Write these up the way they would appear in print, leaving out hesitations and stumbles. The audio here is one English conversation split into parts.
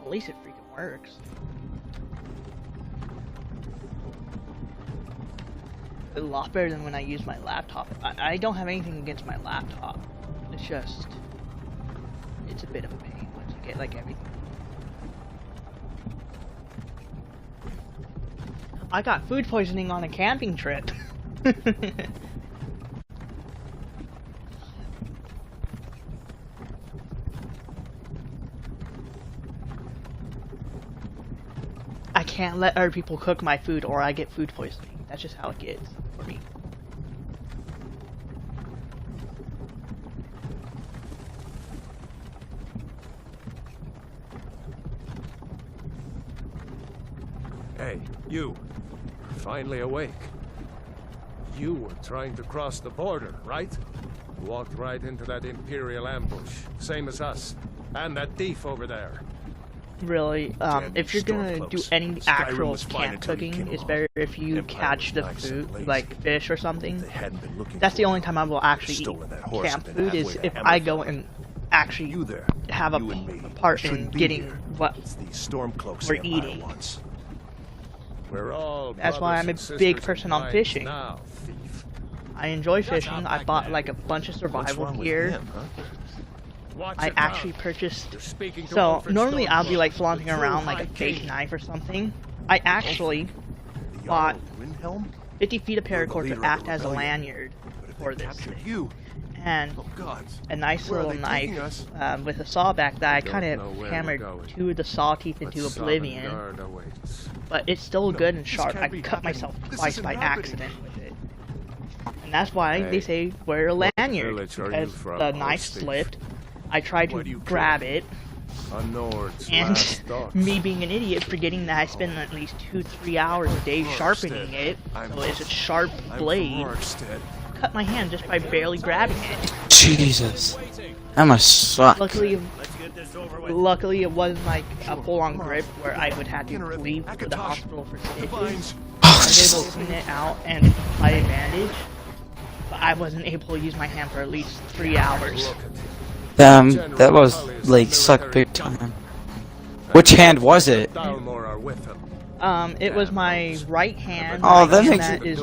At least it freaking works. A lot better than when I use my laptop. I don't have anything against my laptop. It's just, it's a bit of a pain once you get like everything. I got food poisoning on a camping trip. I can't let other people cook my food or I get food poisoning. That's just how it gets for me. Hey, you. Finally awake. You were trying to cross the border, right? Walked right into that Imperial ambush. Same as us. And that thief over there. Really, if you're gonna do any actual camp cooking, it's better if you catch the food, like fish or something. That's the only time I will actually eat camp food, is if I go and actually have a part in getting what we're eating. That's why I'm a big person on fishing. I enjoy fishing. I bought like a bunch of survival gear. I actually purchased, so normally I'll be like flaunting around like a fake knife or something. I actually bought 50 feet of paracord to act as a lanyard for this thing. And a nice little knife with a saw back that I kind of hammered two of the saw teeth into oblivion. But it's still good and sharp. I cut myself twice by accident with it. And that's why they say wear a lanyard, because the knife slipped. I tried to grab it, and me being an idiot, forgetting that I spend at least 2-3 hours a day sharpening it, so it's a sharp blade, cut my hand just by barely grabbing it. Jesus, that must suck. Luckily it wasn't like a full-on grip where I would have to leave to the hospital for stitches. I was able to clean it out and apply a bandage, but I wasn't able to use my hand for at least 3 hours. That was like suck big time. Which hand was it? It was my right hand. Oh, that makes it.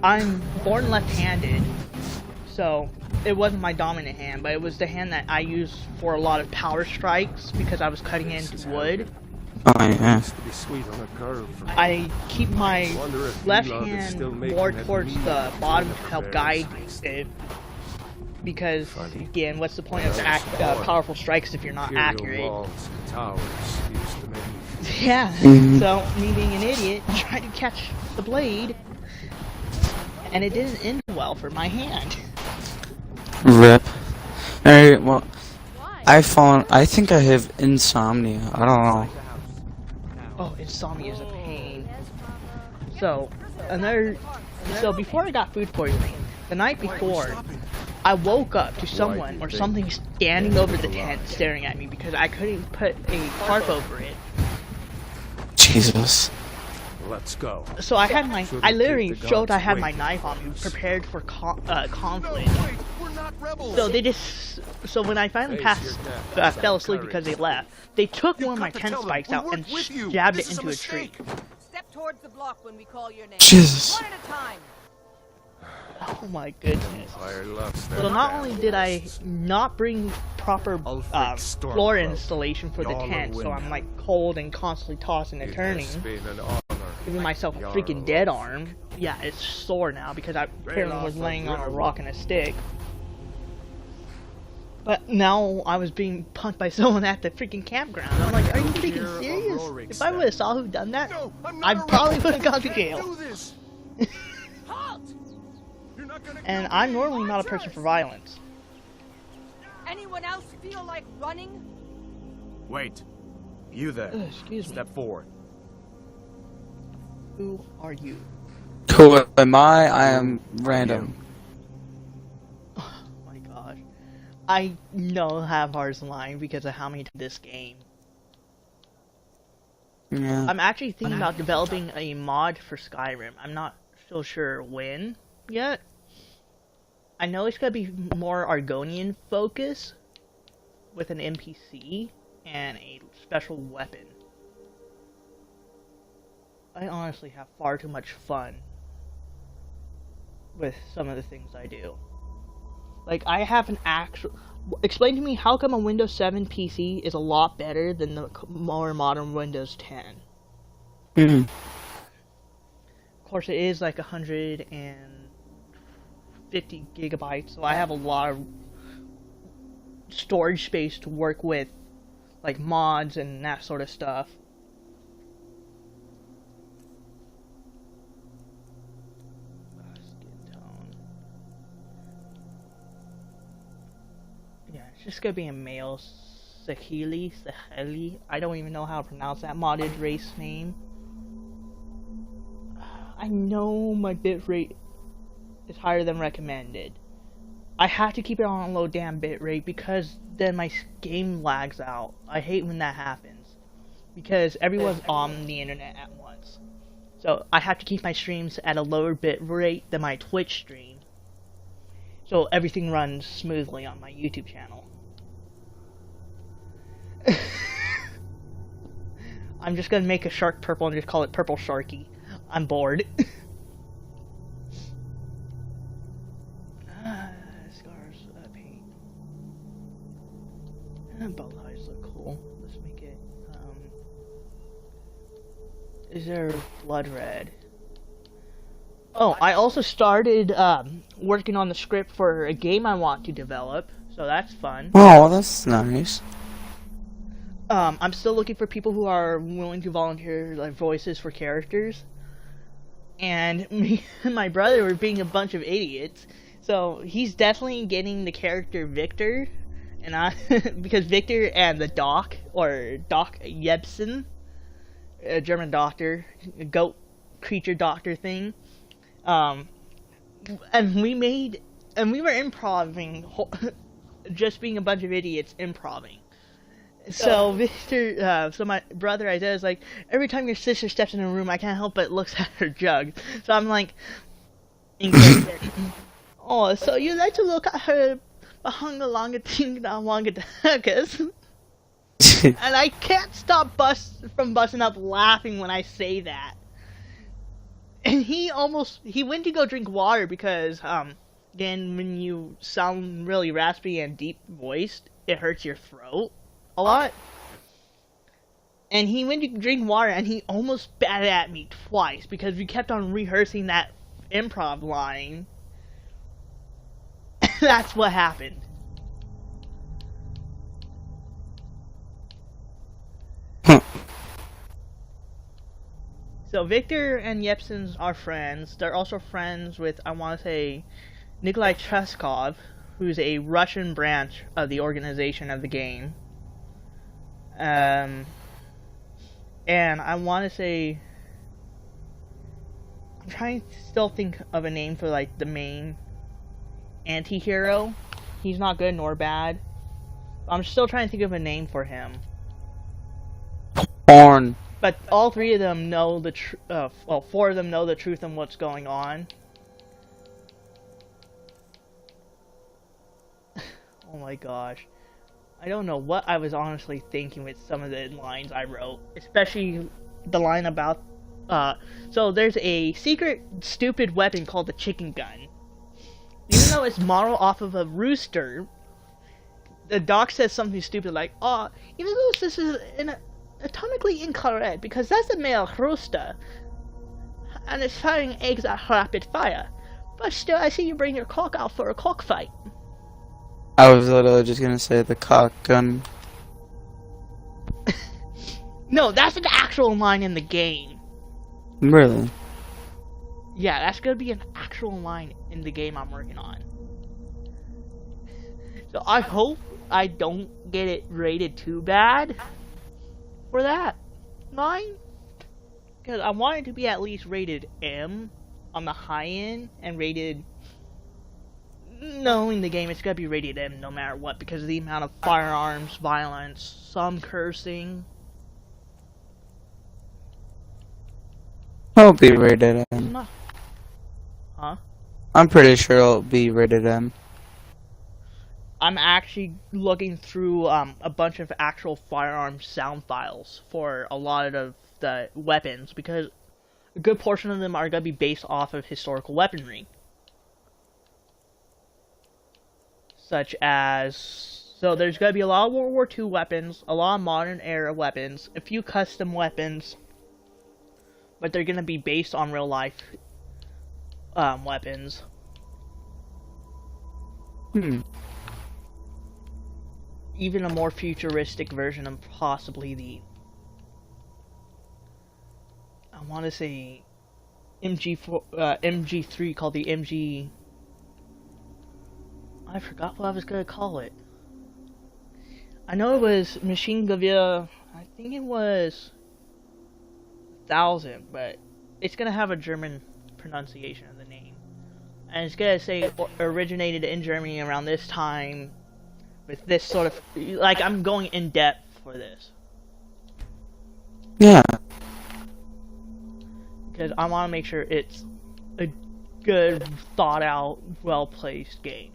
I'm born left-handed, so it wasn't my dominant hand, but it was the hand that I used for a lot of power strikes because I was cutting into wood. Oh yeah. I keep my left hand more towards the bottom to help guide it. Because, again, what's the point of powerful strikes if you're not accurate? Yeah, so me being an idiot, tried to catch the blade, and it didn't end well for my hand. RIP. Alright, well, I think I have insomnia. I don't know. Oh, insomnia is a pain. So before I got food poisoning, the night before, I woke up to someone or something standing over the tent staring at me because I couldn't put a tarp over it. Jesus. Let's go. So I literally showed I had my knife on me, prepared for conflict. So when I finally fell asleep because they left, they took one of my tent spikes out and jabbed it into a tree. Step towards the block when we call your name. Jesus. One at a time. Oh my goodness. So not only did I not bring proper floor installation for the tent, so I'm like cold and constantly tossing and turning, giving myself a freaking dead arm. Yeah, it's sore now because I apparently was laying on a rock and a stick. But now I was being punked by someone at the freaking campground. I'm like, are you freaking serious? If I would have saw who done that, I probably would have gone to jail. And I'm normally not a person for violence. Anyone else feel like running? Wait. You there. Excuse me. Step forward. Who are you? Who am I? I am random. Oh my gosh. I know Havar's lying because of how many times this game. Yeah. I'm actually thinking about developing a mod for Skyrim. I'm not so sure when yet. I know it's gonna be more Argonian focus with an NPC and a special weapon. I honestly have far too much fun with some of the things I do. Like, I have an actual... Explain to me how come a Windows 7 PC is a lot better than the more modern Windows 10. Of course, it is like 150 gigabytes, so I have a lot of storage space to work with, like mods and that sort of stuff. Skin tone. Yeah, it's just gonna be a male Sahili. I don't even know how to pronounce that modded race name. I know my bitrate is higher than recommended. I have to keep it on a low damn bitrate because then my game lags out. I hate when that happens. Because everyone's on the internet at once. So I have to keep my streams at a lower bitrate than my Twitch stream. So everything runs smoothly on my YouTube channel. I'm just gonna make a shark purple and just call it Purple Sharky. I'm bored. Scars, paint. Both eyes look cool. Let's make it, is there blood red? Oh, I also started, working on the script for a game I want to develop, so that's fun. Oh, that's nice. I'm still looking for people who are willing to volunteer, like, voices for characters. And me and my brother were being a bunch of idiots. So he's definitely getting the character Victor, and I because Victor and the Doc or Doc Jebsen, a German doctor, a goat creature doctor thing, and we were improving, just being a bunch of idiots improving. So Victor, so my brother Isaiah is like, every time your sister steps in a room, I can't help but looks at her jug. So I'm like, oh, so you like to look at her bahanga longa tinga longa dakas. And I can't stop from busting up laughing when I say that. And he went to go drink water because, again, when you sound really raspy and deep voiced, it hurts your throat a lot. And he went to drink water and he almost batted at me twice because we kept on rehearsing that improv line. That's what happened. So Victor and Yepsens are friends. They're also friends with, I want to say, Nikolai Treskov, who's a Russian branch of the organization of the game. And I want to say, I'm trying to still think of a name for, like, the main anti-hero. He's not good nor bad. I'm still trying to think of a name for him. Porn. But all three of them know the four of them know the truth on what's going on. Oh my gosh. I don't know what I was honestly thinking with some of the lines I wrote. Especially the line about, so there's a secret stupid weapon called the chicken gun. Even though it's modeled off of a rooster, the doc says something stupid like, oh, even though this is atomically incorrect, because that's a male rooster, and it's firing eggs at rapid fire. But still, I see you bring your cock out for a cockfight. I was literally just gonna say the cock gun. No, that's an actual line in the game. Really? Yeah, that's gonna be an actual line in the game I'm working on. So I hope I don't get it rated too bad for that line. Because I want it to be at least rated M on the high end, and rated... Knowing the game, it's gonna be rated M no matter what, because of the amount of firearms, violence, some cursing. It'll be rated M. Huh? I'm pretty sure it'll be rated M. I'm actually looking through a bunch of actual firearm sound files for a lot of the weapons, because a good portion of them are going to be based off of historical weaponry. Such as, so there's going to be a lot of World War II weapons, a lot of modern era weapons, a few custom weapons, but they're going to be based on real life weapons. Even a more futuristic version of possibly the, I want to say, MG3, called the MG. I forgot what I was gonna call it. I know it was Machine Gewehr. I think it was 1000, but it's gonna have a German pronunciation of the name, and it's gonna say originated in Germany around this time, with this sort of, like, I'm going in depth for this. Yeah. Because I want to make sure it's a good, thought out, well placed game.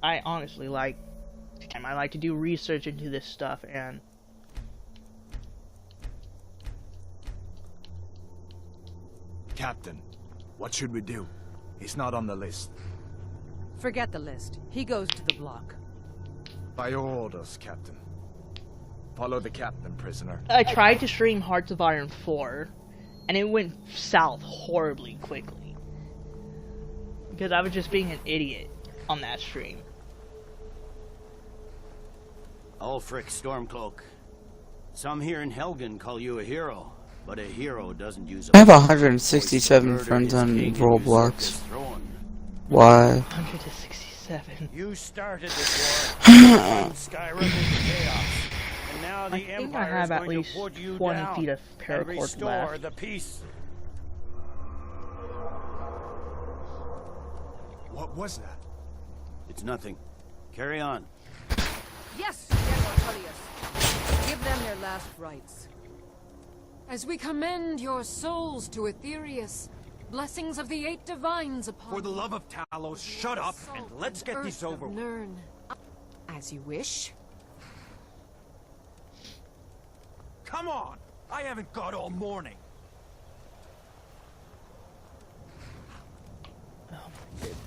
I honestly like to do research into this stuff, and Captain, what should we do? He's not on the list. Forget the list. He goes to the block. By your orders, Captain. Follow the captain, prisoner. I tried to stream Hearts of Iron 4, and it went south horribly quickly. Because I was just being an idiot on that stream. Ulfric Stormcloak. Some here in Helgen call you a hero, but a hero doesn't use a I have 167 friends on Roblox. Why? 167. You started this war, Skyrim into chaos, and now the I think I Empire have is at going least to put you 20 down feet of and paracord restore left. the peace. What was that? It's nothing. Carry on. Yes, General Tullius. Give them their last rites. As we commend your souls to Aetherius, blessings of the 8 divines upon For the love of Talos, shut up and let's get this over with. Nirn. As you wish. Come on! I haven't got all morning. Oh my goodness.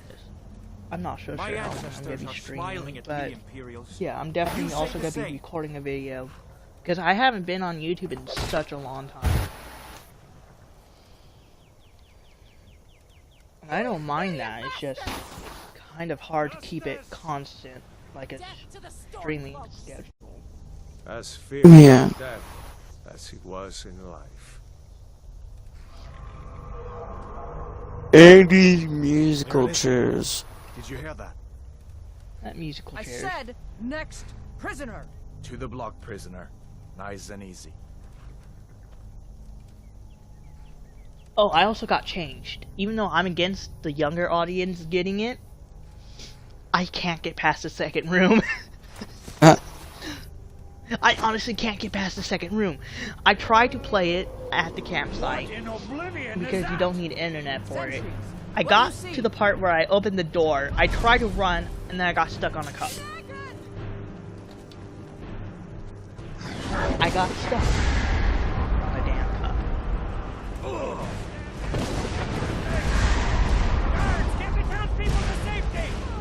I'm not so My sure how long I'm ancestors going to be are streaming, smiling at but me, Imperials. yeah, I'm definitely You also said going the to be same. recording a video, because I haven't been on YouTube in such a long time. And I don't mind that, it's just kind of hard to keep it constant, like a streaming schedule. As feared Yeah. in death as he was in life. 80 musical chairs. Did you hear that? That musical I chair. said, next prisoner. To the block, prisoner. Nice and easy. Oh, I also got changed. Even though I'm against the younger audience getting it, I can't get past the second room. I honestly can't get past the second room. I tried to play it at the campsite because you don't need internet for it. I got to the part where I opened the door, I tried to run, and then I got stuck on a cup. I got stuck on a damn cup.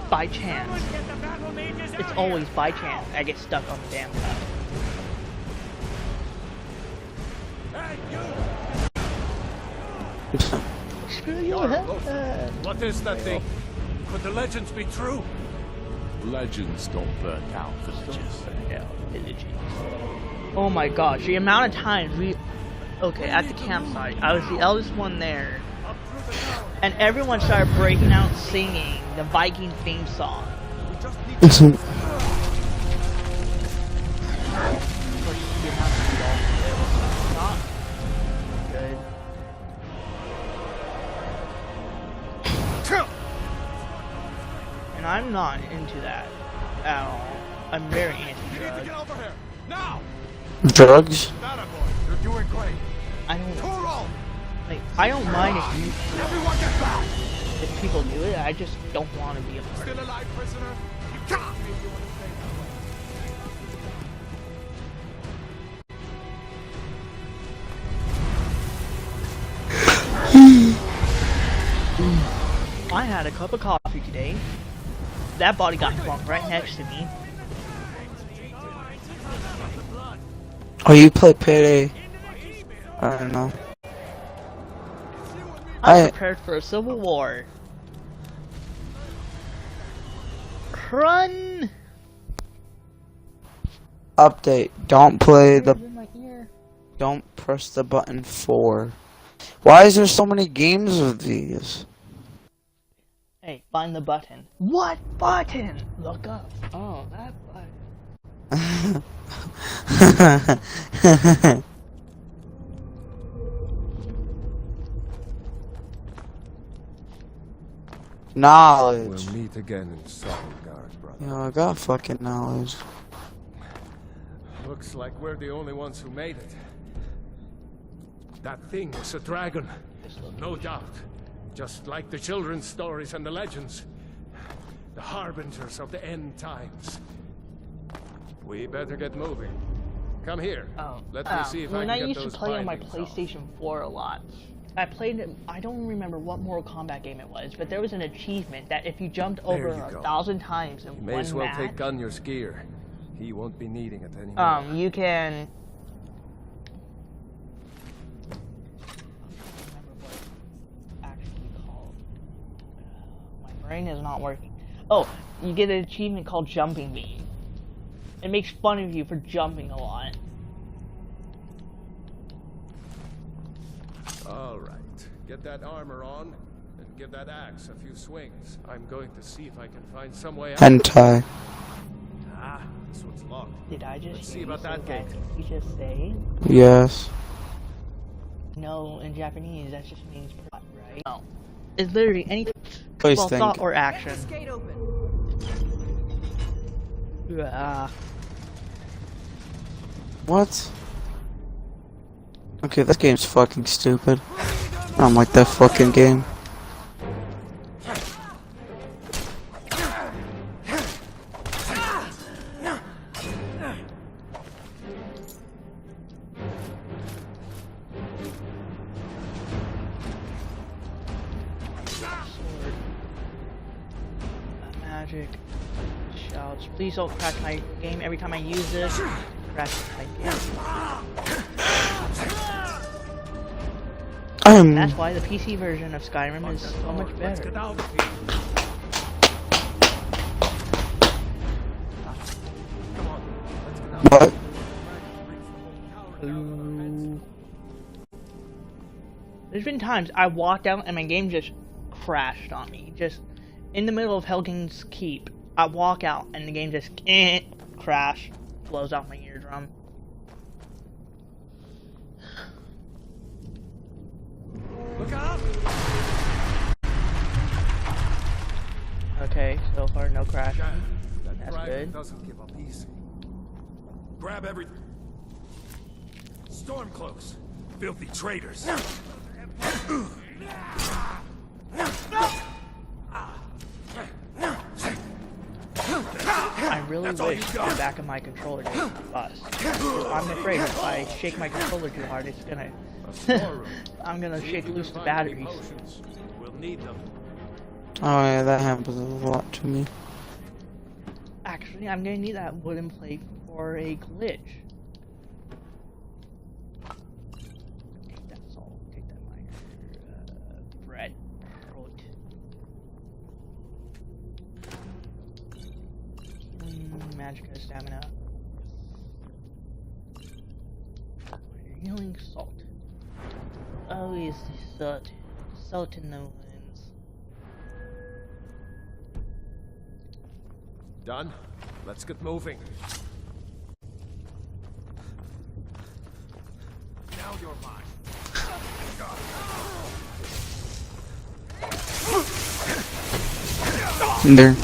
By chance. It's always by chance I get stuck on the damn cup. Screw you, What is that thing? Could the legends be true? Legends don't burn down villages. Oh my gosh, the amount of times we... Okay, at the campsite, I was the eldest one there. And everyone started breaking out singing the Viking theme song. Not good. And I'm not into that at all. I'm very anti-drug. Get over here! Now! Drugs? That boy. You're doing great. I don't know. Toro! Like, I don't mind if people do it. I just don't want to be a part of it. Still alive, prisoner? I had a cup of coffee today. That body got plunked right next to me. Oh, you play Payday? I don't know. I'm prepared for a civil war. Run! Update. Don't play the... Don't press the button 4. Why is there so many games of these? Hey, find the button. What button? Look up. Oh, that button. Knowledge. We'll meet again in Sovngarde, brother. Yeah, I got fucking knowledge. Looks like we're the only ones who made it. That thing was a dragon. No doubt. Just like the children's stories and the legends. The harbingers of the end times. We better get moving. Come here. Let me see if I can I get used to those play on my bindings off. PlayStation 4 a lot. I played it, I don't remember what Mortal Kombat game it was, but there was an achievement that if you jumped over There you go. 1,000 times in You one may as well match, take Gunyor's gear. He won't be needing it anymore. you can... My brain is not working. Oh, you get an achievement called Jumping Beam. It makes fun of you for jumping a lot. All right. Get that armor on and give that axe a few swings. I'm going to see if I can find some way out. Hentai. Ah, this one's locked. Did I just Let's see hear about you that say gate. You just say? Yes. No, in Japanese that just means plot, right? No. It's literally any Please well, think. thought or action. This gate open. What? Okay, this game's fucking stupid. I don't like that fucking game. Magic. Shouts. Please don't crash my game every time I use this. Crash my game. That's why the PC version of Skyrim is so much better. What? There's been times I walked out and my game just crashed on me. Just in the middle of Helgen's Keep. I walk out and the game just crash, blows out my eardrum. Look out! Okay, so far no crashing. That That's dragon good. doesn't give up easy. Grab everything. Stormcloaks. Filthy traitors. I really wish the back of my controller didn't bust. I'm afraid if I shake my controller too hard, it's gonna... I'm gonna shake loose the batteries. We'll need them. Oh yeah, that happens a lot to me. Actually, I'm gonna need that wooden plate for a glitch. Take that salt, take that minor, bread, fruit. Magica, stamina. Healing salt. Oh, is the salt. Salt in the wounds. Done? Let's get moving. Now you're mine. There.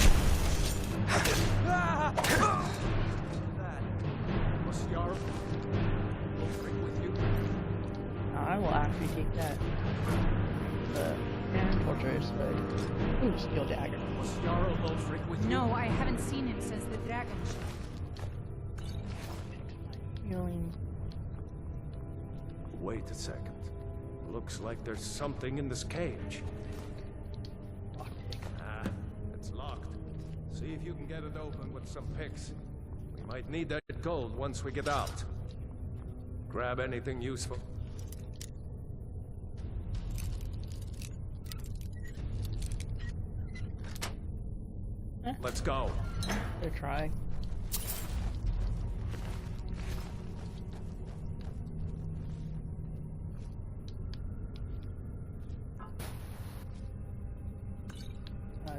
I will actually take that. And torturous, but ooh, steel dagger. Was Jarl Ulfric with you? No, I haven't seen him since the dragon show. Healing. Wait a second. Looks like there's something in this cage. Ah, it's locked. See if you can get it open with some picks. We might need that gold once we get out. Grab anything useful. Let's go. They're trying.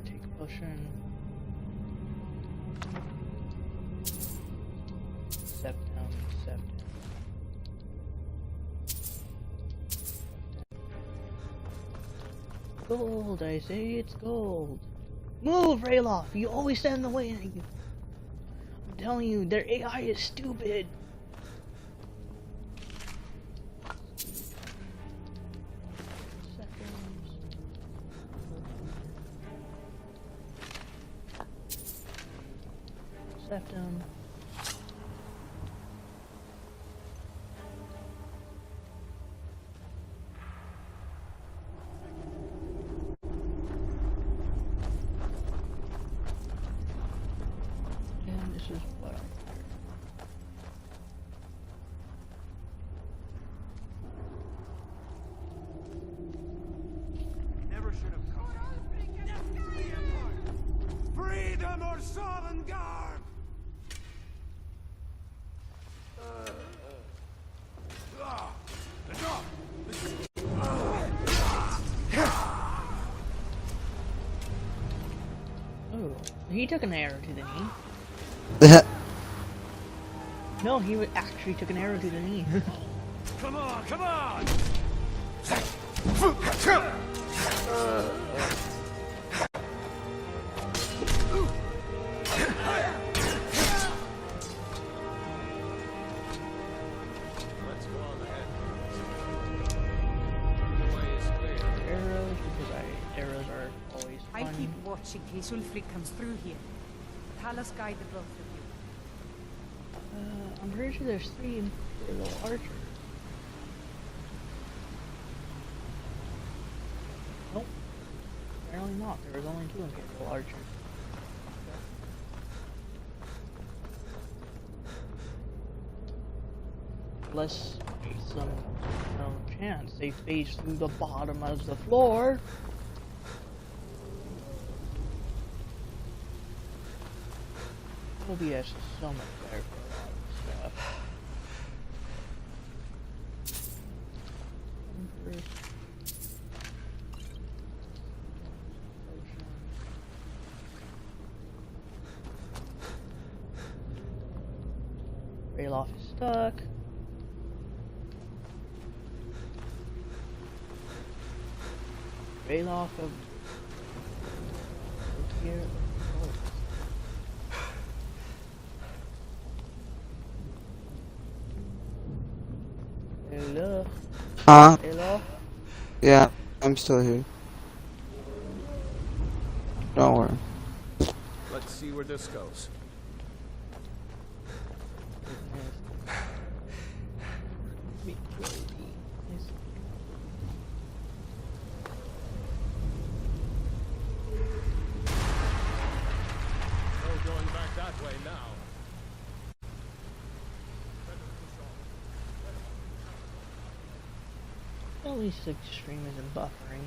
Take a potion. Step down, step down. Gold, I say it's gold. Move, Rayloff! You always stand in the way. I'm telling you, their AI is stupid. Septum. And this is what I Never should have come. Freedom or Sovngarde! Oh, he took an arrow to the knee. No, actually took an arrow to the knee. Come on, come on! Let's go on ahead. The way is clear. Arrows, because arrows are always fun. I keep watching in case Ulfric comes through here. Talos guide the both of you. I'm pretty sure there's 3 little archers. Nope. Apparently not. There was only 2 Imperial archers. Unless some chance they face through the bottom of the floor. OBS is so much better for a lot of stuff. Rayloff is stuck. Rayloff of here. Hello. Huh? Hello. Yeah, I'm still here. Don't worry. Let's see where this goes. No going back that way now. At least the stream isn't buffering.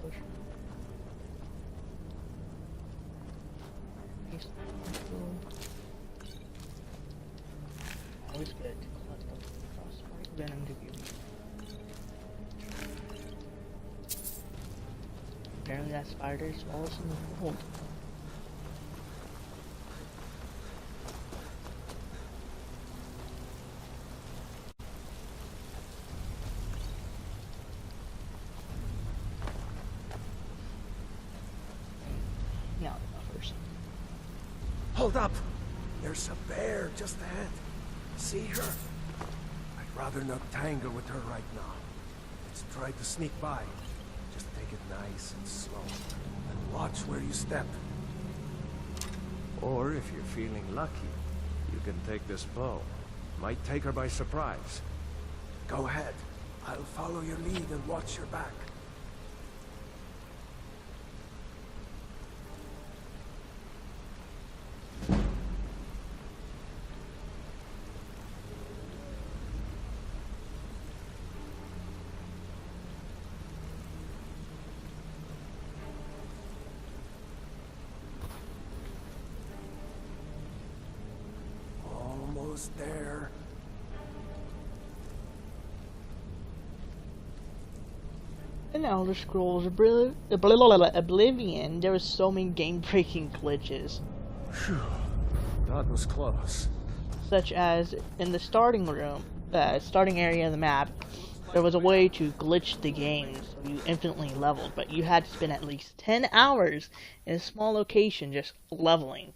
potion. Always good to collect the frostbite venom to be. Apparently that spider is smallest in the world. Now the buffers. Hold up! There's a bear just ahead. See her? I'd rather not tangle with her right now. Let's try to sneak by. Just take it nice and slow. And watch where you step. Or if you're feeling lucky, you can take this bow. Might take her by surprise. Go ahead. I'll follow your lead and watch your back. Almost there. In Elder Scrolls Oblivion, there were so many game-breaking glitches. Phew. That was close. Such as in the starting room, starting area of the map, there was a way to glitch the game so you infinitely leveled, but you had to spend at least 10 hours in a small location just leveling.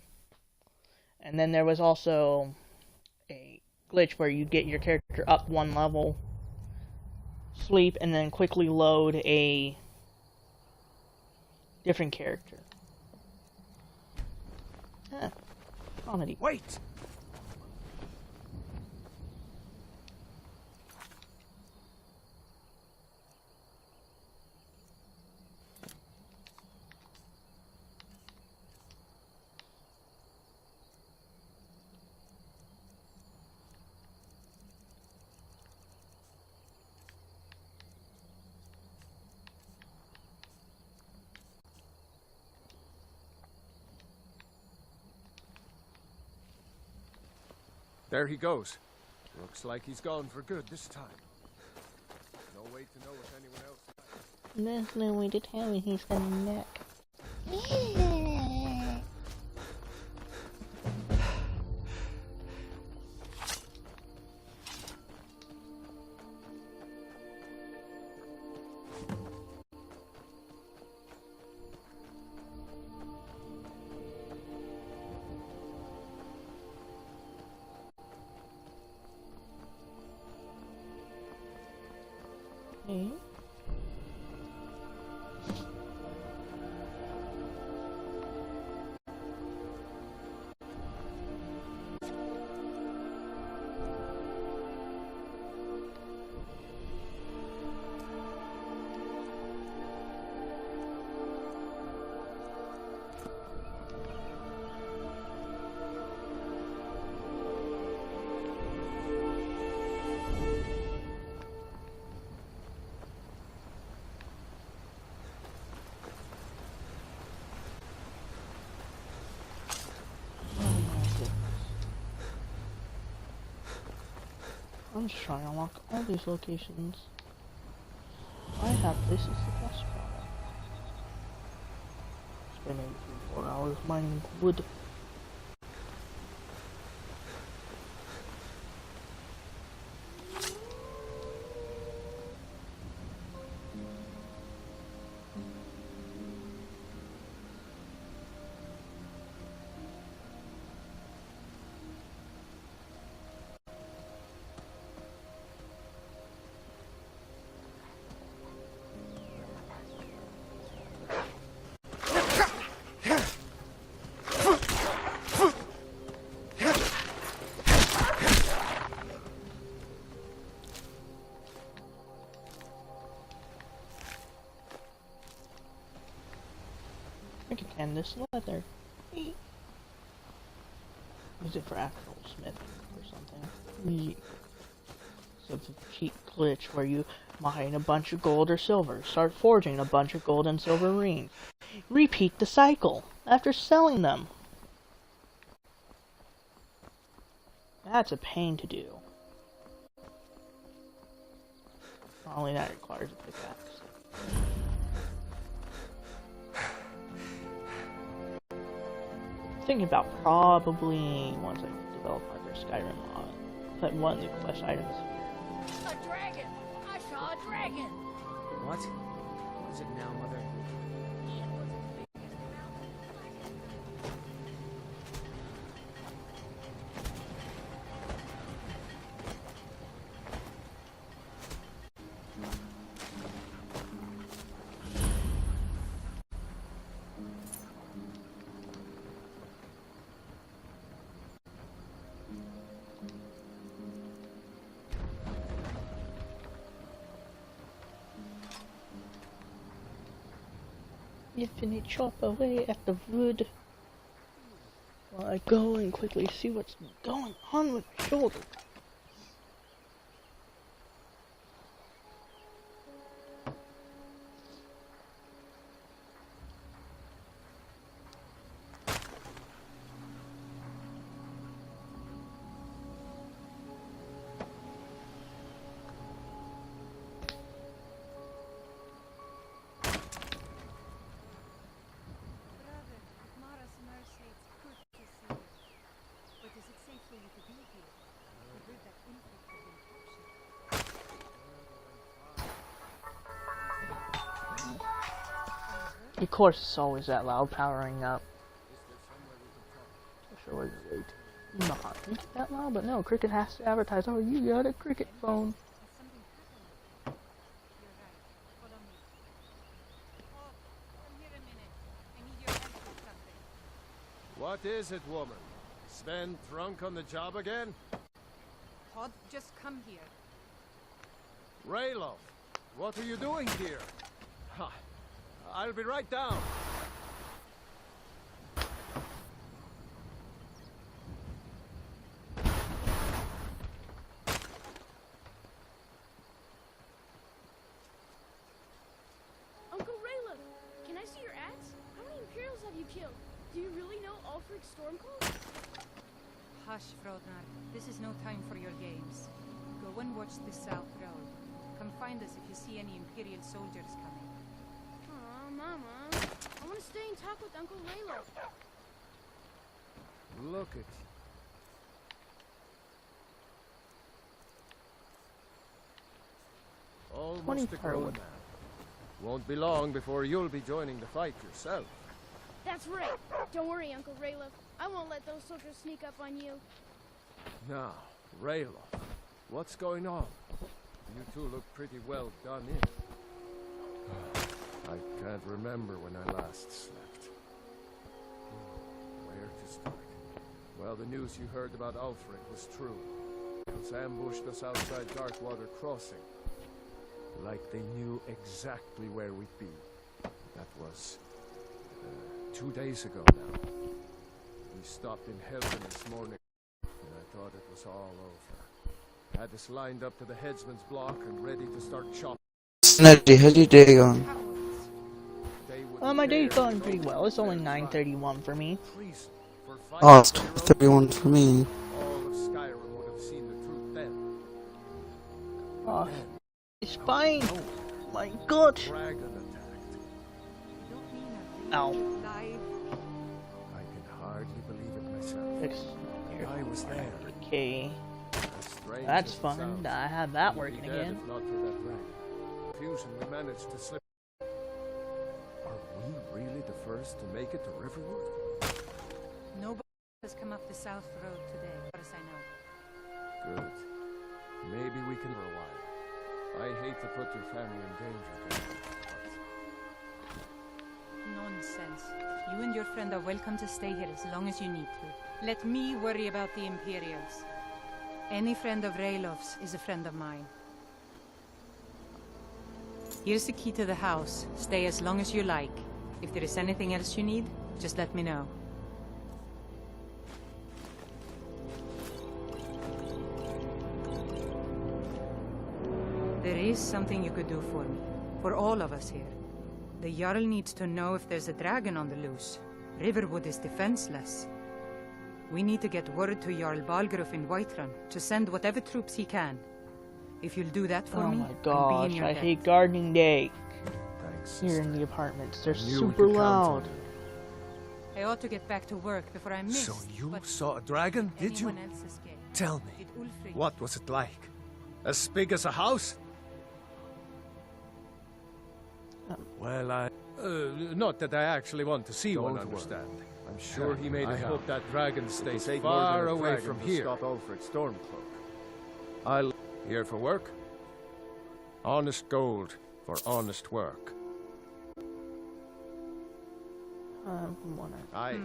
And then there was also a glitch where you get your character up one level, sleep, and then quickly load a different character. Comedy. Wait! There he goes. Looks like he's gone for good this time. No way to know if anyone else... There's no way to tell when he's coming back. Okay. I'm just trying to unlock all these locations. I have this is the best part. Spending 3-4 hours mining wood. I can tan this leather. Use it for actual smithing or something. of the cheap glitch where you mine a bunch of gold or silver, start forging a bunch of gold and silver rings, repeat the cycle after selling them. That's a pain to do. Only that requires a pickaxe. Thinking about probably once I develop my first Skyrim mod, put one of the quest items here. A dragon! I saw a dragon! What? What is it now, Mother? Infinite chop away at the wood while I go and quickly see what's going on with my shoulder. Of course, it's always that loud powering up. Sure, wait. Not that loud, but no, Cricket has to advertise. Oh, you got a Cricket phone. What is it, woman? Sven drunk on the job again? Pod, just come here. Rayloff, what are you doing here? Ha, I'll be right down. Uncle Rayloff, can I see your axe? How many Imperials have you killed? Do you really know Ulfric Stormcloak? Hush, Frodnar. This is no time for your games. Go and watch the South Road. Come find us if you see any Imperial soldiers coming. Aw, Mama. I want to stay and talk with Uncle Rayloff. Look at you. Almost a grown man. Won't be long before you'll be joining the fight yourself. That's right. Don't worry, Uncle Rayloff. I won't let those soldiers sneak up on you. Now, Rayloff, what's going on? You two look pretty well done in. I can't remember when I last slept. Where to start? Well, the news you heard about Ulfric was true. They ambushed us outside Darkwater Crossing. Like they knew exactly where we'd be. That was 2 days ago now. We stopped in Helgen this morning, and I thought it was all over. Had us lined up to the headsman's block and ready to start chopping. Snudgy, how's your day going? My day's going pretty well. It's only 9:31 for me. Oh, it's 31 for me. All of Skyrim would have seen the truth then. Oh, it's fine. My God. Dragon attacked. Ow. I can hardly believe it myself. I was there. Okay. As strange That's as it fun. sounds, I have that working we'd be dead again. if not for that dragon. Fusion, we managed to slip. Are we really the first to make it to Riverwood? Nobody has come up the South Road today, as far as I know. Good. Maybe we can for a while. I hate to put your family in danger, but Nonsense. You and your friend are welcome to stay here as long as you need to. Let me worry about the Imperials. Any friend of Rayloff's is a friend of mine. Here's the key to the house. Stay as long as you like. If there is anything else you need, just let me know. is something you could do for me. For all of us here. The Jarl needs to know if there's a dragon on the loose. Riverwood is defenseless. We need to get word to Jarl Balgruuf in Whiterun to send whatever troops he can. If you'll do that for Oh me, my I'll be gosh, in your I debt. hate gardening day Thanks, here in sister. the apartments. They're I knew we super could count on loud. you. I ought to get back to work before I miss. So you but saw a dragon, did you? anyone else escape? Tell me, Did Ulfric? what was it like? As big as a house? Well, not that I actually want to see one, Don't worry. understand. I'm sure he made I us have. hope that dragon stays Take more than far a away dragon from to here. Stop Ulfric Stormcloak. I'll... Here for work? Honest gold for honest work. Wanna Aye.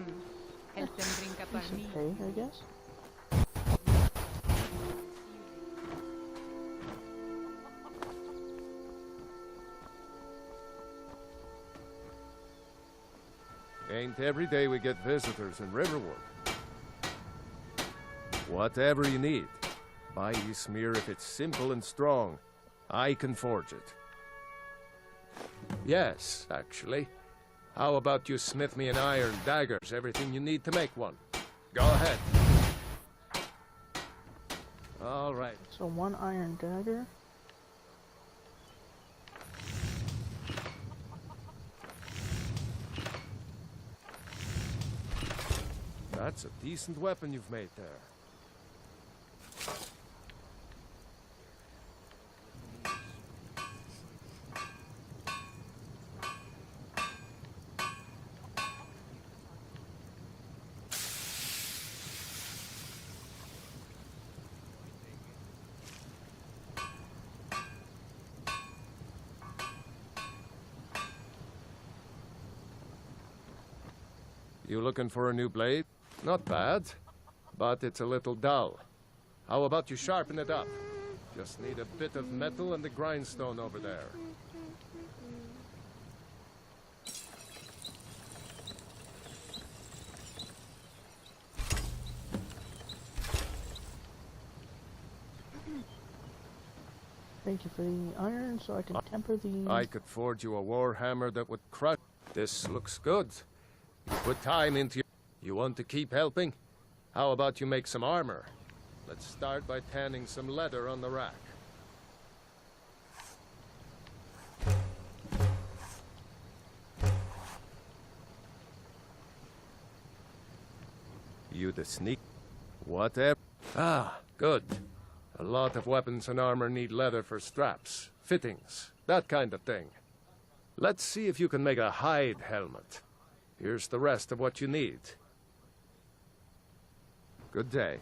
Help them drink up our meal. pay, I guess. Ain't every day we get visitors in Riverwood. Whatever you need. Buy Ysmir if it's simple and strong. I can forge it. Yes, actually. How about you smith me an iron daggers, everything you need to make one? Go ahead. All right. So one iron dagger. That's a decent weapon you've made there. You looking for a new blade? Not bad, but it's a little dull. How about you sharpen it up? Just need a bit of metal and the grindstone over there. Thank you for the iron, so I can temper the... I could forge you a war hammer that would crush. This looks good. You put time into your... You want to keep helping? How about you make some armor? Let's start by tanning some leather on the rack. You the sneak... Whatever. Ah, good. A lot of weapons and armor need leather for straps, fittings, that kind of thing. Let's see if you can make a hide helmet. Here's the rest of what you need. Good day.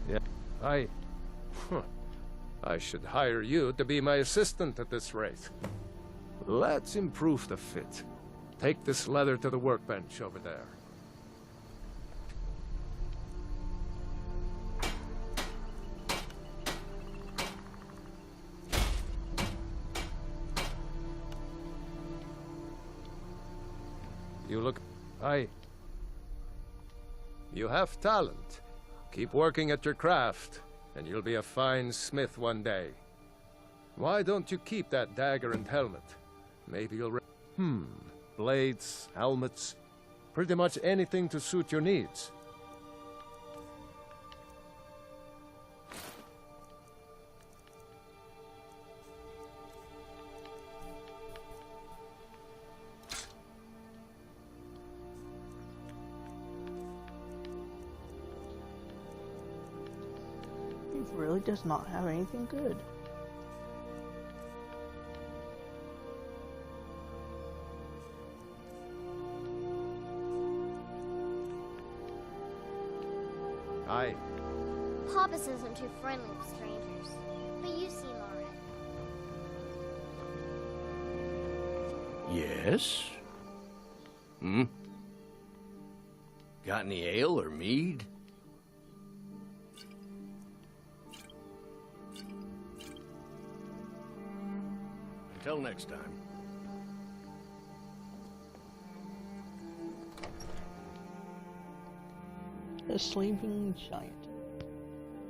Yeah, I should hire you to be my assistant at this rate. Let's improve the fit. Take this leather to the workbench over there. You look... You have talent. Keep working at your craft, and you'll be a fine smith one day. Why don't you keep that dagger and helmet? Maybe you'll... Blades, helmets, pretty much anything to suit your needs. He really does not have anything good. Aye. Papas isn't too friendly with strangers, but you seem alright. Yes? Hmm? Got any ale or mead? Until next time. A sleeping giant.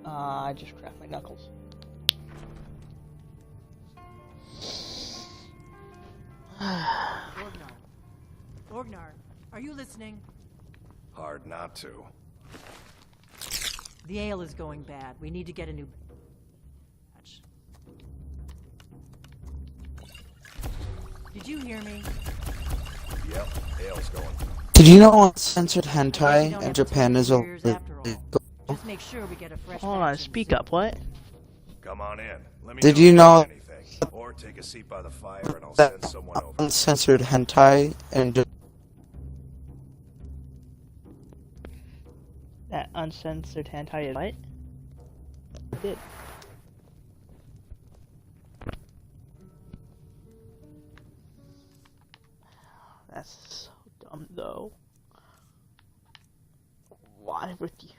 I just cracked my knuckles. Orgnar, are you listening? Hard not to. The ale is going bad. We need to get a new batch. Did you hear me? Yep, ale's going. Did you know uncensored hentai in Japan is illegal? Just make sure we get a fresh Hold on, speak up, what? Come on in. Let me Did know you if know there's anything. Or take a seat by the fire and I'll send someone over. Uncensored hentai in Japan? That uncensored hentai is what? I did. That's so dumb though. Why would you?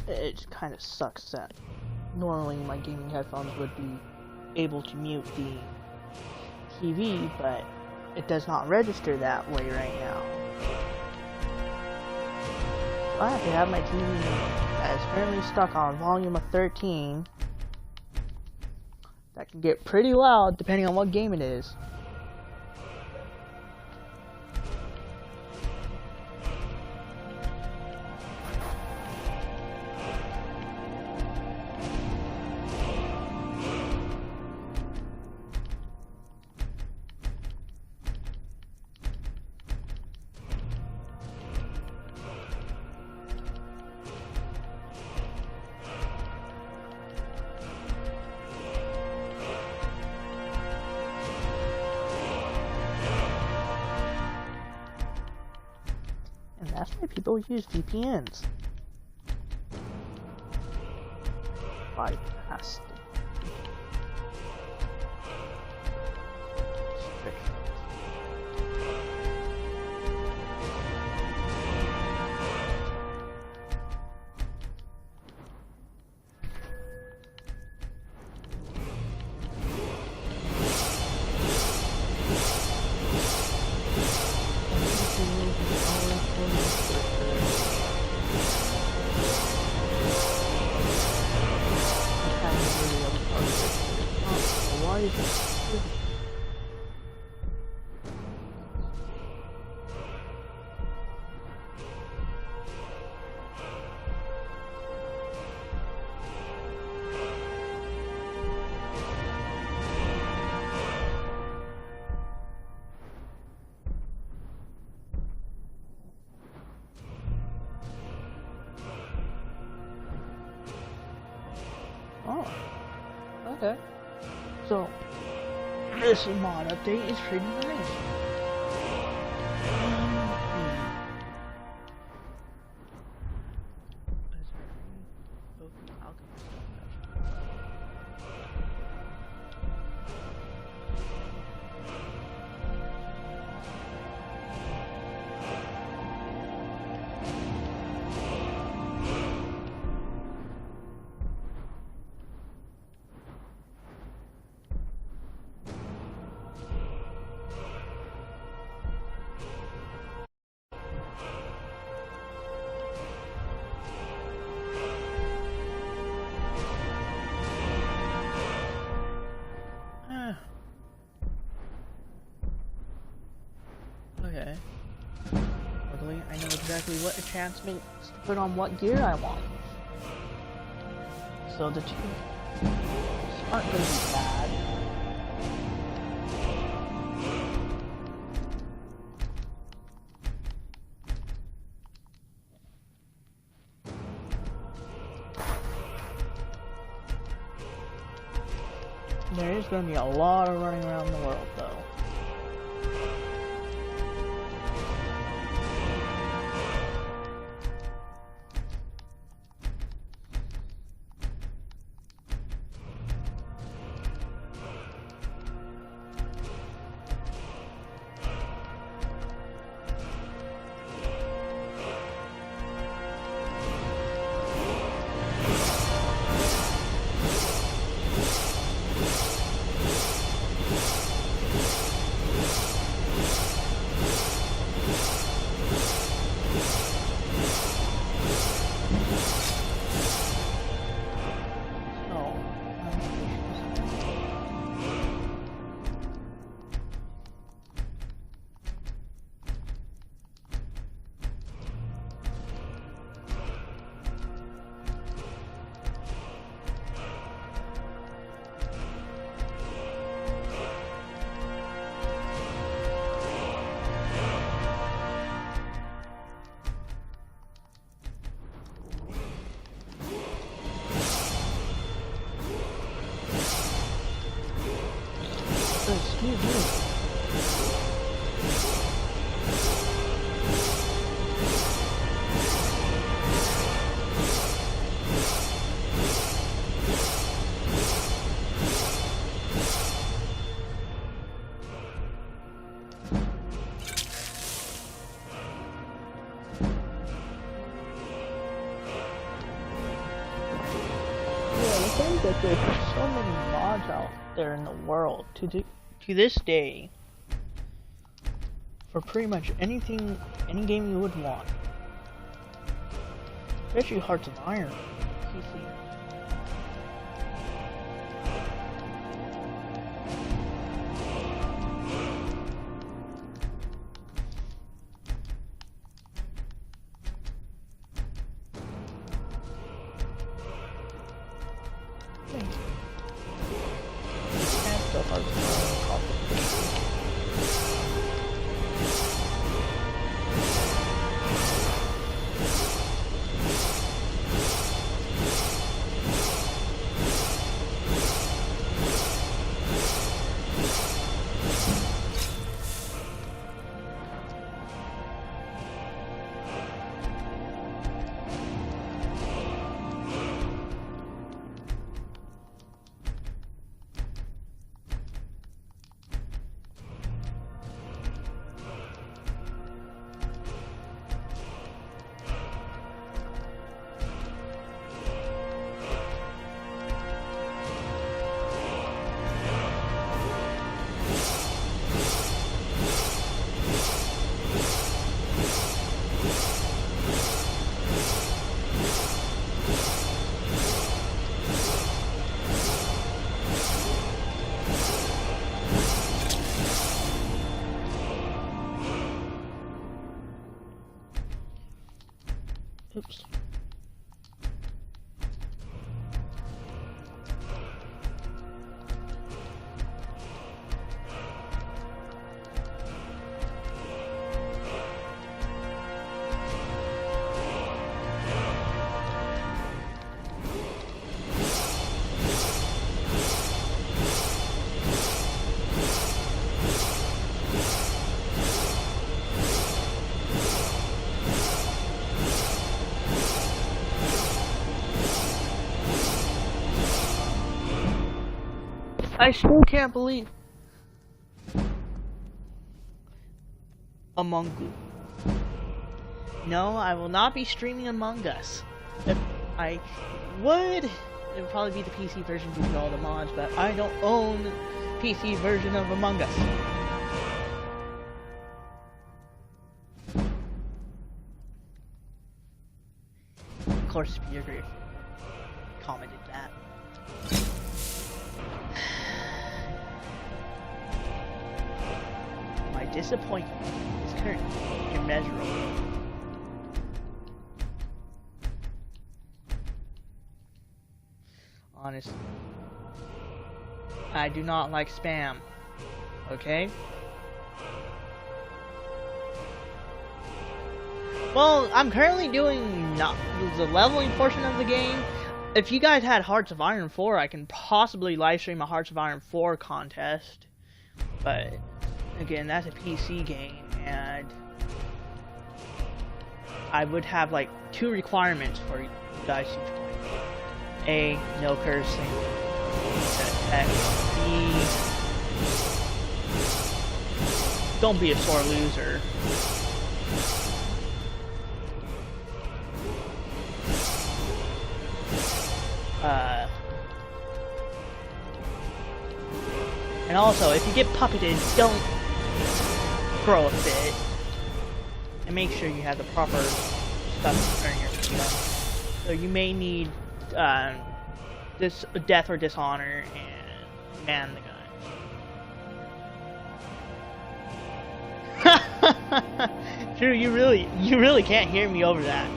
It kind of sucks that normally my gaming headphones would be able to mute the TV, but it does not register that way right now. I have to have my TV that is currently stuck on volume of 13. That can get pretty loud depending on what game it is. That's why people use VPNs. Bypass Oh, okay. So, this mod update is pretty nice. Okay. Luckily, I know exactly what enchantments to put on what gear I want. So the two aren't going to be bad. There is going to be a lot of running around the world, though. excuse me. That there's so many mods out there in the world to this day for pretty much anything, any game you would want, especially Hearts of Iron PC. Oops. I still can't believe Among Us. No, I will not be streaming Among Us. If I would, it would probably be the PC version due to all the mods, but I don't own PC version of Among Us. Of course, Peter commented that. My disappointment is currently immeasurable. Honestly, I do not like spam. Okay? Well, I'm currently doing not the leveling portion of the game. If you guys had Hearts of Iron 4, I can possibly live stream a Hearts of Iron 4 contest. But again, that's a PC game, and I would have like 2 requirements for you guys to join. A, no cursing. B, don't be a sore loser. And also, if you get puppeted, don't throw a fit. And make sure you have the proper stuff to turn your feet on. So you may need this death or dishonor and man the gun. True, you really can't hear me over that.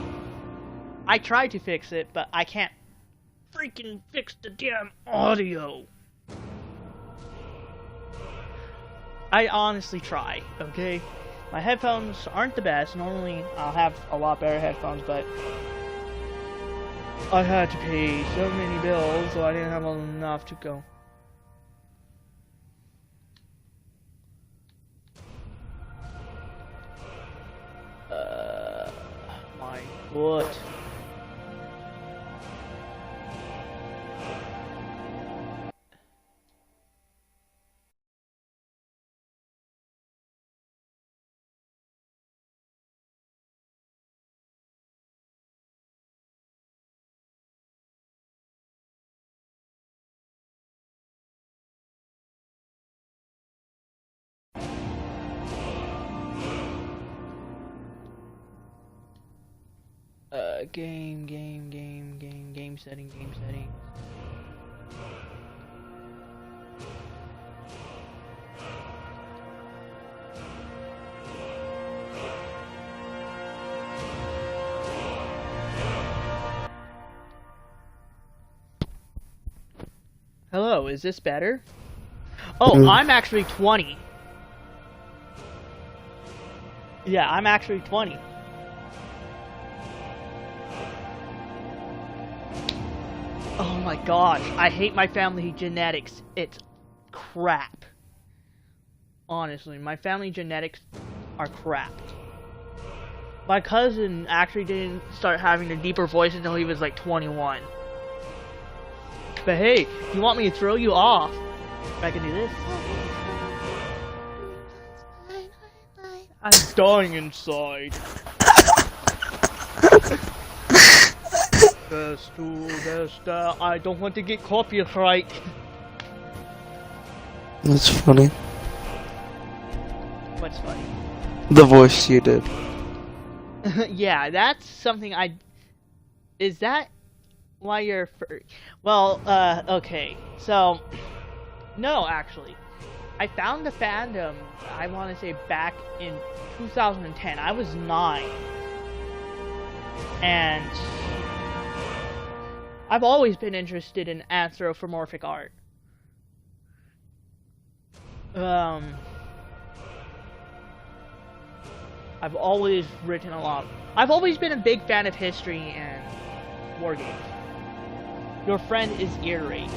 I tried to fix it, but I can't freaking fix the damn audio. I honestly try, okay? My headphones aren't the best. Normally, I'll have a lot better headphones, but I had to pay so many bills, so I didn't have enough to go. What? Game setting. Hello, is this better? Oh, I'm actually 20. Yeah, I'm actually 20. Oh my gosh, I hate my family genetics. It's crap. Honestly, my family genetics are crap. My cousin actually didn't start having a deeper voice until he was like 21. But hey, if you want me to throw you off, I can do this. I'm dying inside. I don't want to get copyright. That's funny. What's funny? The voice you did. Yeah, that's something Is that why you're Well, okay. So, no, actually. I found the fandom, I want to say, back in 2010. I was 9. And I've always been interested in anthropomorphic art. I've always written a lot. I've always been a big fan of history and war games. Your friend is irate.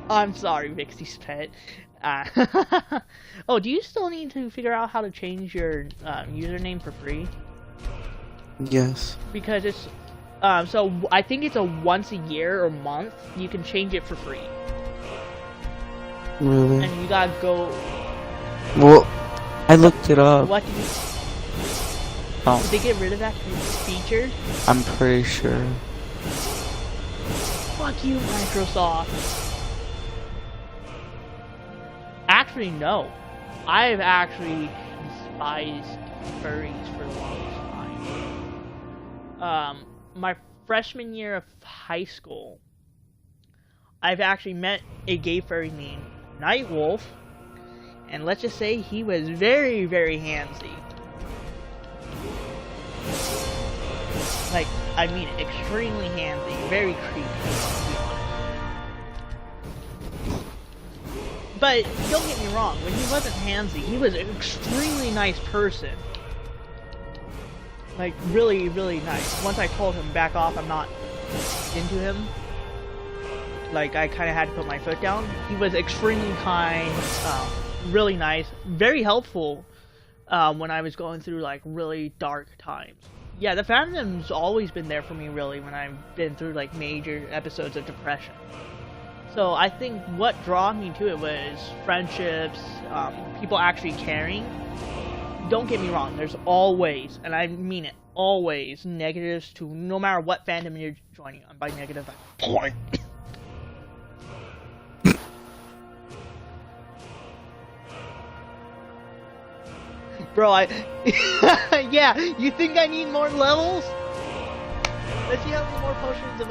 I'm sorry, Vixie's pet. Oh, do you still need to figure out how to change your username for free? Yes. Because it's so I think it's a once a year or month you can change it for free. Really? And you gotta go. Well, I looked it up. What did you? Oh. Did they get rid of that feature? I'm pretty sure. Fuck you, Microsoft. Actually, no. I've actually despised furries for the longest time. My freshman year of high school, I've actually met a gay furry named Nightwolf, and let's just say he was very, very handsy. Like, I mean, extremely handsy, very creepy. But don't get me wrong, when he wasn't handsy, he was an extremely nice person. Like, really, really nice. Once I told him, back off, I'm not into him. Like, I kind of had to put my foot down. He was extremely kind, really nice, very helpful when I was going through, like, really dark times. Yeah, the fandom's always been there for me, really, when I've been through, like, major episodes of depression. So I think what drew me to it was friendships, people actually caring. Don't get me wrong, there's always, and I mean it, always negatives to no matter what fandom you're joining on. By negative, I point. Bro, yeah, you think I need more levels? Let's see how many more potions of...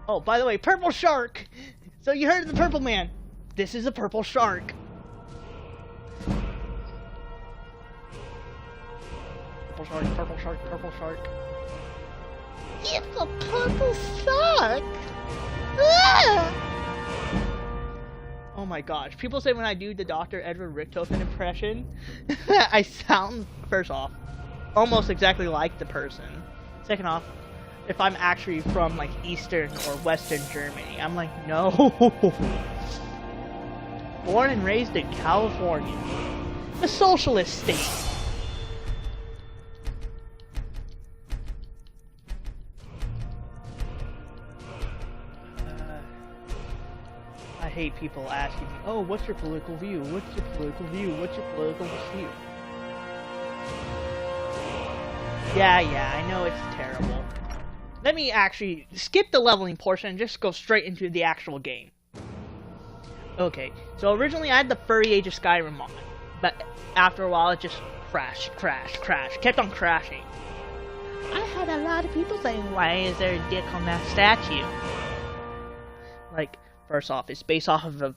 Oh, by the way, purple shark! So you heard of the purple man. This is a purple shark. Purple shark, purple shark, purple shark. It's a purple shark! Ah! Oh my gosh. People say when I do the Dr. Edward Richtofen impression, I sound, first off, almost exactly like the person. Second off, if I'm actually from, like, Eastern or Western Germany, I'm like, no. Born and raised in California. A socialist state. I hate people asking me, oh, what's your political view? What's your political view? What's your political view? Yeah, I know it's terrible. Let me actually skip the leveling portion and just go straight into the actual game. Okay, so originally I had the Furry Age of Skyrim on, but after a while it just crashed, kept on crashing. I had a lot of people saying, why is there a dick on that statue? Like, first off, it's based off of a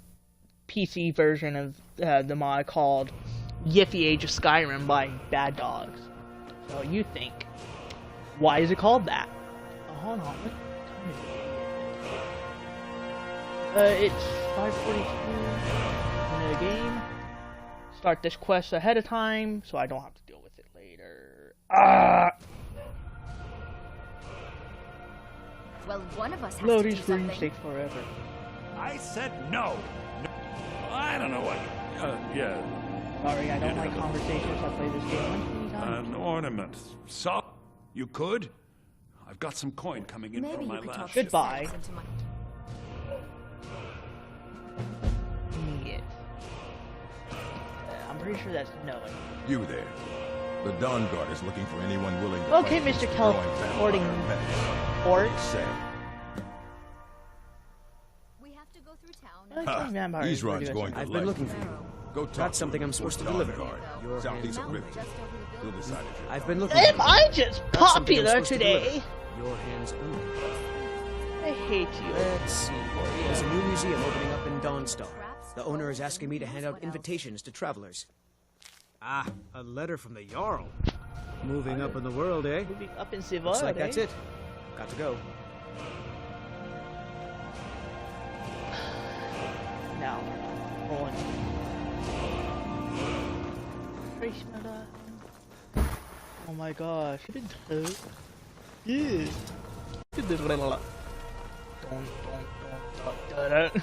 PC version of the mod called Yiffy Age of Skyrim by Bad Dogs. So you think, why is it called that? Oh, hold on, what time is it? It's 5:42 in the game. Start this quest ahead of time, so I don't have to deal with it later. Well, one of us has Loading to do screen something. takes forever. I said no. I don't know what. Yeah. Sorry, I don't like conversations. I play this game many times. An ornament. So you could. I've got some coin coming in Maybe from you my could lab. talk Goodbye. sense into my... Yes. I'm pretty sure that's no. You there. The Dawn Guard is looking for anyone willing to Okay, fight Mr. this Kelp, growing boarding vampire menace. port. Say. We have to go through town. Vampires. These runs going to I've been looking for you. Go talk Got something to I'm supposed to Dawn deliver. Guard. Your Southeast hands of Riverton. We'll decide if you're I've been looking for Am you. I just Got something I'm popular supposed to today? deliver. Your hands only. I hate you. Let's see. There's a new museum opening up in Dawnstar. The owner is asking me to hand out invitations to travelers. Ah, a letter from the Jarl. Moving up in the world, eh? Moving up in Sivar, Looks like that's it. Got to go. Now, on. Trace matter. Oh my gosh, it didn't hurt. Yeah. Don't.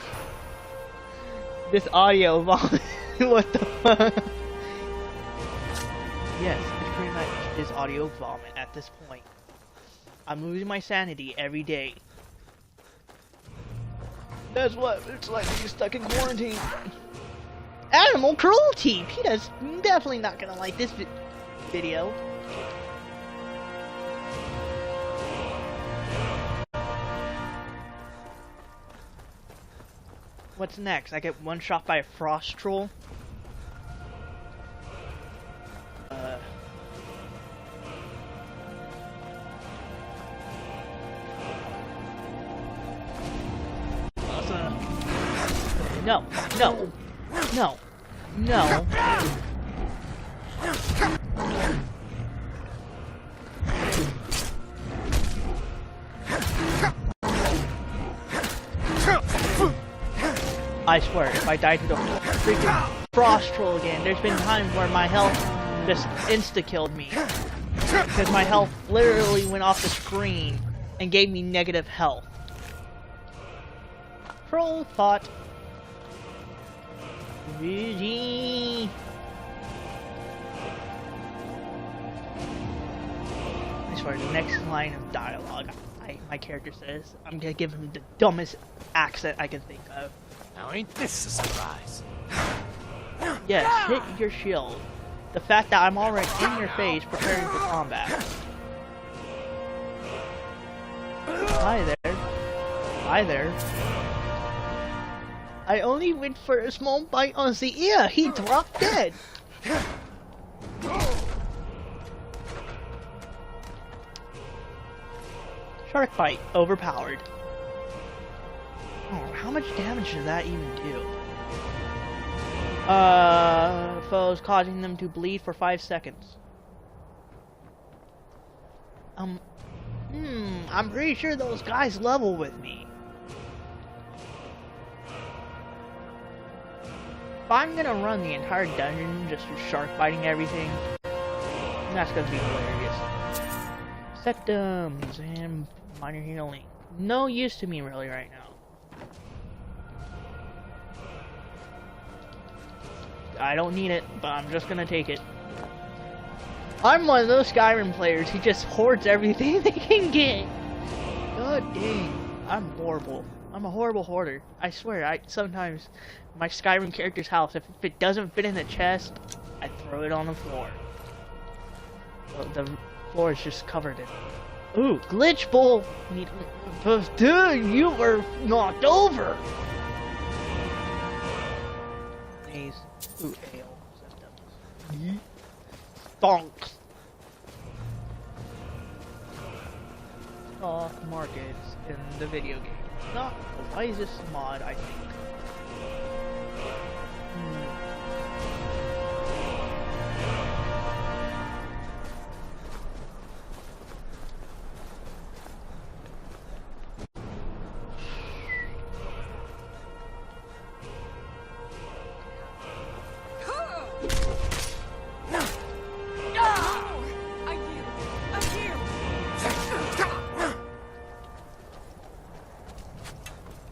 This audio vomit. What the fuck? Yes, it's pretty much this audio vomit at this point. I'm losing my sanity every day. That's what it's like being stuck in quarantine. Animal cruelty! Peter's definitely not gonna like this video. What's next? I get one shot by a frost troll? No. I swear, if I die to the freaking frost troll again, there's been times where my health just insta-killed me. Because my health literally went off the screen and gave me negative health. Troll thought. GG. I swear, the next line of dialogue my character says, I'm gonna give him the dumbest accent I can think of. Now ain't this a surprise? Yes, hit your shield. The fact that I'm already in your face preparing for combat. Hi there. Hi there. I only went for a small bite on the ear. He dropped dead. Shark bite overpowered. Oh, how much damage does that even do? Foes causing them to bleed for 5 seconds. I'm pretty sure those guys level with me. If I'm gonna run the entire dungeon just for shark biting everything, that's gonna be hilarious. Septums and minor healing. No use to me really right now. I don't need it, but I'm just gonna take it. I'm one of those Skyrim players who just hoards everything they can get. God dang, I'm horrible. I'm a horrible hoarder. I swear, sometimes my Skyrim character's house, if it doesn't fit in the chest, I throw it on the floor. The floor is just covered in. Ooh, glitch bull! Dude, you were knocked over! Maze. Ooh, ale. Stonks. Stock markets in the video game. Not the wisest mod, I think.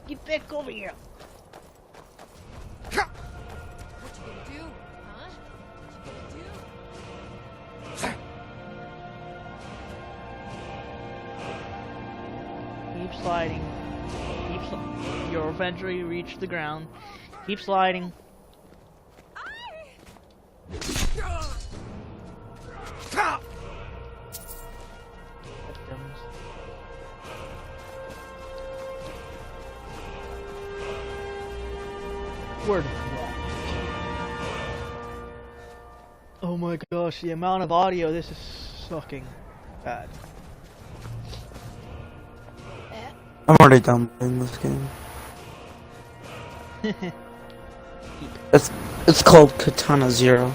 Get back over here! What you gonna do? Huh? What you gonna do? Keep sliding. You'll eventually reach the ground. Keep sliding. Victims. Word of God. Oh my gosh, the amount of audio, this is sucking bad. I'm already done playing this game. It's called Katana Zero.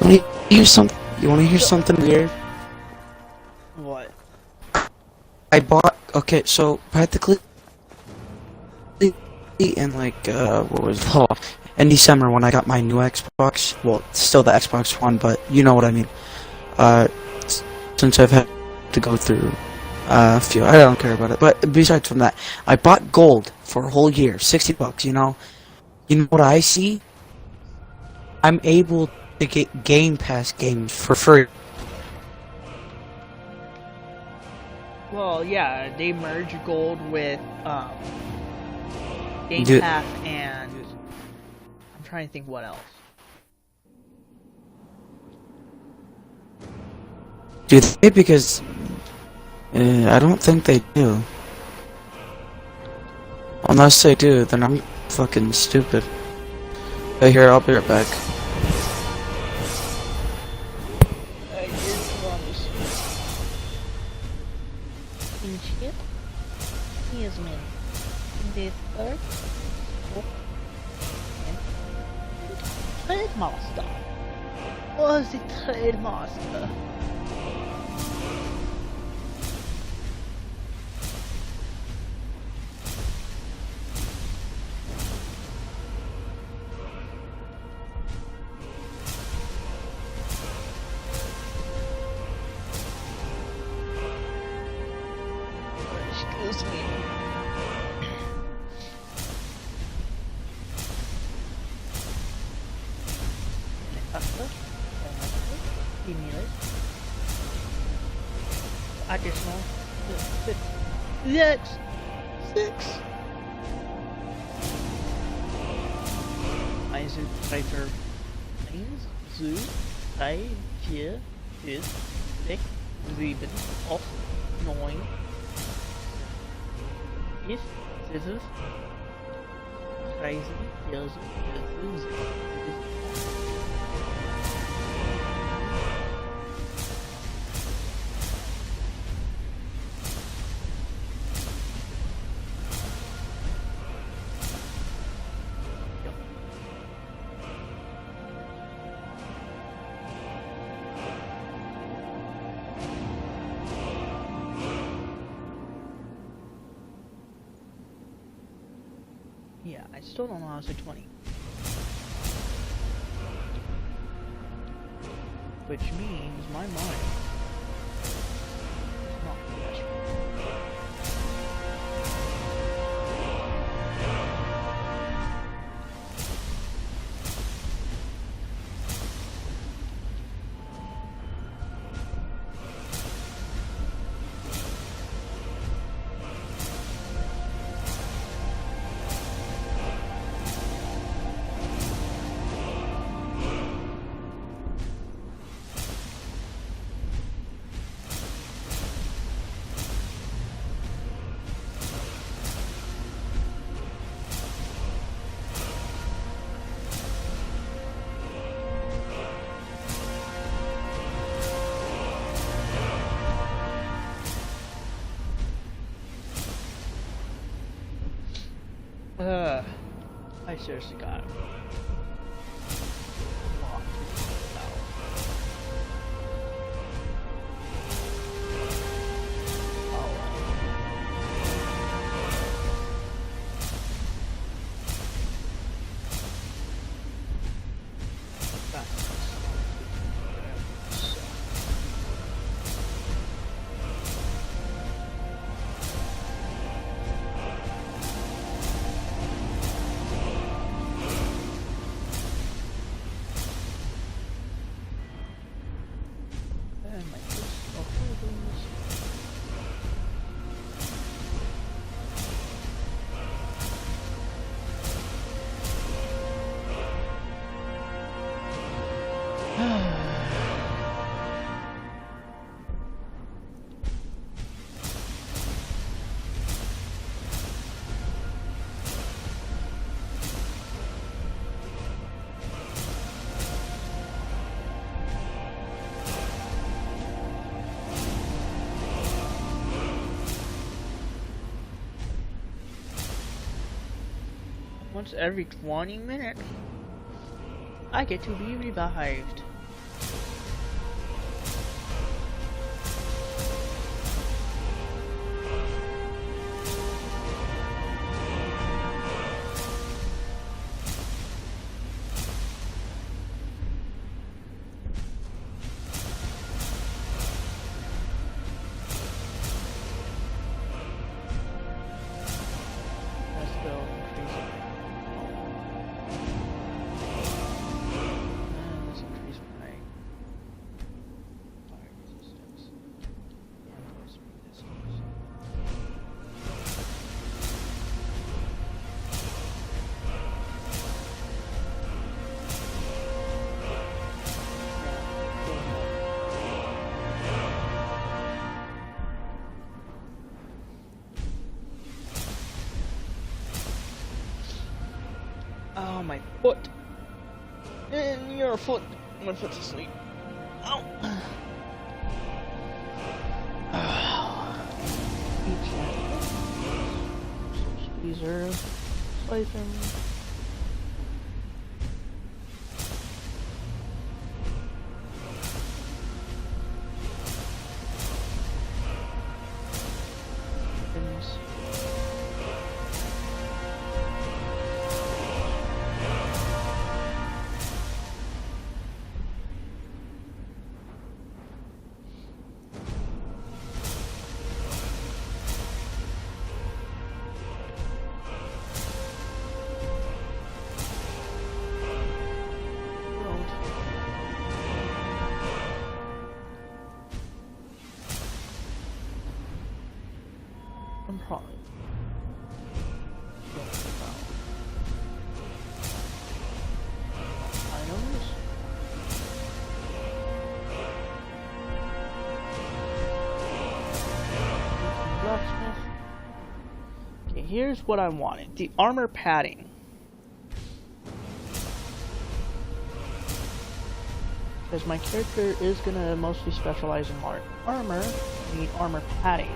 You wanna hear something weird? What? I bought, okay, so practically in like what was it? In December when I got my new Xbox, well, it's still the Xbox One, but you know what I mean. Since I've had to go through a few, I don't care about it. But besides from that, I bought gold for a whole year, $60. You know what I see? I'm able to get Game Pass games for free. Well, yeah, they merge gold with Game Dude. Pass and I'm trying to think what else. Do they? Because I don't think they do. Unless they do, then I'm fucking stupid. Hey, here, I'll be right back. Excuse me. The third Trade Master. Was the Trade Master? Excuse me. Additional 6. Yes! 6! Also 3 für 1, 2, 3, 4, 5, 6, 7, 8, 9, 10, 11, 13, 14, 15, 16. Yeah, I still don't know how to say 20. Which means my mind is not the best. I seriously got it. Once every 20 minutes, I get to be revived. Let's go increase it. Let's increase my fire resistance and force resistance. Oh, my foot. And your foot. My foot's asleep. Ow. Squeezer. Siphon. I'm probably items. Blacksmith. Okay, here's what I wanted. The armor padding. Because my character is gonna mostly specialize in armor, I need armor padding.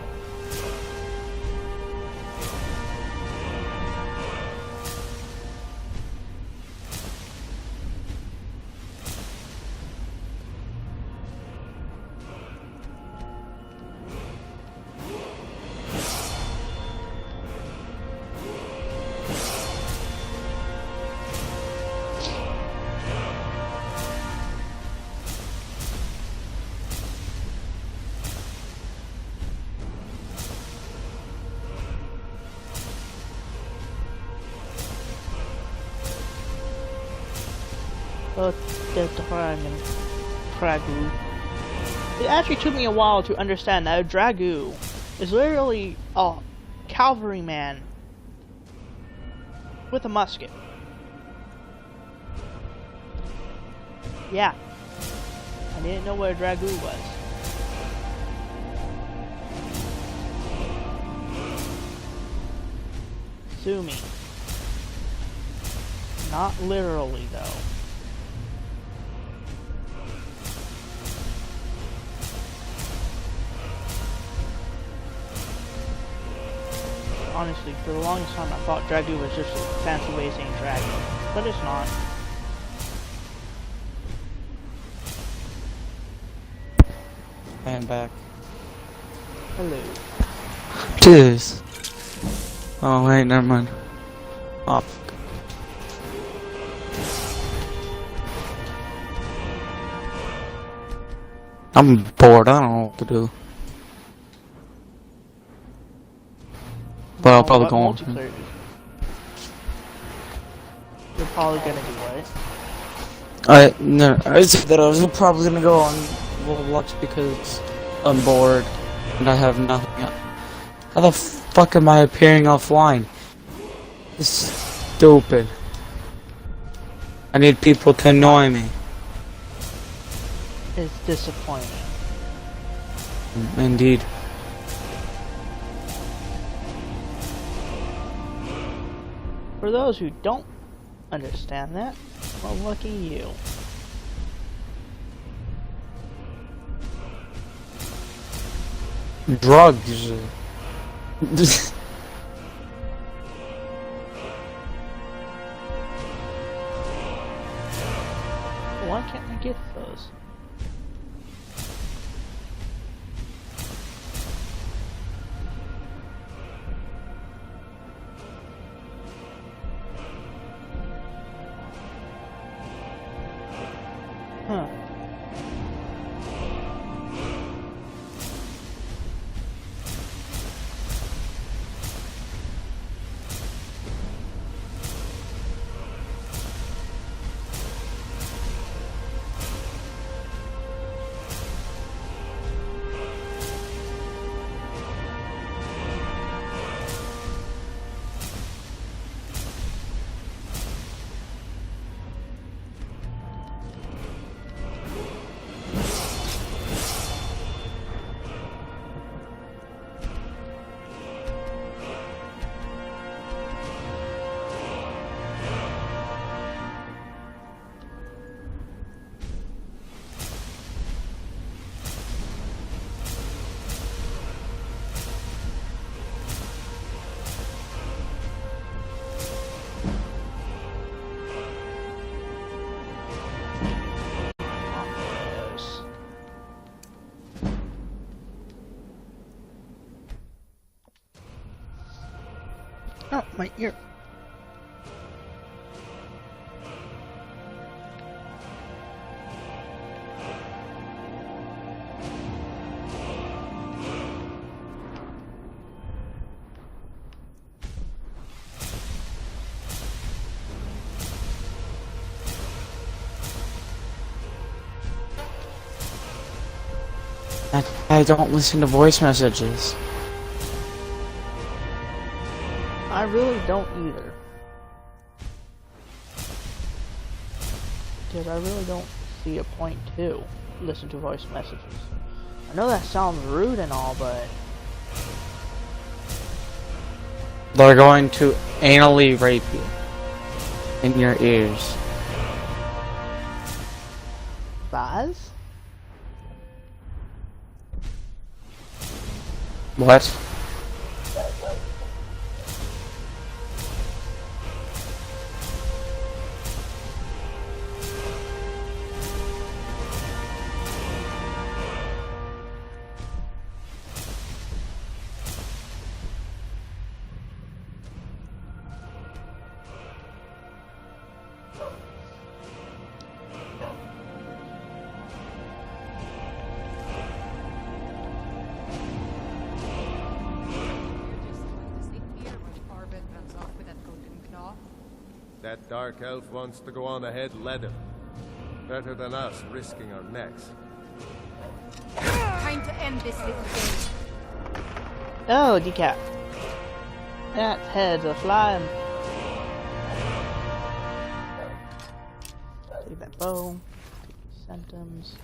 The dragon. Dragoo. It actually took me a while to understand that a Dragoo is literally a cavalryman with a musket. Yeah. I didn't know what a Dragoo was. Sue me. Not literally, though. honestly, for the longest time I thought Dragoo was just a fancy way of saying dragon, but it's not. I am back. Hello. Cheers. Oh wait, never mind. Oh. Fuck. I'm bored. I don't know what to do. But I'll probably go on. You're probably gonna do what? I said that I was probably gonna go on Roblox because I'm bored and I have nothing. How the fuck am I appearing offline? It's stupid. I need people to annoy me. It's disappointing. Indeed. For those who don't understand that, well, lucky you. Drugs. Why can't I get those? Huh. Oh, my ear. I don't listen to voice messages. I really don't either. Because I really don't see a point to listen to voice messages. I know that sounds rude and all, but... They're going to anally rape you. In your ears. Baz? What? That dark elf wants to go on ahead, let him. Better than us, risking our necks. Time to end this little game. Oh, decap. That heads are flying. Take that bow. Symptoms.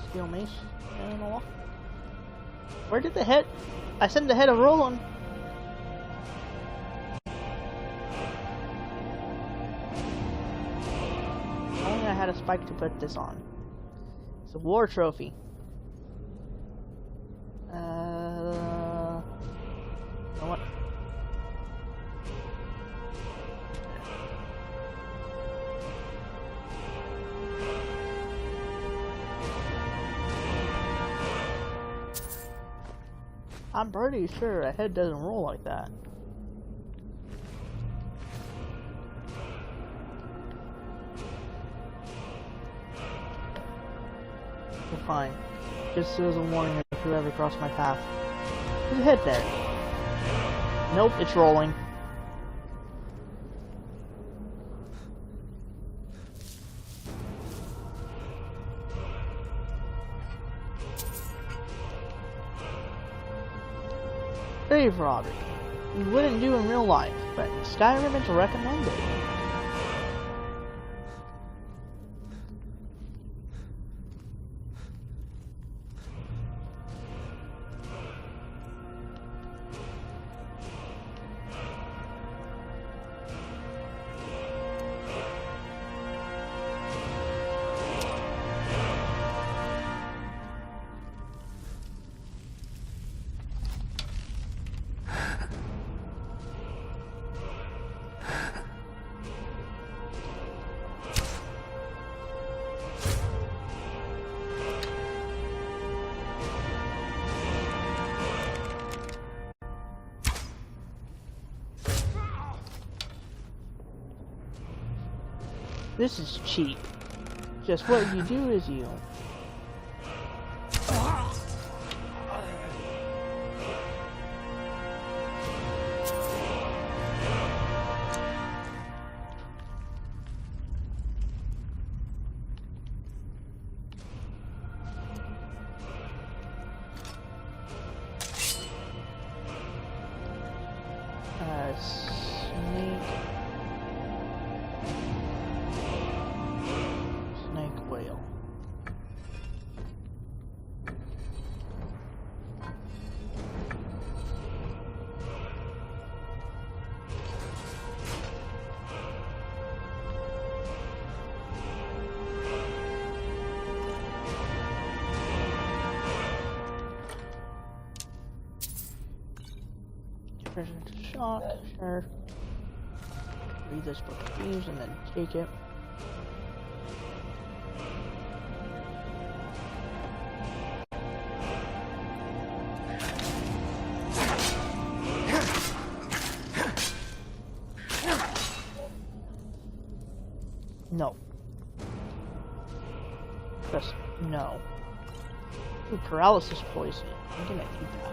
Steel mace. I don't know. Where did the head? I sent the head of Roland. Only I had a spike to put this on. It's a war trophy. I'm pretty sure a head doesn't roll like that. Well, fine. Just as a warning if you ever cross my path. There's a head there. Nope, it's rolling. Brave Roderick. You wouldn't do in real life, but in Skyrim it's recommended. This is cheap. Just what you do is you. Snake whale. Present shot, sure. Read this book of thieves and then take it. No. Press no. Ooh, paralysis poison. I'm gonna eat that.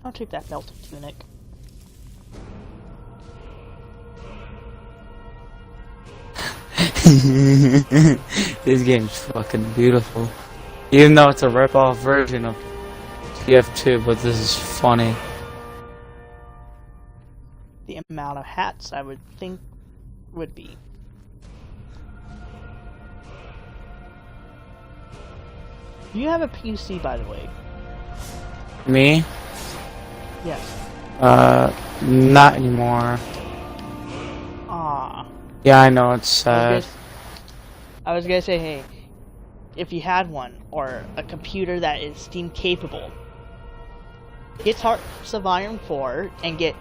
I'll take that belted tunic. This game's fucking beautiful. Even though it's a rip-off version of TF2, but this is funny. The amount of hats I would think would be. Do you have a PC, by the way? Me? Yes. Not anymore. Ah. Yeah, I know, it's sad. I was gonna say, hey, if you had one, or a computer that is Steam capable, get Hearts of Iron 4 and get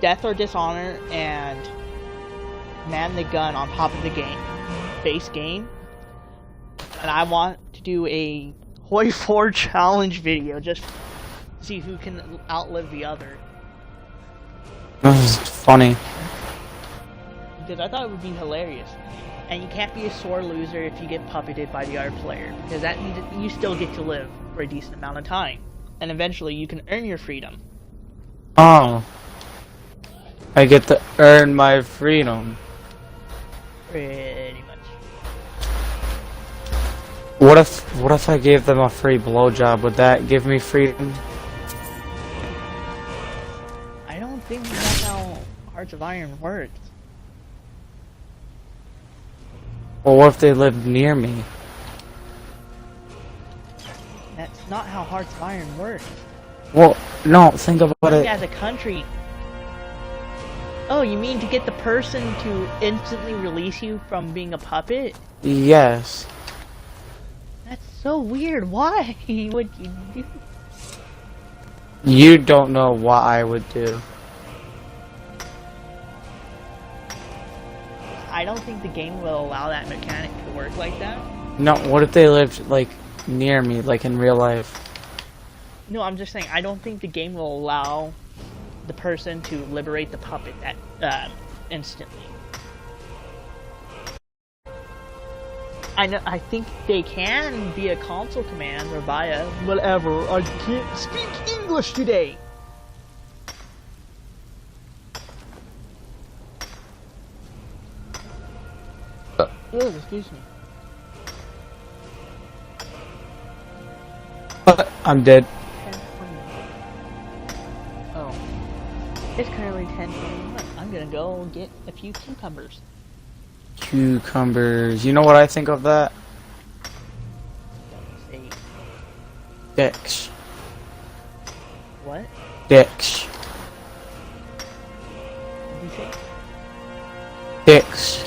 Death or Dishonor and Man the Gun on top of the game, base game, and I want to do a Hoi 4 challenge video, just see who can outlive the other. This is funny. Because I thought it would be hilarious. And you can't be a sore loser if you get puppeted by the other player, because that means that you still get to live for a decent amount of time. And eventually you can earn your freedom. Oh. I get to earn my freedom. Pretty much. What if I gave them a free blowjob? Would that give me freedom? I don't think that's how Hearts of Iron works. Or what if they lived near me? That's not how Hearts of Iron works. Well, no, think about it. As a country. Oh, you mean to get the person to instantly release you from being a puppet? Yes. That's so weird. Why would you do? You don't know what I would do. I don't think the game will allow that mechanic to work like that. No, what if they lived, like, near me, like in real life? No, I'm just saying, I don't think the game will allow the person to liberate the puppet that instantly. I think they can via console commands or via whatever. I can't speak English today. Oh, excuse me. I'm dead. Oh. It's currently 10:21. I'm gonna go get a few cucumbers. Cucumbers. You know what I think of that? Dicks. What? Dicks. What did you say? Dicks.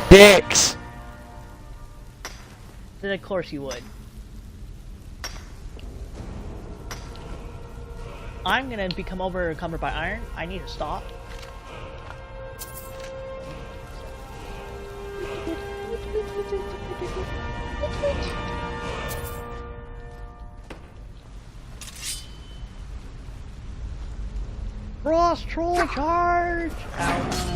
Dicks! Then of course you would. I'm gonna become overcumbered by iron. I need to stop. Cross troll charge! Ow.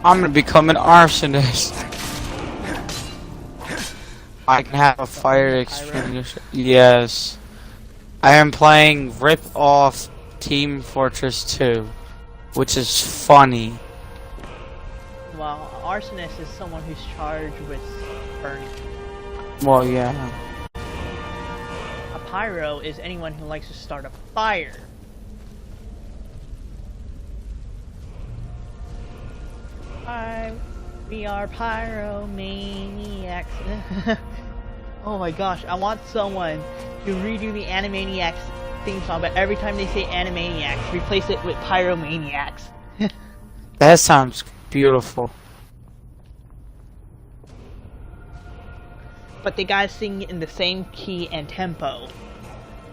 I'm gonna become an arsonist. I can have a fire extinguisher. Yes. I am playing Rip Off Team Fortress 2, which is funny. Well, arsonist is someone who's charged with burning. Well, yeah. A pyro is anyone who likes to start a fire. We are pyromaniacs. Oh my gosh, I want someone to redo the Animaniacs theme song, but every time they say Animaniacs, replace it with Pyromaniacs. That sounds beautiful. But they gotta sing in the same key and tempo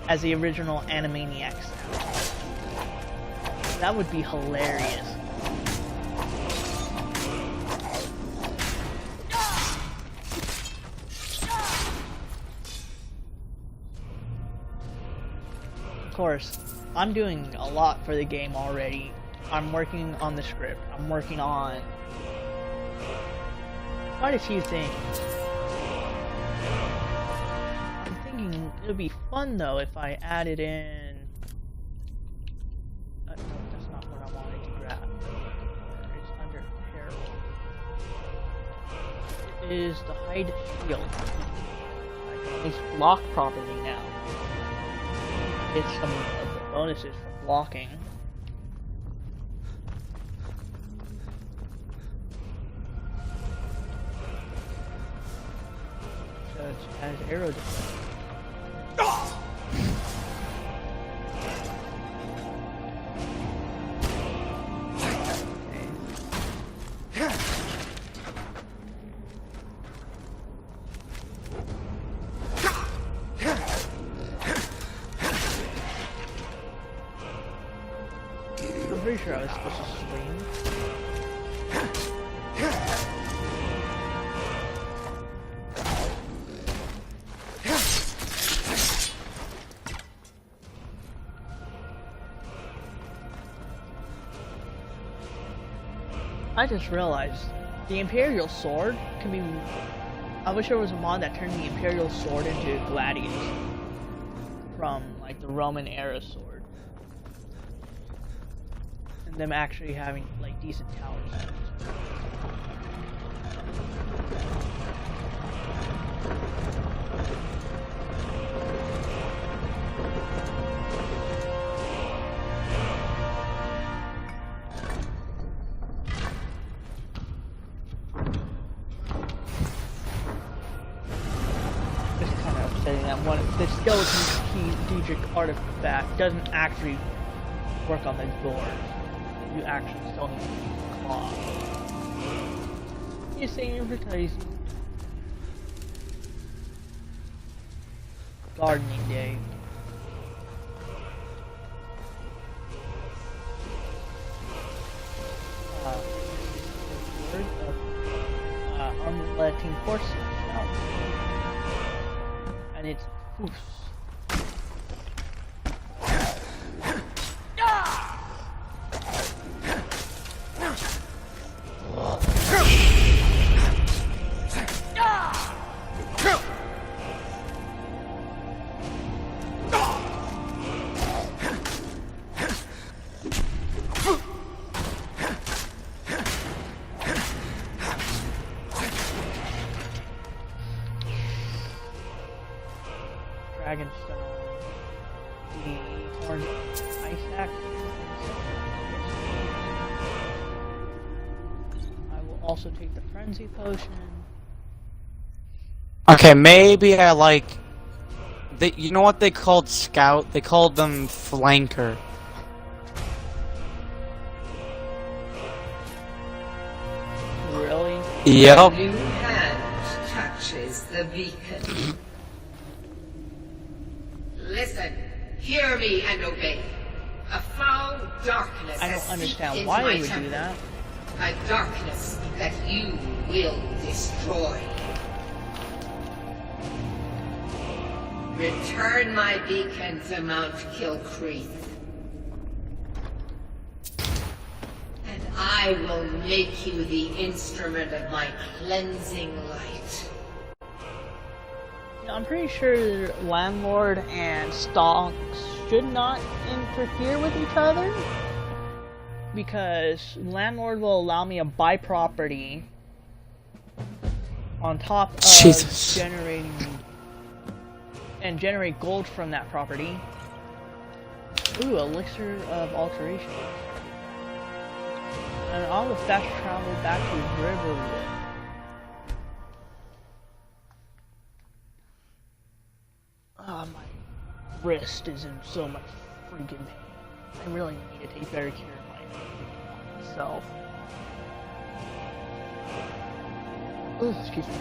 as the original Animaniacs. That would be hilarious. Of course, I'm doing a lot for the game already. I'm working on the script. I'm working on quite a few things. I'm thinking it would be fun though if I added in... no, that's not what I wanted to grab. It's under Herald. It is the hide shield. I can at least block properly now. Get some of the bonuses for blocking. So it has arrow defense. I'm pretty sure I was supposed to swing. I just realized the Imperial Sword can be... I wish there was a mod that turned the Imperial Sword into Gladius from like the Roman era sword. and them actually having like decent towers. That one, the skeleton strategic artifact doesn't actually work on the door. You actually still need to claw. You're saying advertising. Gardening day. Unrelenting forces. And it's oof. Also take the frenzy potion. Okay, maybe I like. You know what they called scout? They called them flanker. Really? Yep. New hand touches the beacon. Listen, hear me and obey. A foul darkness. I don't understand why they would do that. A darkness that you will destroy. Return my beacon to Mount Kilcreath, and I will make you the instrument of my cleansing light. I'm pretty sure Landlord and Stalks should not interfere with each other, because Landlord will allow me to buy property on top of generating and generate gold from that property. Ooh, elixir of alteration. And I'll have fast travel back to Riverwood. Oh, my wrist is in so much freaking pain. I really need to take better care of myself. Oh, excuse me.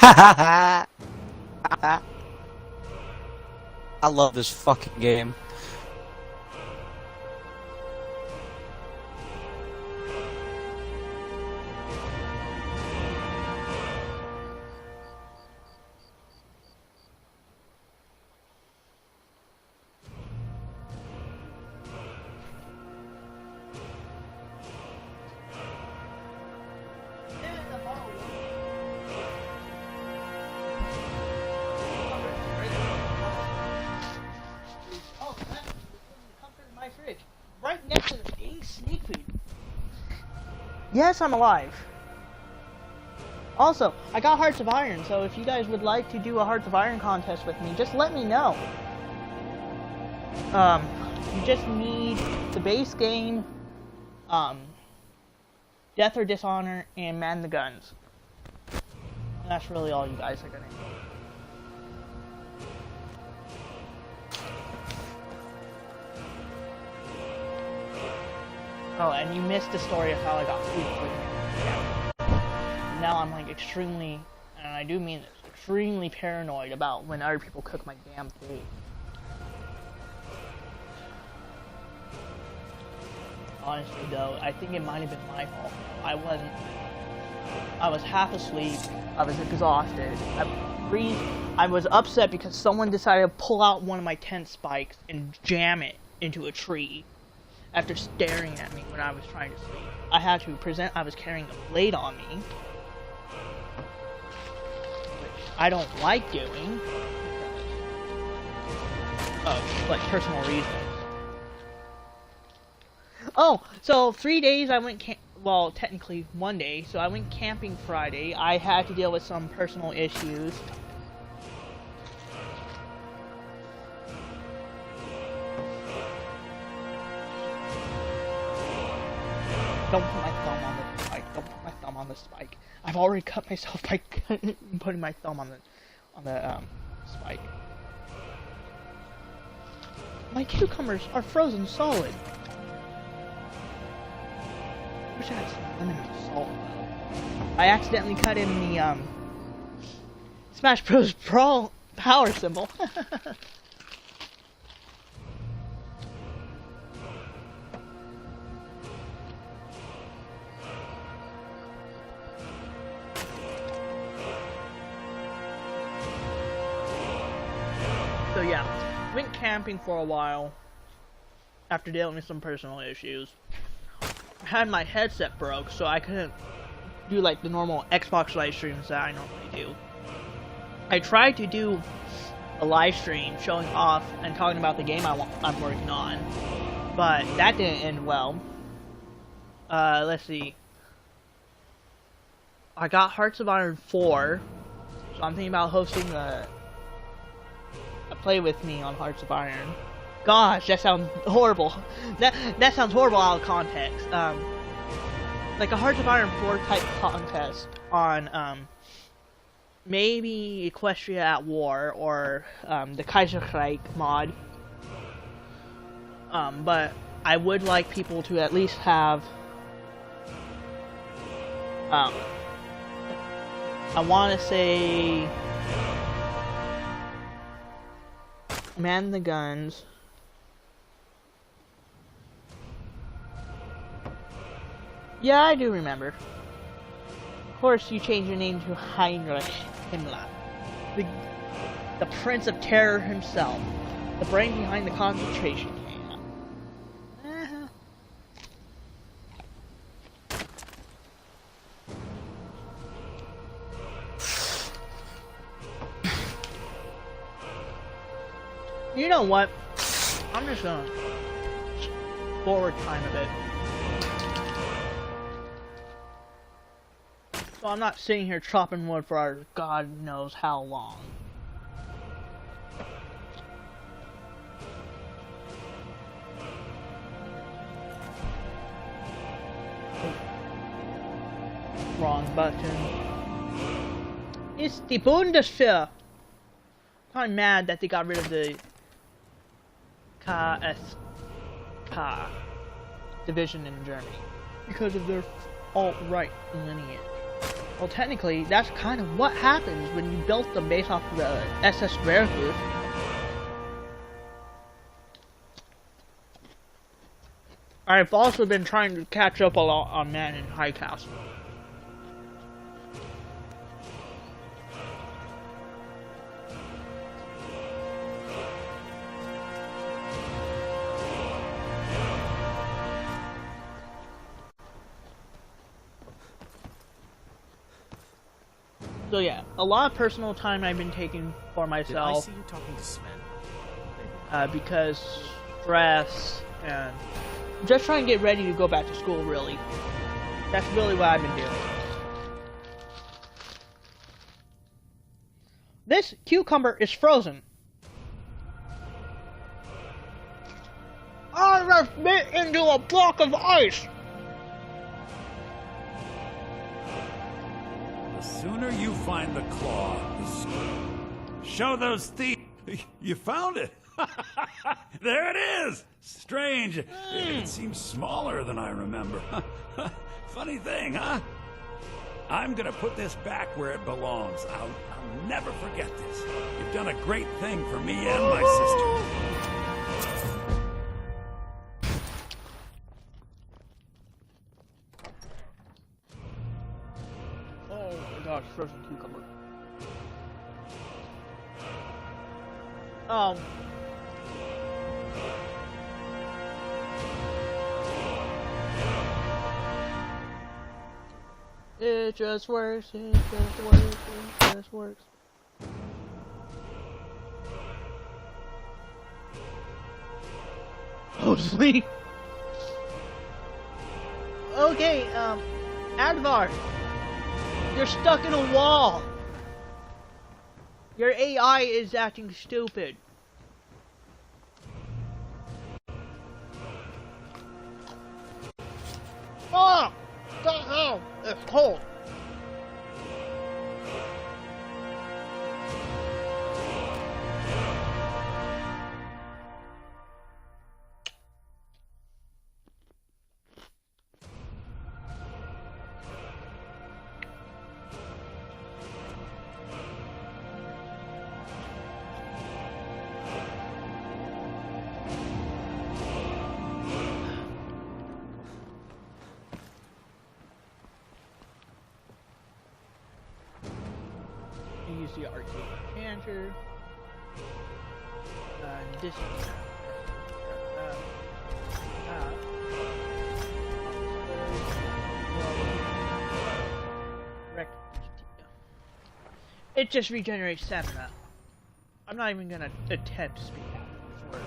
I love this fucking game. Right next to the dang sneak food. Yes, I'm alive. Also, I got Hearts of Iron, so if you guys would like to do a Hearts of Iron contest with me, just let me know. You just need the base game, Death or Dishonor, and Man the Guns. And that's really all you guys are gonna need. Oh, and you missed the story of how I got food for you. Now I'm like extremely, and I do mean this, extremely paranoid about when other people cook my damn food. Honestly though, I think it might have been my fault. I was half asleep, I was exhausted, I was upset because someone decided to pull out one of my tent spikes and jam it into a tree after staring at me when I was trying to sleep. I had to present I was carrying a blade on me, which I don't like doing, of like personal reasons. Oh, so 3 days I went well, technically 1 day, so I went camping Friday. I had to deal with some personal issues. Don't put my thumb on the spike. Don't put my thumb on the spike. I've already cut myself by putting my thumb on the spike. My cucumbers are frozen solid. I wish I had some lemon salt though. I accidentally cut in the Smash Bros. Brawl power symbol. So yeah, went camping for a while after dealing with some personal issues. Had my headset broke, so I couldn't do like the normal Xbox live streams that I normally do. I tried to do a live stream showing off and talking about the game I'm working on, but that didn't end well. Let's see. I got Hearts of Iron 4, so I'm thinking about hosting a play with me on Hearts of Iron. Gosh, that sounds horrible. That sounds horrible out of context. Like a Hearts of Iron 4 type contest on maybe Equestria at War or the Kaiserreich mod. But I would like people to at least have I want to say Man the Guns. Yeah, I do remember. Of course, you changed your name to Heinrich Himmler. The Prince of Terror himself. The brain behind the concentration camp. You know what? I'm just gonna forward time a bit. So I'm not sitting here chopping wood for our God knows how long. Wrong button. It's the Bundeswehr! I'm mad that they got rid of the KSK division in Germany because of their alt-right lineage. Well, technically, that's kind of what happens when you built them based off of the SS Veracruz. I've also been trying to catch up a lot on Man in High Castle. So yeah, a lot of personal time I've been taking for myself. Did I see you talking to Sven? Because stress and just trying to get ready to go back to school, really. That's really what I've been doing. This cucumber is frozen. I just bit into a block of ice! The sooner you find the claw, the sooner. Show those thieves. You found it. There it is. Strange. It seems smaller than I remember. Funny thing, huh? I'm gonna put this back where it belongs. I'll never forget this. You've done a great thing for me and my sister. Oh my gosh, frozen cucumber. It just works, it just works, it just works. Oh, sleep! Okay, Advar, you're stuck in a wall! Your AI is acting stupid. Oh! What the hell? It's cold. Use the arcade canter. This. It just regenerates stamina. I'm not even gonna attempt to speak out this word.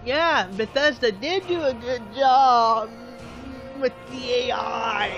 Yeah, Bethesda did do a good job with the AI.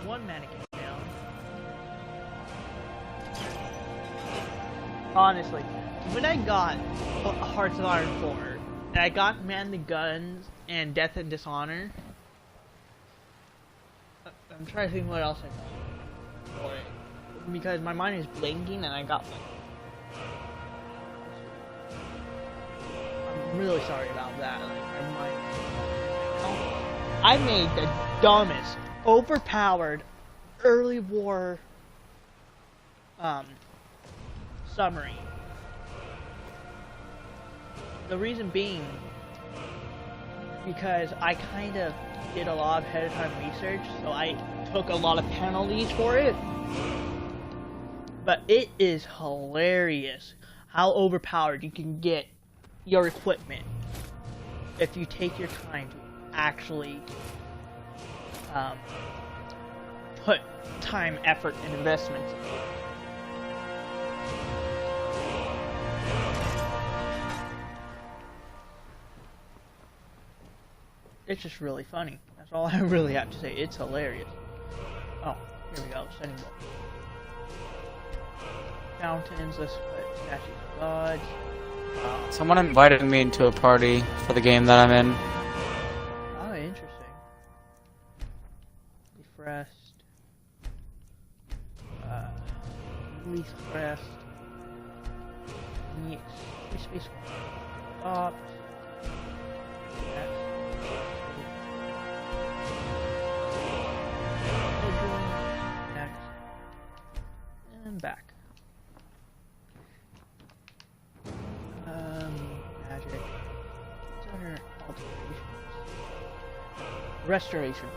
One mannequin down. Honestly, when I got Hearts of Iron 4, and I got Man the Guns and Death and Dishonor, I'm trying to think what else I got for it. Because my mind is blanking and I got like... I'm really sorry about that. Like, my mind... I made the dumbest, overpowered early war summary. The reason being because I kind of did a lot of ahead of time research, so I took a lot of penalties for it. But it is hilarious how overpowered you can get your equipment if you take your time to actually put time, effort, and investment in it. It's just really funny. That's all I really have to say. It's hilarious. Oh, here we go. Setting book. Fountains. Let's put statues of gods. Someone invited me into a party for the game that I'm in. Oh, interesting. Refreshed. Release crest. Yes. Space. Stopped. Next. Next. And back. Magic. What's under alterations? Restorations.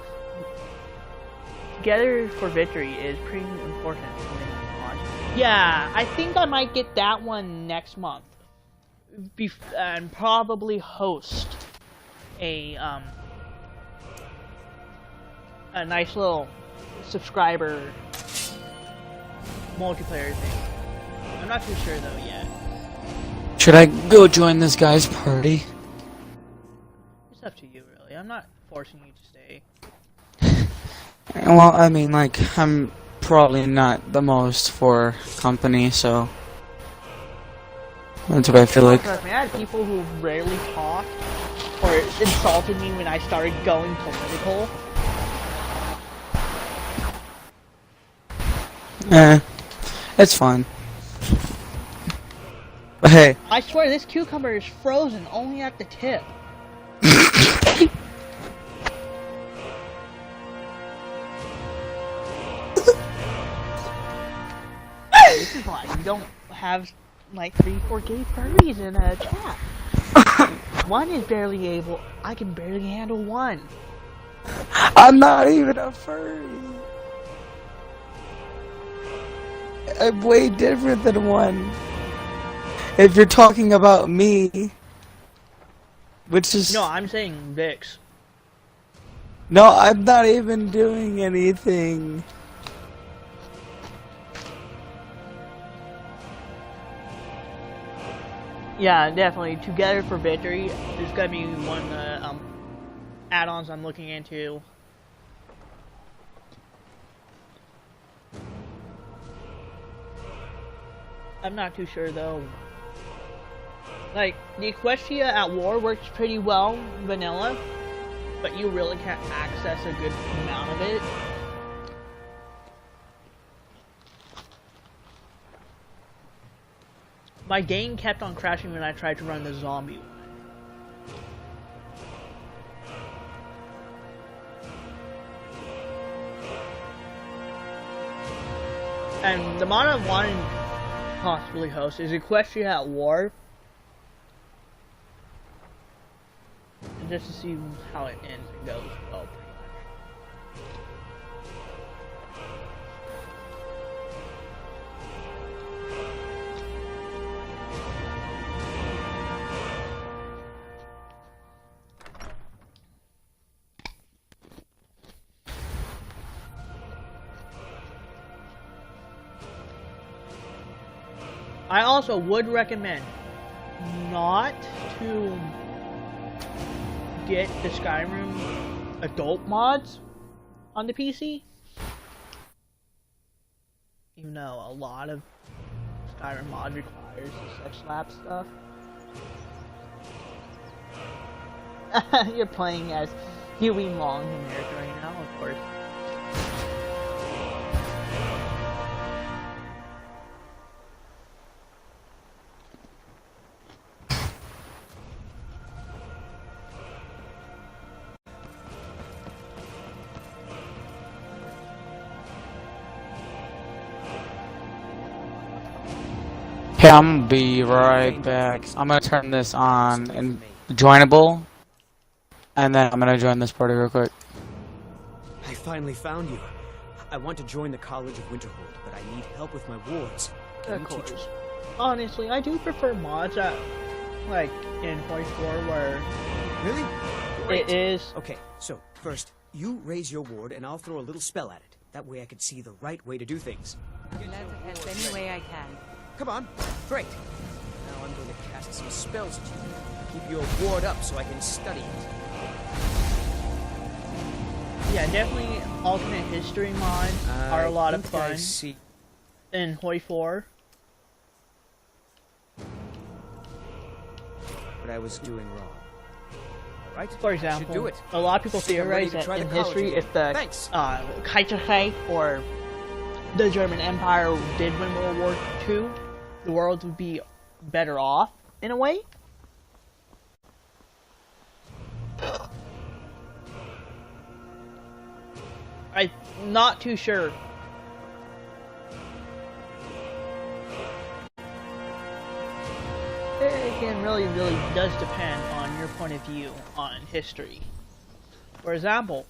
Together for Victory is pretty important. Yeah, I think I might get that one next month. And probably host a nice little subscriber multiplayer thing. I'm not too sure though yet. Should I go join this guy's party? It's up to you, really. I'm not forcing you to stay. Well, I mean, like, I'm probably not the most for company, so that's what I feel like. Trust me, I had people who rarely talked or insulted me when I started going political. It's fine. But hey. I swear this cucumber is frozen only at the tip. This is why you don't have like 3-4 gay furries in a chat. One is barely able. I can barely handle one. I'm not even a furry. I'm way different than one. If you're talking about me, which is... No, I'm saying Vix. No, I'm not even doing anything. Yeah, definitely. Together for Victory. There's gonna be one of the add-ons I'm looking into. I'm not too sure though. Like, the Equestria at War works pretty well, vanilla, but you really can't access a good amount of it. My game kept on crashing when I tried to run the zombie one. And the mod I wanted to possibly host is Equestria at War. Just to see how it ends and goes well, pretty I also would recommend not to get the Skyrim adult mods on the PC. Even though a lot of Skyrim mod requires the sex slap stuff. You're playing as Huey Long in America right now, of course. Hey, I'm gonna be right back. I'm gonna turn this on and joinable, and then I'm gonna join this party real quick. I finally found you. I want to join the College of Winterhold, but I need help with my wards. Of course. Honestly, I do prefer mods at, like, in Voice 4 where... Really? Great. It is... Okay, so, first, you raise your ward and I'll throw a little spell at it. That way I can see the right way to do things. I'm glad to help any way I can. Come on. Great. Now I'm going to cast some spells at you. Keep your ward up so I can study it. Yeah, definitely alternate history mods are a lot of fun in Hoi 4. But I was doing wrong. Right? For example, a lot of people theorize that in history, if the Kaiserreich or the German Empire did win World War II, the world would be better off in a way. I'm not too sure. It again really does depend on your point of view on history. For example,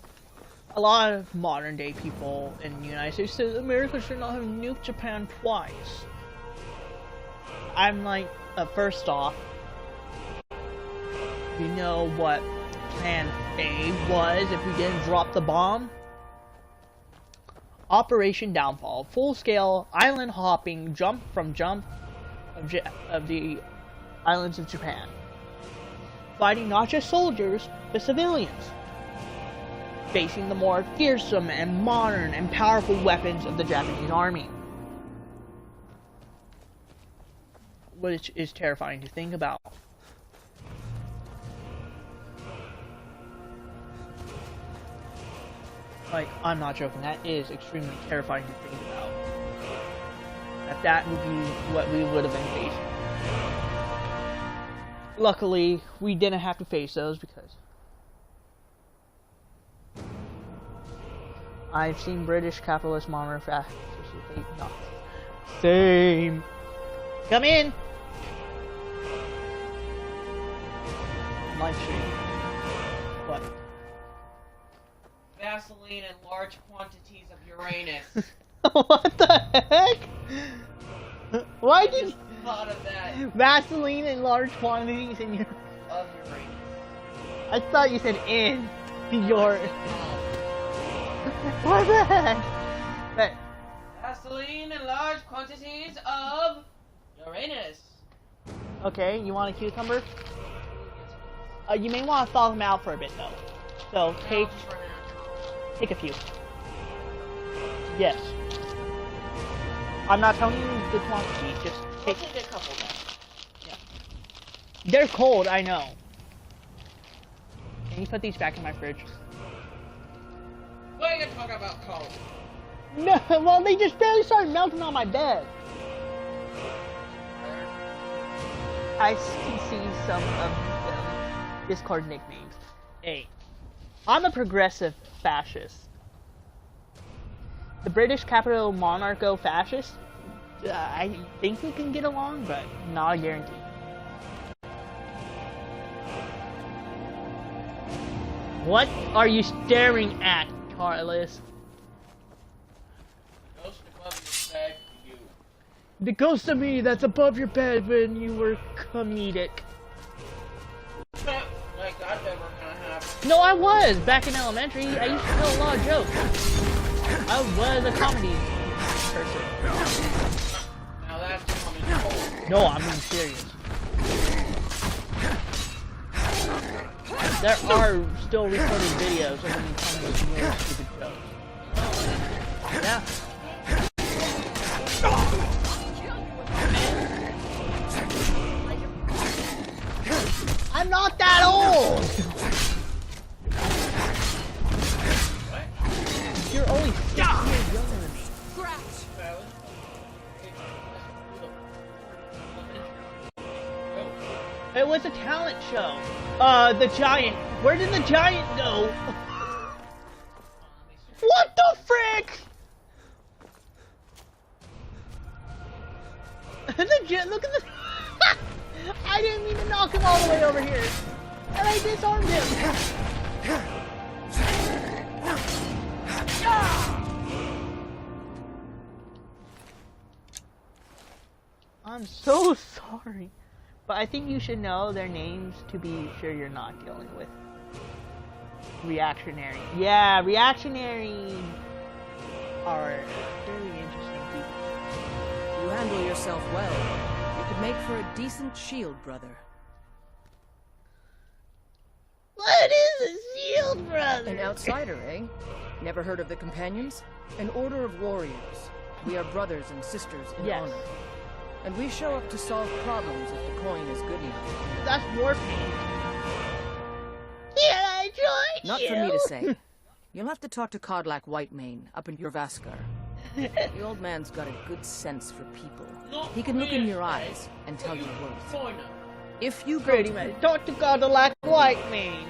a lot of modern day people in the United States say America should not have nuked Japan twice. I'm like, first off, you know what Plan A was if we didn't drop the bomb? Operation Downfall, full-scale island hopping jump of the islands of Japan, fighting not just soldiers but civilians, facing the more fearsome and modern and powerful weapons of the Japanese army, which is terrifying to think about. Like, I'm not joking, that is extremely terrifying to think about. That would be what we would have been facing. Luckily, we didn't have to face those because I've seen British capitalist monarch fascists. No. Same. Come in! Live stream. What? Vaseline in large quantities of Uranus. What the heck? Why did you thought of that? Vaseline in large quantities in your Of Uranus. I thought you said in your What the heck? But Vaseline in large quantities of Uranus. okay, you want a cucumber? You may want to thaw them out for a bit though. So take a few. Yes. I'm not telling you the quantity, just take a couple then. Yeah. They're cold, I know. Can you put these back in my fridge? What are you talking about cold? No, well they just barely started melting on my bed. I can see some of them Discord nicknames. Hey, I'm a progressive fascist. The British capital monarcho fascist, I think we can get along, but not a guarantee. What are you staring at, Carlos? Ghost above your bed, you. The ghost of me that's above your bed when you were comedic. Like that's ever gonna happen. No, I was back in elementary. I used to tell a lot of jokes. I was a comedy person. Now that's coming cold. No, I'm being serious. There are still recorded videos of me telling those really stupid jokes. Yeah. I'm not that old! You're only 6 years younger than me. It was a talent show. The giant. Where did the giant go? What the frick? Look at the. I didn't mean to knock him all the way over here. And I disarmed him. I'm so sorry. But I think you should know their names to be sure you're not dealing with reactionary. Yeah, reactionary are very interesting people. You handle yourself well. You could make for a decent shield, brother. What is a shield, brother? An outsider, eh? Never heard of the Companions? An order of warriors. We are brothers and sisters in honor. And we show up to solve problems if the coin is good enough. That's war paint. Can I join Not you? for me to say. You'll have to talk to Kodlak Whitemane up in Jorvaskar. The old man's got a good sense for people. He can look in your eyes and tell your worth. If you go to talk to Kodlak Whitemane.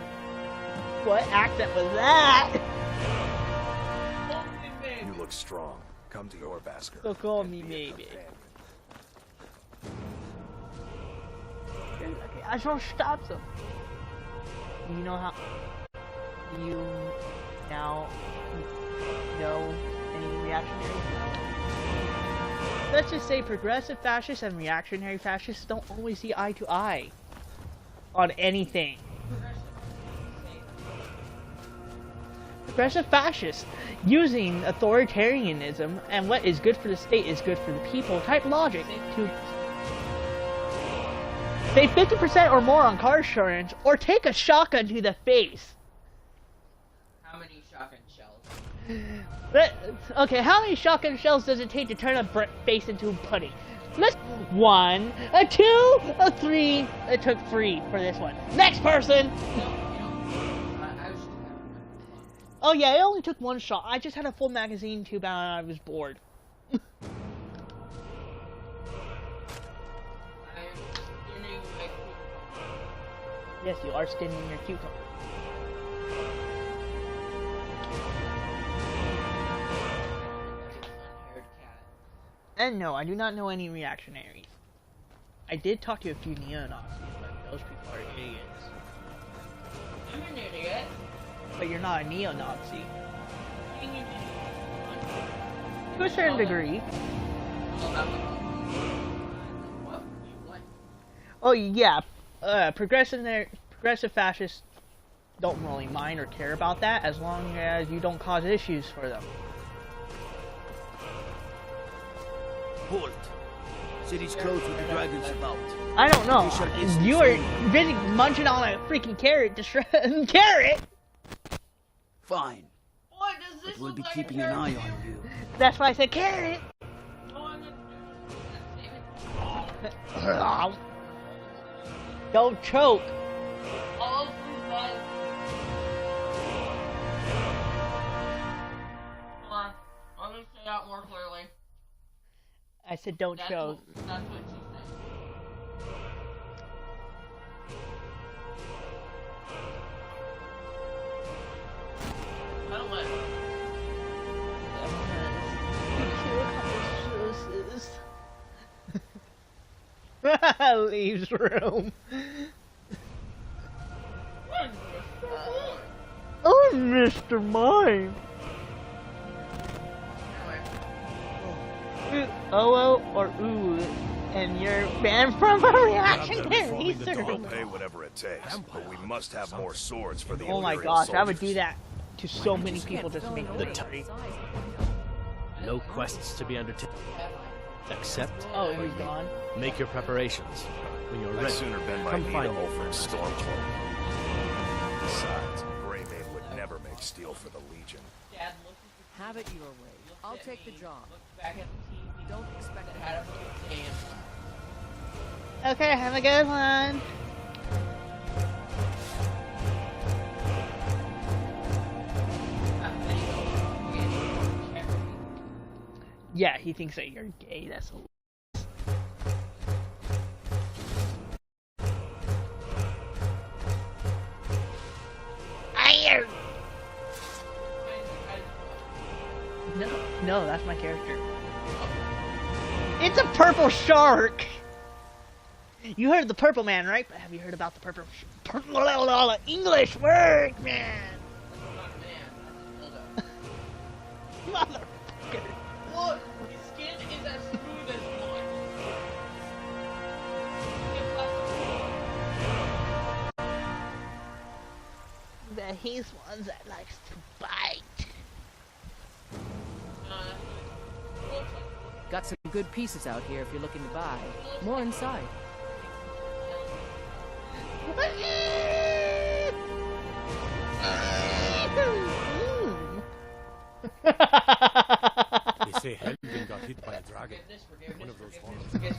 What accent was that? You look strong. Come to your Basker. So call me maybe. Okay, I just want to stop them. You know how you now know any reactionaries? Let's just say progressive fascists and reactionary fascists don't always see eye to eye on anything. Progressive fascists using authoritarianism and what is good for the state is good for the people type logic to save 50% or more on car insurance or take a shotgun to the face. How many shotgun shells? Okay, how many shotgun shells does it take to turn a face into pudding? Let's 1, a 2, a 3. It took 3 for this one. Next person. Oh yeah, it only took 1 shot. I just had a full magazine too bad I was bored. Yes, you are skinning your cucumber. And no, I do not know any reactionaries. I did talk to a few neo-Nazis, but those people are idiots. I'm an idiot. But you're not a neo-Nazi. To a certain degree. Oh yeah, progressive fascists don't really mind or care about that as long as you don't cause issues for them. Halt. City's closed with the dragons about. I don't know. You are busy munching on a freaking carrot. Carrot. Fine. What does this But we'll look be like keeping an eye on you. That's why I said carrot. Don't choke. Oh, please, hold on. I'm gonna say that more clearly. I said don't choke. That's what she said. I don't let Leaves room. Oh, Mr. Mime. Oh or ooh, and you're banned from a reactionary circle. We'll pay whatever it takes, but we must have more swords for the Oh my Imperial gosh, I would soldiers. do that to so many people just to make The time. No quests to be undertaken. Except, oh, he's gone. Make your preparations. When you're I'd ready, sooner bend my come knee to find me. Ulfric's Stormcloak. Besides, Greymane would never make steel for the Legion. Dad, look Have it your way. I'll take the job. Look back at the TV. Don't expect That had a damn. Okay, have a good one. Yeah, he thinks that you're gay. That's a Iron. No, that's my character. It's a purple shark. You heard of the Purple Man, right? But have you heard about the purple English word, man? Motherfucker. Look, his skin is as smooth as mine. That he's one that likes to bite. Got some good pieces out here if you're looking to buy. More inside. They say Helgen got hit by a dragon. One of those horrors.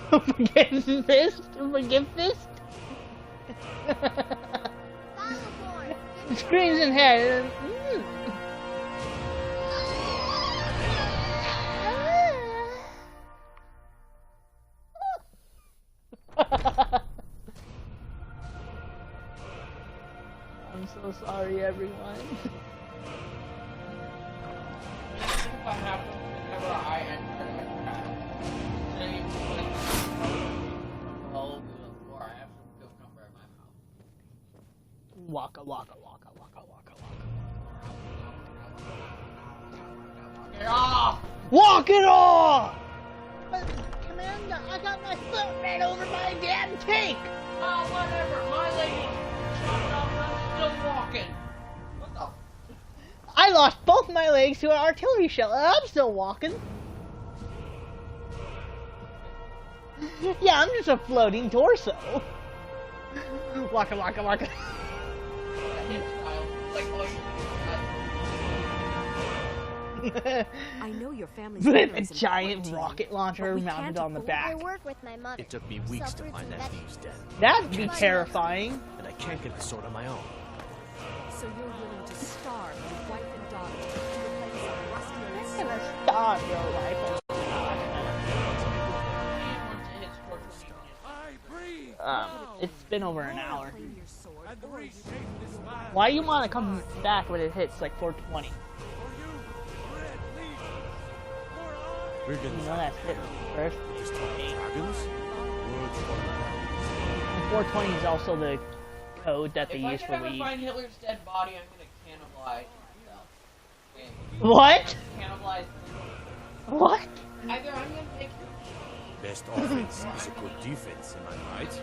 Forgive fist? Forgive fist? Screams in head. I'm so sorry, everyone. What happens whenever I enter a trap? Say, like, all over the floor, I have some cucumber in my mouth. Waka waka waka waka waka waka. Get off! Walk it off! But, Commander, I got my foot right over my damn tank! Oh, whatever. My leg is chopped off and I'm still walking. What the? I lost both my legs to an artillery shell and I'm still walking. Yeah, I'm just a floating torso. Waka waka waka. I know your family's With a giant rocket launcher mounted on the I back. work with my mother. It took me weeks to find that thieves' den. That'd be terrifying. And I can't get the sword on my own. So you're willing to starve your wife and daughter to replace a rusty old I'm gonna sword? starve your wife. It's been over an hour. Why you want to come back when it hits like 420? You know that's hit first. And 420 is also the code that they use for If I weed. find Hitler's dead body, I'm gonna cannibalize myself. Okay. What? Cannibalize. What? Either I'm gonna take your Best offense is a good defense, am I right?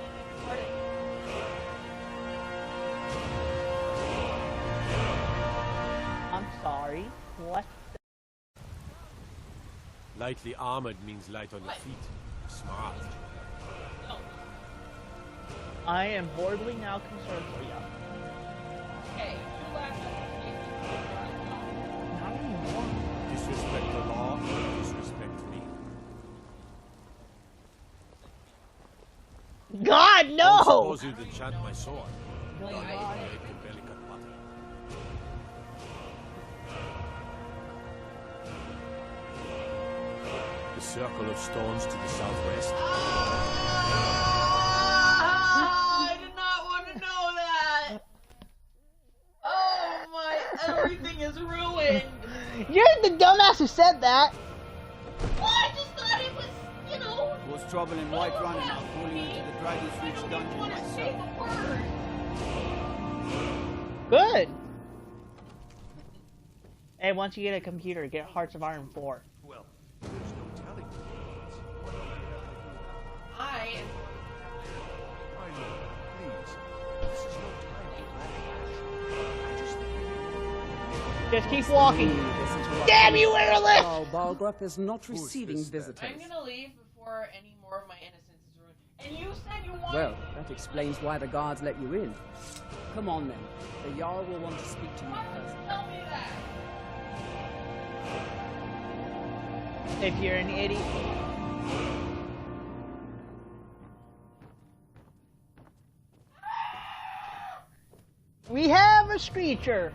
I'm sorry. What? Lightly armored means light on your feet. Smart. I am horribly now concerned for you. Hey, you laughed at Not anymore. Disrespect the law, disrespect me. God, I no! suppose you'd enchant my sword. No, I God. can barely cut butter. The circle of stones to the southwest. I did not want to know that! Oh my, everything is ruined! You're the dumbass who said that! Well, I just thought it was, you know... Was trouble in Whiterun and I'll pull you into the Dragon's Reach dungeon myself. Good! Hey, once you get a computer, get Hearts of Iron 4. Well, there's no telling. I... Please. This is no time for Just keep walking. Damn you, Aerolith! Oh, Balgrup is not receiving visitors. I'm gonna leave before any more of my innocence is ruined. And you said you wanted... Well, that explains why the guards let you in. Come on then. The Jarl will want to speak to you personally. Tell me that! If you're an idiot. We have a screecher.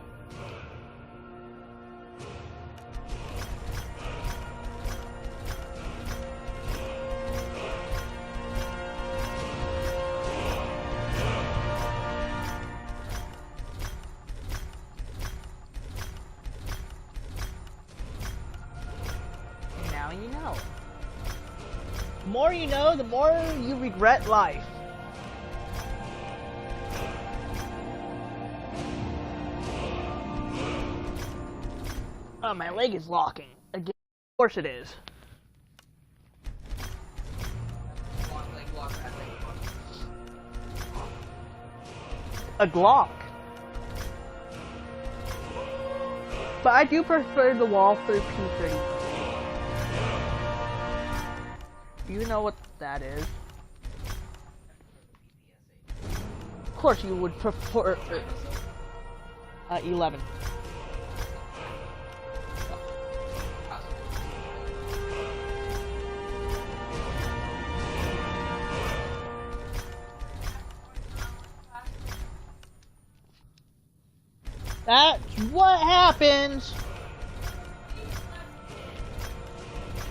Now you know. The more you know, the more you regret life. Oh, my leg is locking. Again. Of course it is. A Glock. But I do prefer the wall through P30. You know what that is. Of course you would prefer... 11. That's what happens.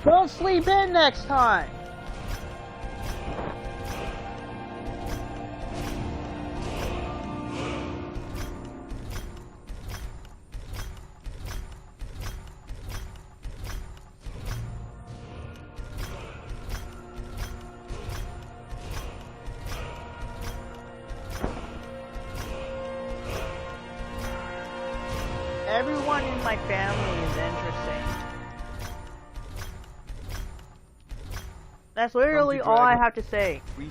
Don't sleep in next time. Everyone in my family is interesting. That's literally all I have to say. We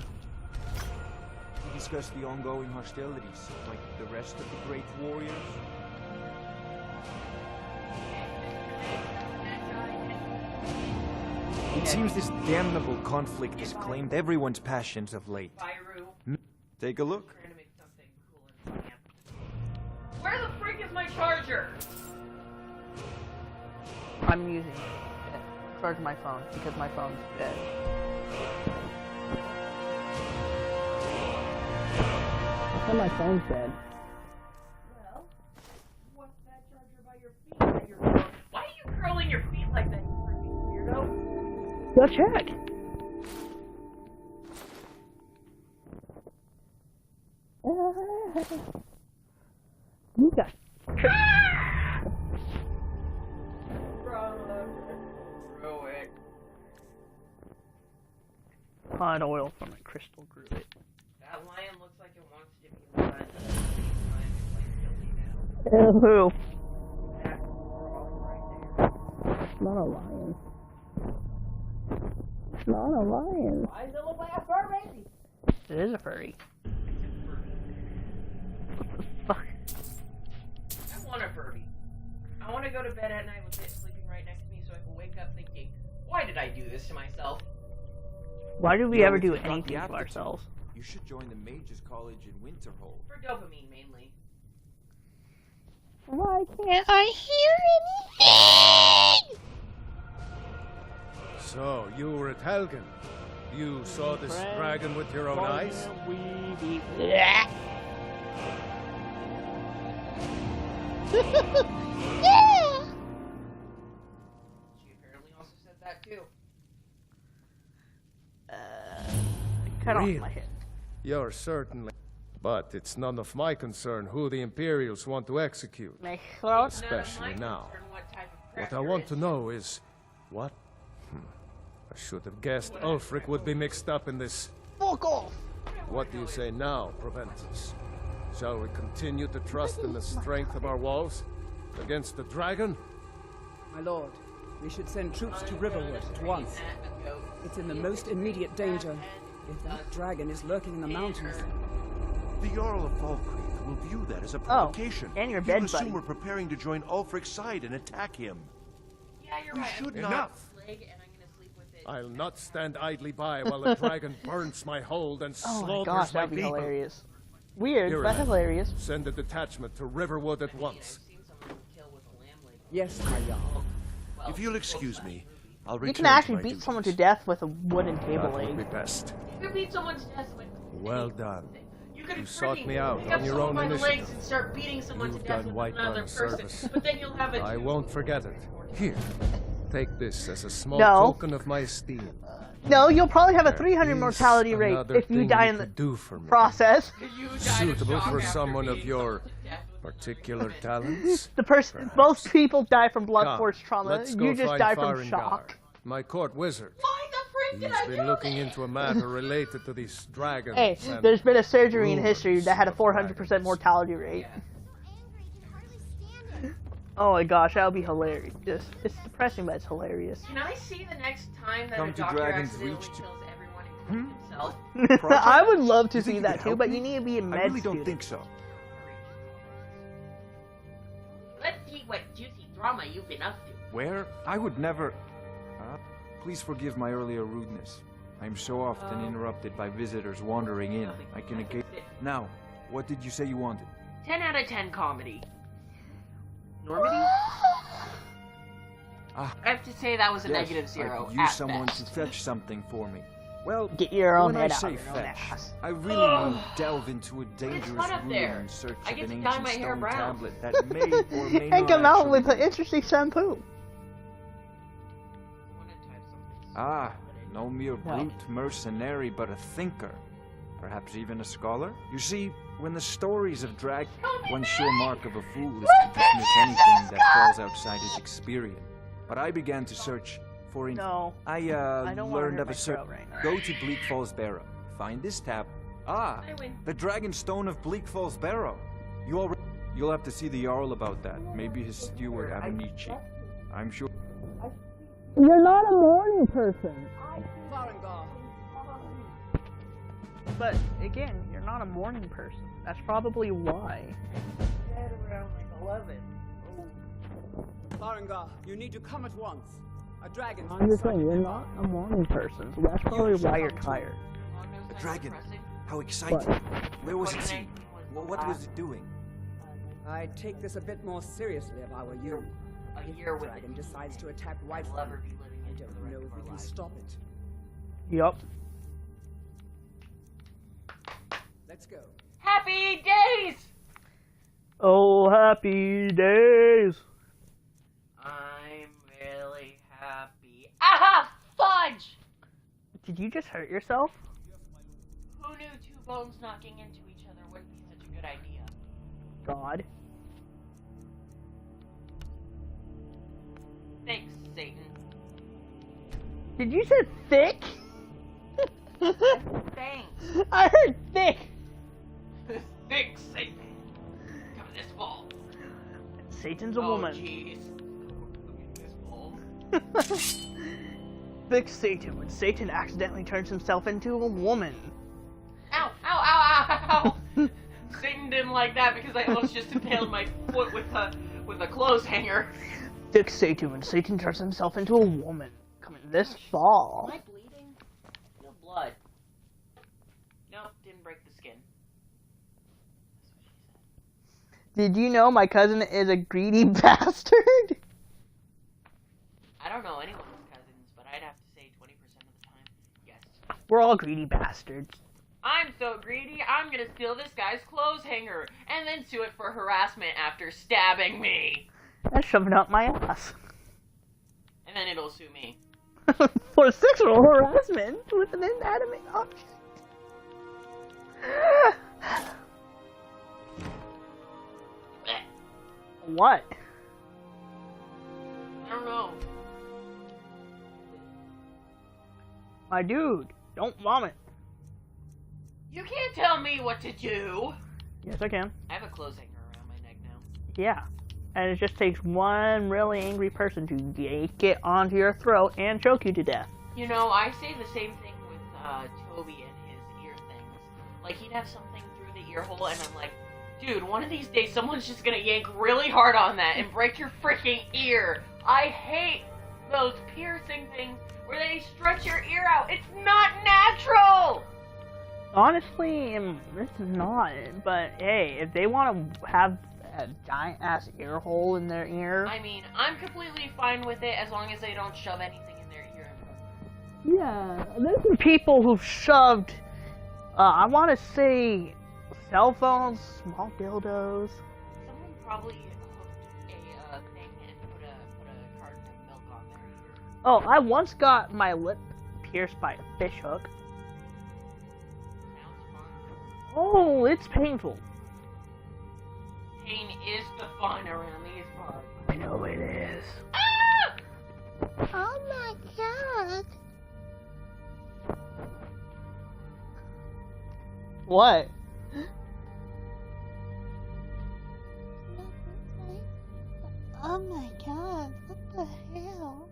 discussed the ongoing hostilities, like the rest of the great warriors. It seems this damnable conflict has claimed everyone's passions of late. Take a look. Where the frick is my charger? I'm using it to charge my phone because my phone's dead. And my phone's dead. Well, what's that charger by your feet that you're curling? Why are you curling your feet like that, you freaking weirdo? Go check. You got Pond oil from a crystal grew it. That lion looks like it wants to be led. That lion is like guilty now. Who? That frog right there. It's not a lion. It's not a lion. Why does it look like a fur baby? It is a furry. What the fuck? I want a Furby. I want to go to bed at night with it sleeping right next to me so I can wake up thinking, why did I do this to myself? Why do we ever do anything to ourselves? You should join the Mages College in Winterhold. For dopamine, mainly. Why can't I hear anything? So, you were at Helgen. You saw this dragon with your own eyes? Yeah. She apparently also said that too. Cut Really? off my head. You're certainly... But it's none of my concern who the Imperials want to execute. Especially now. What I want to know is... What? I should have guessed Ulfric would be mixed up in this. Fuck off! What do you say now, Proventus? Shall we continue to trust in the strength of our walls? Against the dragon? My lord, we should send troops to Riverwood at once. It's in the most immediate danger. If that dragon is lurking in the mountains... The Jarl of Falkreath will view that as a provocation. And your He'll bed assume buddy. we're preparing to join Ulfric's side and attack him. Yeah, you're We right. should I'm not- Enough! I'll not stand idly by while the dragon burns my hold and Oh my slaughters gosh, my that'd be people. hilarious. Weird, Here but it is. hilarious. Send a detachment to Riverwood at once. Yes, my Jarl. If you'll excuse me, I'll return You can to actually my beat duties. someone to death with a wooden table That would leg. be best. You could beat someone's death with... Well done. You could You sought freaking me out pick on up your someone own by the initiative. legs and start beating someone You've to death done with white another on person. service. But then you'll have a... I won't forget it. Here, take this as a small No. token of my esteem. No, you'll probably have a There 300 is mortality rate another if you thing die you in the could do for me. process. Suitable for someone of your particular talents. The person, most people die from blood Come, force trauma. let's go You just find die from Farengar, shock. my court wizard. Why the frick did I He's do been looking into a matter related to these dragons. Hey, and there's been a surgery in rumors history that had a of 400% mortality rate. Oh my gosh, that would be hilarious. It's depressing, but it's hilarious. Can I see the next time that Come a to doctor Dragon's accidentally Reach to- kills everyone including himself? I would love to You think see you that could too, help but me? you need to be a med I really don't student. think so. Let's see what juicy drama you've been up to. Where? I would never... please forgive my earlier rudeness. I'm so often interrupted by visitors wandering in. I can occasionally... Now, what did you say you wanted? 10 out of 10 comedy. Normandy? Ah, I have to say that was a yes, -0 I could at use someone best. to fetch something for me. Well, Get your own when I head out say of your own fetch, ass. I really mean delve into a dangerous fun up room there. in search I of get an to dye ancient my hair stone brown. tablet that may or may And not come out actually with an be- interesting shampoo. Ah, no mere brute mercenary, but a thinker. Perhaps even a scholar? You see, when the stories of drag, one sure mark of a fool is to dismiss anything that falls outside his experience. But I began to search for I don't wanna learned hurt of my a certain. throat right now. Go to Bleak Falls Barrow. Find this tab. Ah, I win. the Dragon Stone of Bleak Falls Barrow. You'll have to see the Jarl about that. Maybe his steward, Avenici. I'm sure. You're not a morning person. Farengar. But again, you're not a morning person. That's probably why. Dead around like 11. Farengar, you need to come at once. A dragon. I'm just saying, you're not a morning person, so that's probably why you're tired. A dragon. How exciting. Where was it seen? What was it doing? I'd take this a bit more seriously if I were you. A If year the with dragon it. decides to attack Whitefall, We'll ever be living I into the don't rest know of if our we can lives. stop it. Yup. Let's go. Happy days! Oh, happy days. I'm really happy. Aha! Fudge! Did you just hurt yourself? Who knew two bones knocking into each other wouldn't be such a good idea? God. Thanks, Satan. Did you say thick? Thanks. I heard thick. Thanks, Satan. Come in this ball. Satan's a Oh, woman. jeez. Look at this ball. Thick Satan when Satan accidentally turns himself into a woman. Ow! Ow! Ow! Ow! Satan didn't like that because I almost just impaled my foot with a clothes hanger. Thick Satan when Satan turns himself into a woman. Coming this fall. Am I bleeding? No blood. Nope, didn't break the skin. Did you know my cousin is a greedy bastard? I don't know anyone's cousins, but I'd have to say 20% of the time, yes. We're all greedy bastards. I'm so greedy, I'm gonna steal this guy's clothes hanger, and then sue it for harassment after stabbing me. And shove it up my ass. And then it'll sue me. For sexual harassment with an inanimate object. What? I don't know. My dude, don't vomit. You can't tell me what to do. Yes, I can. I have a clothes hanger around my neck now. Yeah. And it just takes one really angry person to yank it onto your throat and choke you to death. You know, I say the same thing with Toby and his ear things. Like, he'd have something through the ear hole, and I'm like, dude, one of these days someone's just gonna yank really hard on that and break your freaking ear. I hate those piercing things where they stretch your ear out. It's not natural! Honestly, it's not. But hey, if they want to have a giant ass ear hole in their ear. I mean, I'm completely fine with it as long as they don't shove anything in their ear. Yeah, there's some people who've shoved, I want to say, cell phones, small dildos. Someone probably hooked a thing and put a carton of milk on their ear. Oh, I once got my lip pierced by a fish hook. Sounds fun. Oh, it's painful. Pain is the fun around these parts. I know it is. Ah! Oh my god. What? Oh my god, what the hell?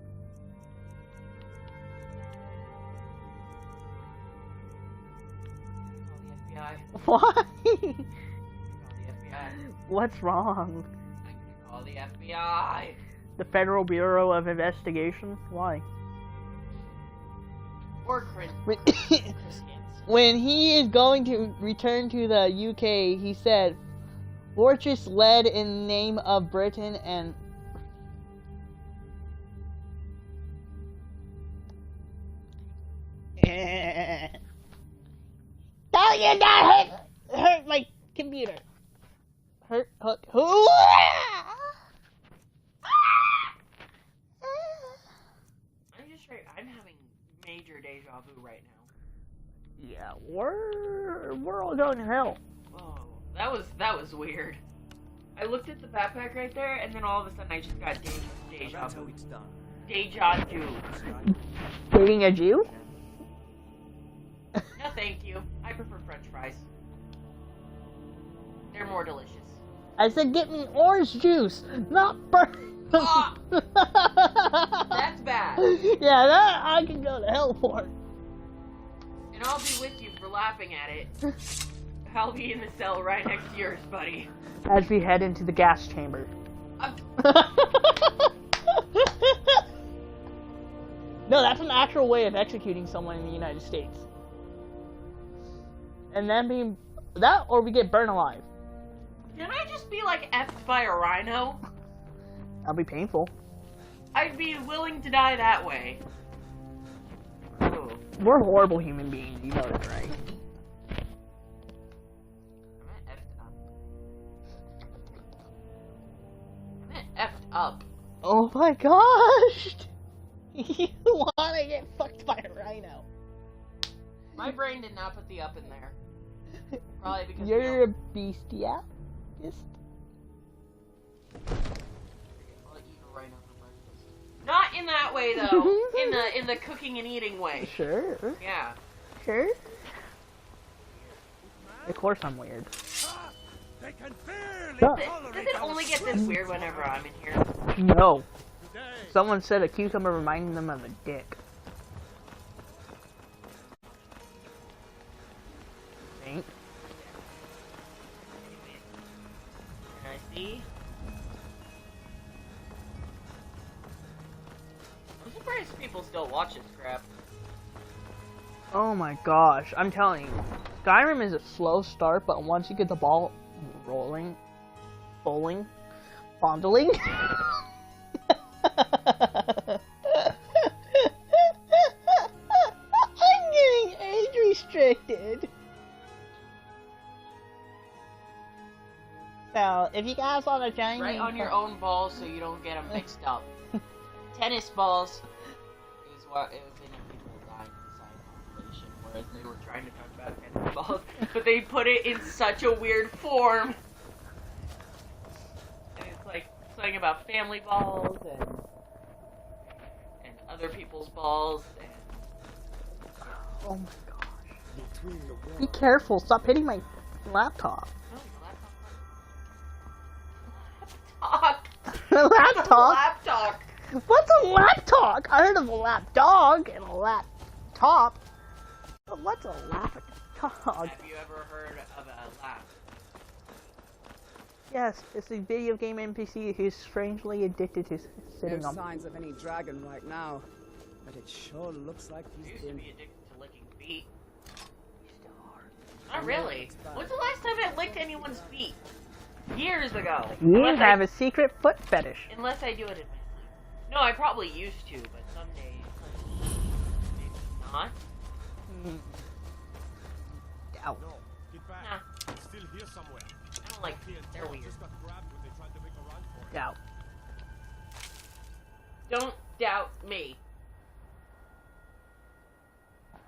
Why? Call the FBI. What's wrong? I'm gonna call the FBI. The Federal Bureau of Investigation? Why? Or Chris. When he is going to return to the UK, he said, Fortress led in name of Britain and Tell you not hurt my computer. Hurt hook. I'm having major deja vu right now. Yeah, we're all going to hell. Oh, that was weird. I looked at the backpack right there, and then all of a sudden I just got deja vu. Deja vu. Dating a Jew? No, thank you. I prefer French fries. They're more delicious. I said get me orange juice, not burn. Oh, that's bad. Yeah, that I can go to hell for. And I'll be with you for laughing at it. I'll be in the cell right next to yours, buddy. As we head into the gas chamber. No, that's an actual way of executing someone in the United States. And then being that, or we get burned alive. Can I just be like effed by a rhino? That'll be painful. I'd be willing to die that way. Ooh. We're horrible human beings, you know that, right? I'm effed up. Oh my gosh! You wanna get fucked by a rhino. My brain did not put the up in there. Probably because you're a bestialist. Not in that way though. in the cooking and eating way. Sure. Yeah. Sure. Of course I'm weird. Does it only get this weird whenever I'm in here? No. Someone said a cucumber reminded them of a dick. Think. Can I see? I'm surprised people still watch this crap. Oh my gosh, I'm telling you. Skyrim is a slow start, but once you get the ball rolling, fondling. I'm getting age restricted. So, if you guys want to join Right me, on your own balls so you don't get them mixed up. Tennis balls is what it was in people dying in the science compilation, whereas they were trying to talk about tennis balls, but they put it in such a weird form. And it's like something about family balls and other people's balls. And oh my gosh. Be careful, stop hitting my laptop. Laptop? Laptop. What's a laptop? I heard of a lapdog and a laptop. But what's a lapdog? Have you ever heard of a lap? Yes, it's a video game NPC who's strangely addicted to sitting No on. signs of any dragon right now, but it sure looks like I he's used to been. be addicted to licking feet. Not really. When's the last time I licked anyone's feet? Years ago. You have a secret foot fetish. Unless I do it admittedly. No, I probably used to, but some days maybe not. Ow. Nah. Still here somewhere. I don't like feet. They're weird. Doubt. Don't doubt me.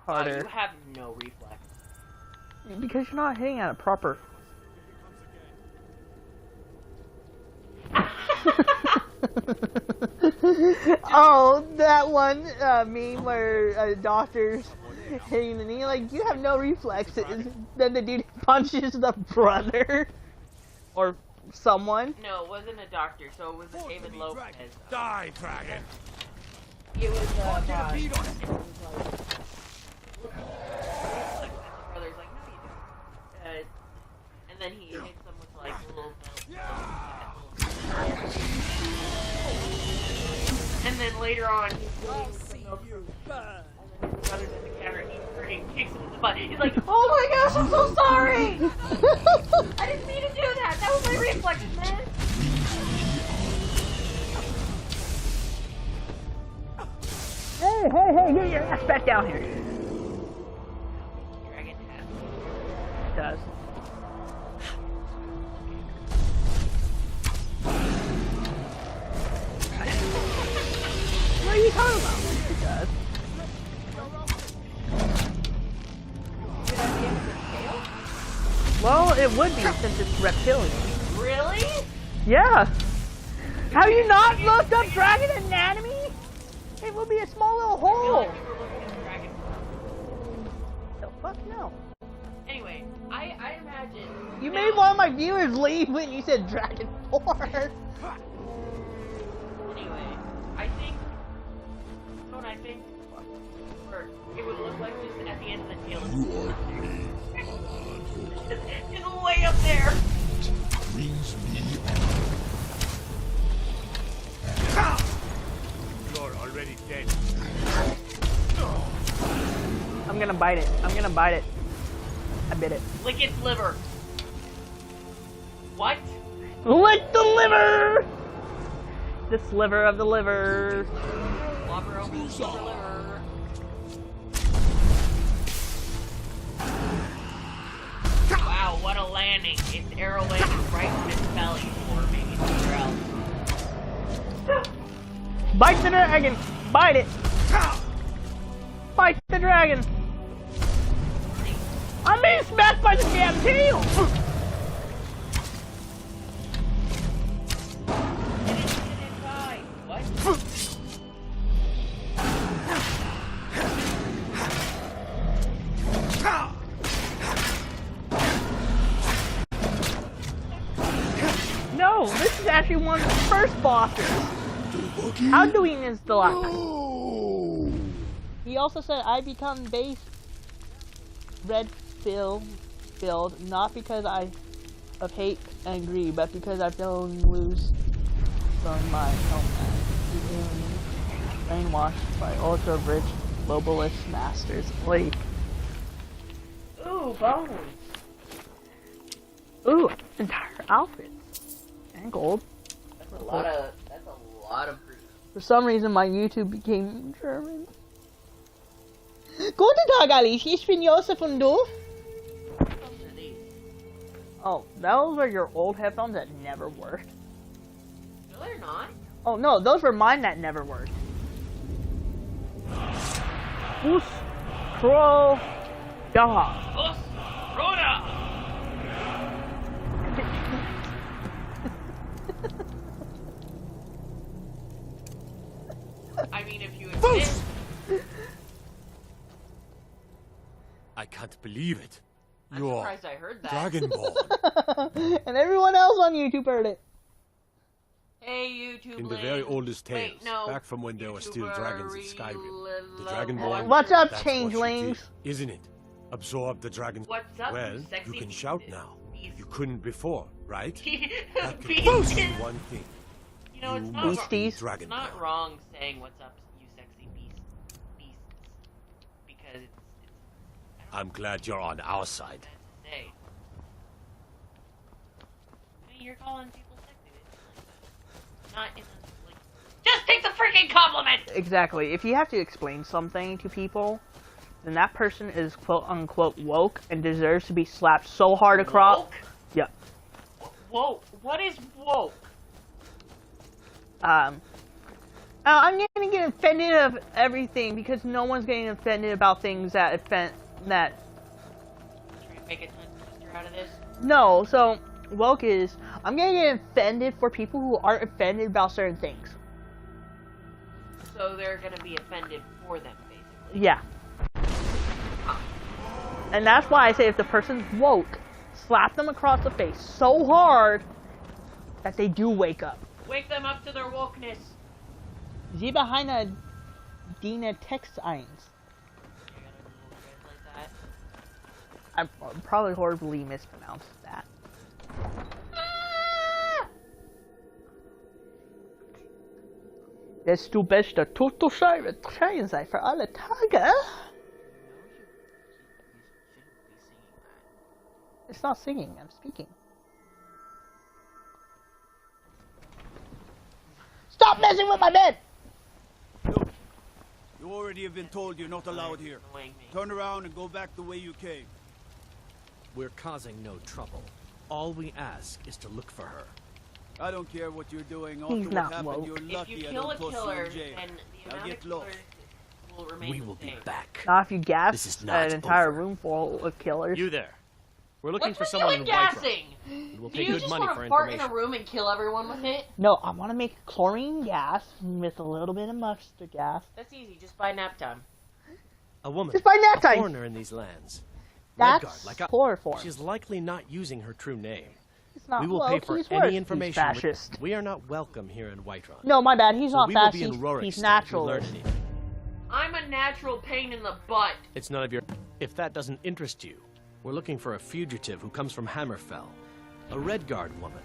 Harder. You have no reflex. Because you're not hitting at a proper. Oh, that one meme where doctors hitting the knee, like, you have no reflexes. Then the dude punches the brother or someone. No, it wasn't a doctor, so it was a David Lopez. Die, dragon! It was Get a beat on it. the brother's like, no, you don't. And then he hits them with like little and then later on, he's doing some milk. And then his brother's in the counter and he freaking kicks him in the butt. He's like, oh my gosh, I'm so sorry! I didn't mean to do that! That was my reflex, man. Hey, get your ass back down here. Dragon hat. It does. What are you talking about? It does. Well, it would be since it's reptilian. Really? Yeah. Have you not looked up dragon anatomy? It would be a small little hole. The fuck no. Anyway, I imagine. You made one of my viewers leave when you said dragon force. Anyway, I think. What I think. Or it would look like just at the end of the tail. It's way up there. Brings me You're already dead. I'm gonna bite it. I'm gonna bite it. I bit it. Lick its liver. What? Lick the liver! The sliver of the liver. Flopper open the liver. Wow, what a landing. Its arrow landed right in its belly before making somewhere else. Bite the dragon! Bite it! Bite the dragon! I'm being smacked by the damn tail! What? No, this is actually one of the first bosses. How do we insta last? He also said I become base red filled not because of hate and greed, but because I feel loose from my homeland. Brainwashed by ultra-rich globalist masters. Like, Ooh, bones. ooh, entire outfits and gold. That's a lot of fruit. For some reason, my YouTube became German. Guten Tag, Alice. Ich bin Josef und du? Oh, those are your old headphones that never worked. No, they're not. Oh no, those were mine that never worked. Us, Crow, Yaha. Us, Rhoda! I mean, if you admit... I can't believe it. I'm You're surprised I heard that. Dragon Ball. And everyone else on YouTube heard it. Hey, YouTube. In the very oldest tales, Wait, no. back from when there were still dragons in Skyrim, the Dragonborn. What's up, that's changelings? what you did, isn't it? Absorb the dragon. What's up, well, you sexy you can shout now. You couldn't before, right? That could Beasties. mean one thing. You know, it's You not, must be it's Dragon not Ball. wrong saying what's up, you sexy beasts. Because it's I'm glad you're on our side. say. I mean, you're calling people sexy. It's not in a, like, just take the freaking compliment! Exactly. If you have to explain something to people, then that person is quote unquote woke and deserves to be slapped so hard across. Woke? Yeah. Whoa, what is woke? I'm gonna get offended of everything because no one's getting offended about things that offend that. Trying to make a tongue twister out of this? No, so woke is I'm gonna get offended for people who aren't offended about certain things. So they're gonna be offended for them, basically. Yeah. And that's why I say if the person's woke, slap them across the face so hard that they do wake up. Wake them up to their wokeness. Sie behind Dina Text 1. I probably horribly mispronounced that. Desto bester Toto-Scheibe trägen sei für alle Tage. It's not singing, I'm speaking. Stop messing with my bed! You already have been told you're not allowed here. Turn around and go back the way you came. We're causing no trouble. All we ask is to look for her. I don't care what you're doing. He's After what not happened, woke. you're If lucky you I kill a don't toss you killer, in jail. then the Now amount get of lost. killers will remain We the will be same. back. Now if you This gas is not an entire over. room full of killers. You there. We're looking What's for with someone you in and White gassing? We'll Do pay you good just money want for to fart in information. a room and kill everyone with it? No, I want to make chlorine gas with a little bit of mustard gas. That's easy. Just buy nap time. A woman. Just by nap a time. foreigner in these lands. That's Redguard, like chloroform. She's likely not using her true name. It's not We will woke, pay for he's any worse. He's information. fascist. We are not welcome here in Whiterun. No, my bad. He's So not we will fast. be in He's Rorikstead if we natural. learn anything. I'm a natural pain in the butt. It's none of your... If that doesn't interest you, we're looking for a fugitive who comes from Hammerfell. A Redguard woman.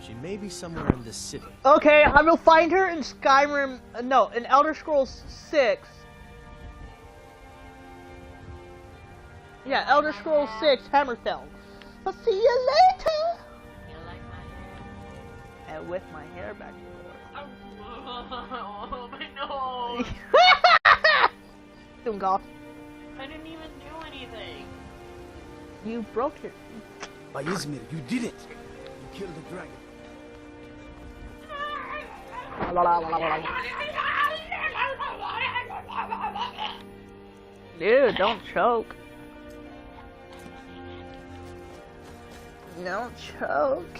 She may be somewhere in this city. Okay, I will find her in Skyrim. No, in Elder Scrolls 6. Yeah, Elder Scrolls 6, Hammerfell. I'll see you later. And with my hair back. Oh, my nose. Doing golf. I didn't even do anything. You broke it. Izmir, you did it. You killed the dragon. Dude, don't choke. Don't choke.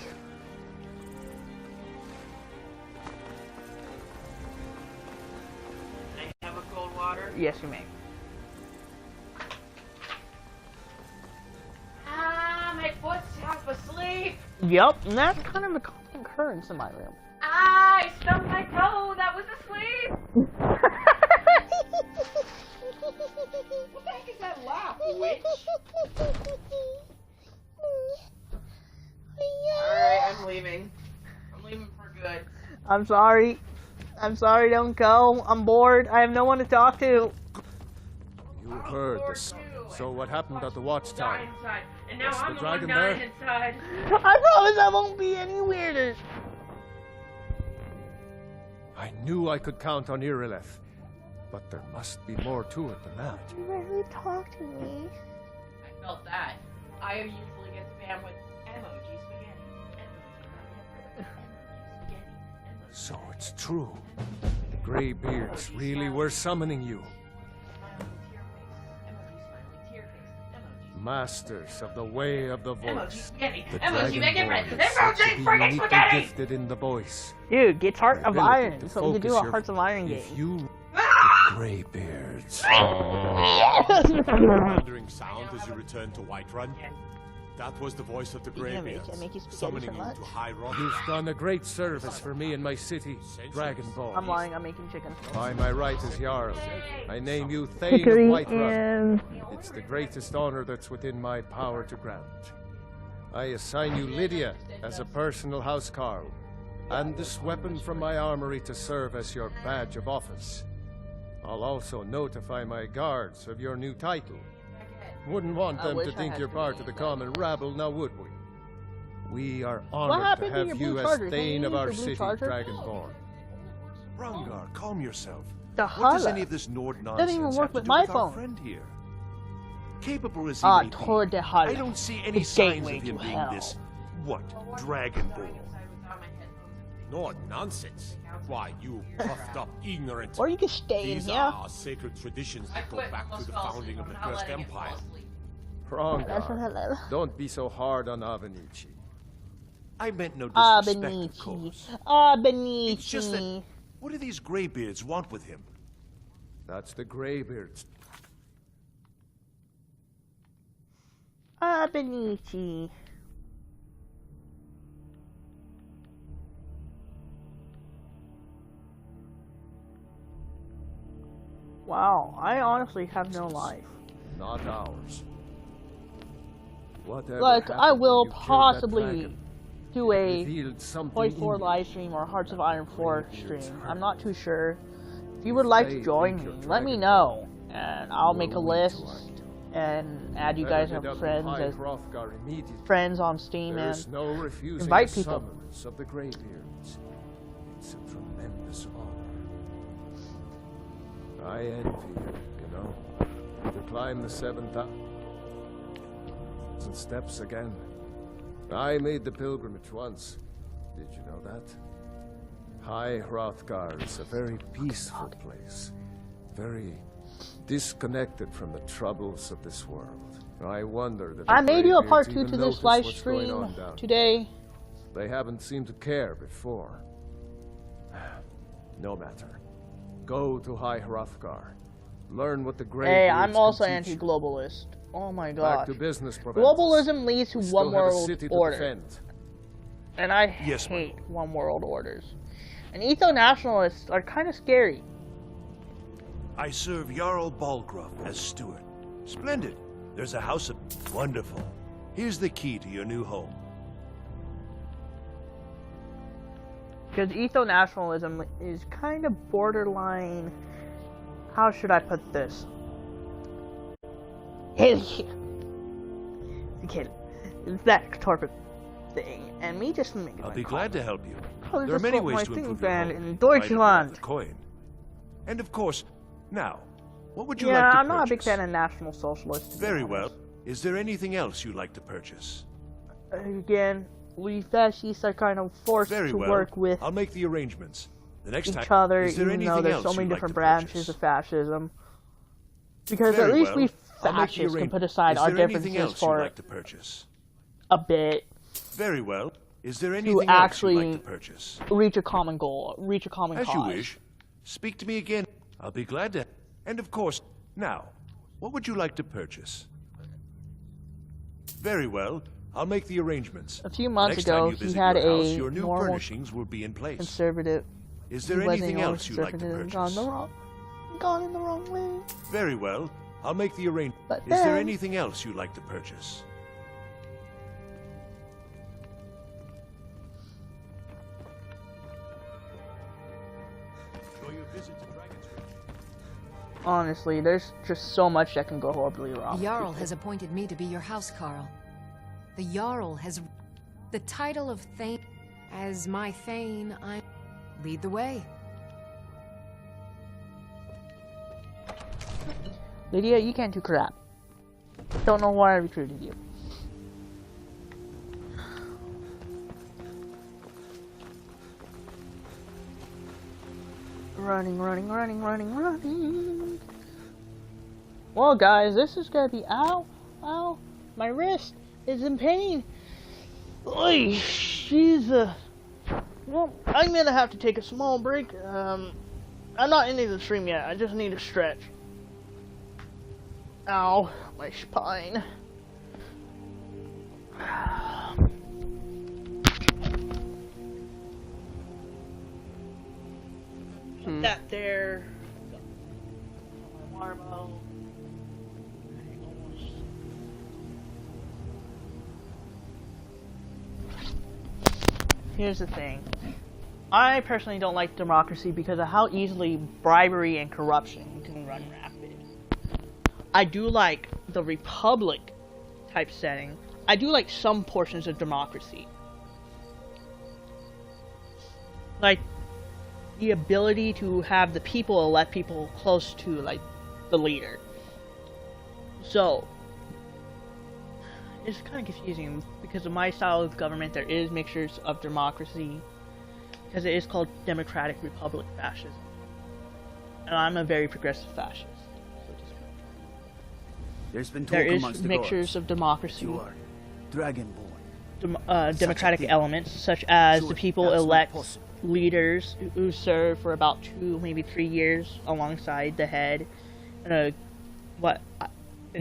Can I have a cold water? Yes, you may. Ah, my foot's half asleep. Yep, and that's kind of a common occurrence in my room. Ah, I stubbed my toe. That was asleep. What the heck is that laugh, witch? Alright, I'm leaving. I'm leaving for good. I'm sorry. I'm sorry, don't go. I'm bored. I have no one to talk to. You heard this. So what happened at the watchtower? Die inside. And now Was I'm the the one dragon dying there? inside. I promise I won't be any weirder. I knew I could count on Irileth, but there must be more to it than that. You rarely talk to me. I felt that. I usually get spammed with emoji spaghetti. Emoji spaghetti. So it's true. The Greybeards really were summoning you. Masters of the way of the voice. spaghetti. The Emoji make it Dragonborn red. is said to Emoji be friggin' uniquely spaghetti. gifted in the voice. Dude, get Heart The of ability Iron to so we can do focus a your- Hearts of Iron If game. you Greybeards. Thundering sound as you return to Whiterun. That was the voice of the Can I make Greybeards, you spaghetti summoning for you lunch? to High Rock. You've done a great service for me and my city, Dragonborn. I'm lying, I'm making chicken. By my right as Jarl, I name you Thane of Hickory Whiterun. It's the greatest honor that's within my power to grant. I assign you Lydia as a personal housecarl, and this weapon from my armory to serve as your badge of office. I'll also notify my guards of your new title. Wouldn't want I them wish to I think had you're part of the common rabble, now would we? We are What honored to happened to have your you blue as charger? Can Thane you of use our your blue city, charger? Dragonborn. Rungar, calm yourself. The What does holla. any of this Nord Doesn't nonsense even have work to with do my with our phone. friend here? Capable as he Ah, may be, toward the holla. I don't see any The signs gateway of him to being hell. this, what, Dragonborn. Nord nonsense? Why, you puffed up ignorant. Or you can stay in These here. are our sacred traditions that go back to the founding of the Cursed Empire. Rongar, don't be so hard on Avenici. I meant no Ah, disrespect, of Benici. course. Ah, Benici. It's just that, what do these Greybeards want with him? That's the Greybeards. Ah, Benici. Wow, I honestly have no life. Not ours. Whatever Like, I happened will when you killed that possibly dragon, do it a revealed something Point in 4 you. live stream or Hearts of Iron 4 Greybeard's stream. hurt. I'm not too sure. If you would like to they join think me, you're let me Dragonborn, know. And I'll make a weak to list us. and add you Better guys get as up friends High as Hrothgar immediately. friends on Steam There's and no refusing invite the people. summons of the Greybeards. It's a tremendous I envy you, know? To climb the 7,000 steps again. I made the pilgrimage once. Did you know that? High Hrothgar is a very peaceful place. Very disconnected from the troubles of this world. I wonder that I made you a part 2 even to this notice live what's going stream on down today. They haven't seemed to care before. No matter. Go to High Hrothgar. Learn what the great Hey, lords I'm also can teach you. anti-globalist. Oh my Back gosh. to business, Proventus. Globalism leads to We one still have a world city to order. defend. And I hate one world orders. And eco-nationalists are kind of scary. I serve Jarl Balgruuf as steward. Splendid. There's a house of... Wonderful. Here's the key to your new home. Because eco-nationalism is kind of borderline... How should I put this? It's that type of thing. And me just making I'll be glad to help you. Oh, There are many ways to improve your home. in Right Deutschland. above the coin. And of course, now, what would you Yeah, like to I'm not a big purchase? fan of National Socialists. Very well. Is there anything else you'd like to purchase? Again, we fascists are kind of forced Very to well. work with I'll make the arrangements. The next each time, other, is there even though anything there's else so many you'd like different to branches purchase? of fascism. Because Very at least well. we I'll make the fascists can arrangements. put aside Is our there anything differences else you'd for like to purchase? a bit Very well. Is there to anything else you'd actually like to purchase? reach a common goal, reach a common As cause. you wish. Speak to me again. I'll be glad to. And of course, now, what would you like to purchase? Very well. I'll make the arrangements. A few months Next time ago, you he visit had your house, a your new normal furnishings will be in place. conservative. Is there he wasn't anything normal else you'd like to conservative, purchase? Gone in the wrong way. Very well. I'll make the arrangement. But Is there then- anything else you'd like to purchase? Enjoy your visit to Dragon's Honestly, there's just so much that can go horribly wrong. The Jarl has appointed me to be your housecarl. The Jarl has the title of Thane. As my Thane, I lead the way. Lydia, you can't do crap. Don't know why I recruited you. Running, running, running, running, running. Well, guys, this is gonna be ow, ow. My wrist is in pain. Oy, Jesus. Well, I'm gonna have to take a small break. I'm not ending the stream yet. I just need to stretch. Ow, my spine. Put that there. My marble. Here's the thing. I personally don't like democracy because of how easily bribery and corruption can run rapid. I do like the republic type setting. I do like some portions of democracy. Like the ability to have the people elect people close to like the leader. So it's kind of confusing because of my style of government. There is mixtures of democracy because it is called democratic republic fascism, and I'm a very progressive fascist. There's been talk There is amongst the mixtures gods. of democracy. You are Dragonborn. Democratic elements, such as Sure, the people that's not elect possible. leaders who serve for about 2, maybe 3 years alongside the head in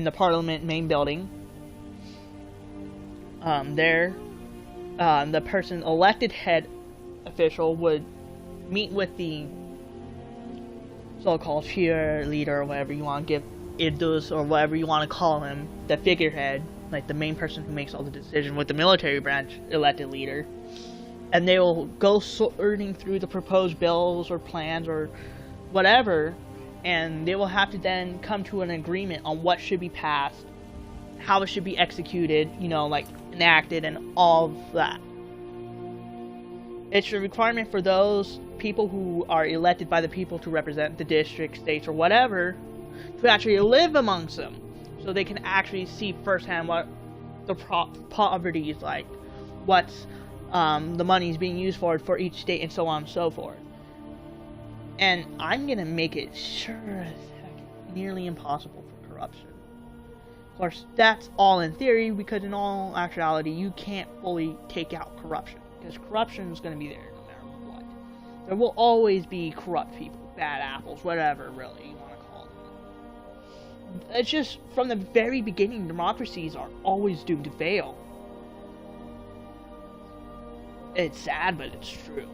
the Parliament main building. The person elected head official would meet with the so-called cheer leader or whatever you want to give Idus or whatever you want to call him, the figurehead, like the main person who makes all the decision with the military branch elected leader. And they will go sorting through the proposed bills or plans or whatever, and they will have to then come to an agreement on what should be passed, how it should be executed, like enacted and all of that. It's a requirement for those people who are elected by the people to represent the district, states, or whatever, to actually live amongst them, so they can actually see firsthand what the poverty is like, what's the money is being used for each state, and so on and so forth. And I'm gonna make it sure as heck nearly impossible for corruption. Of course, that's all in theory, because in all actuality, you can't fully take out corruption, because corruption is gonna be there no matter what. There will always be corrupt people, bad apples, whatever really you want to call them. It's just, from the very beginning, democracies are always doomed to fail. It's sad, but it's true.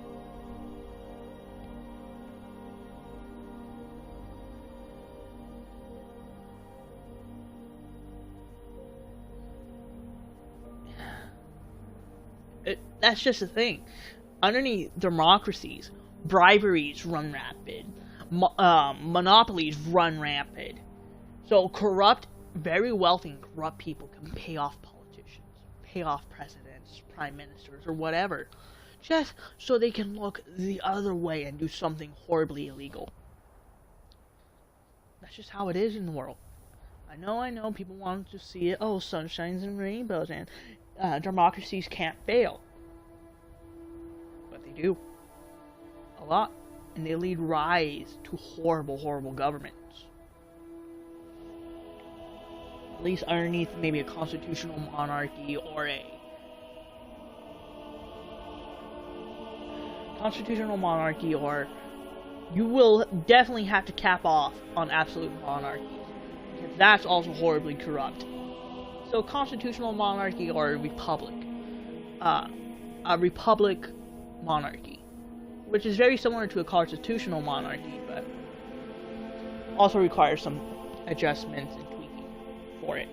That's just the thing. Underneath democracies, briberies run rapid. Monopolies run rampant. So corrupt, very wealthy and corrupt people can pay off politicians, pay off presidents, prime ministers, or whatever, just so they can look the other way and do something horribly illegal. That's just how it is in the world. I know, people want to see it, oh, sunshines and rainbows, and democracies can't fail. But they do. A lot. And they lead rise to horrible, horrible governments. At least underneath maybe a constitutional monarchy or a constitutional monarchy, or you will definitely have to cap off on absolute monarchies, because that's also horribly corrupt. So constitutional monarchy or a republic monarchy, which is very similar to a constitutional monarchy, but also requires some adjustments and tweaking for it.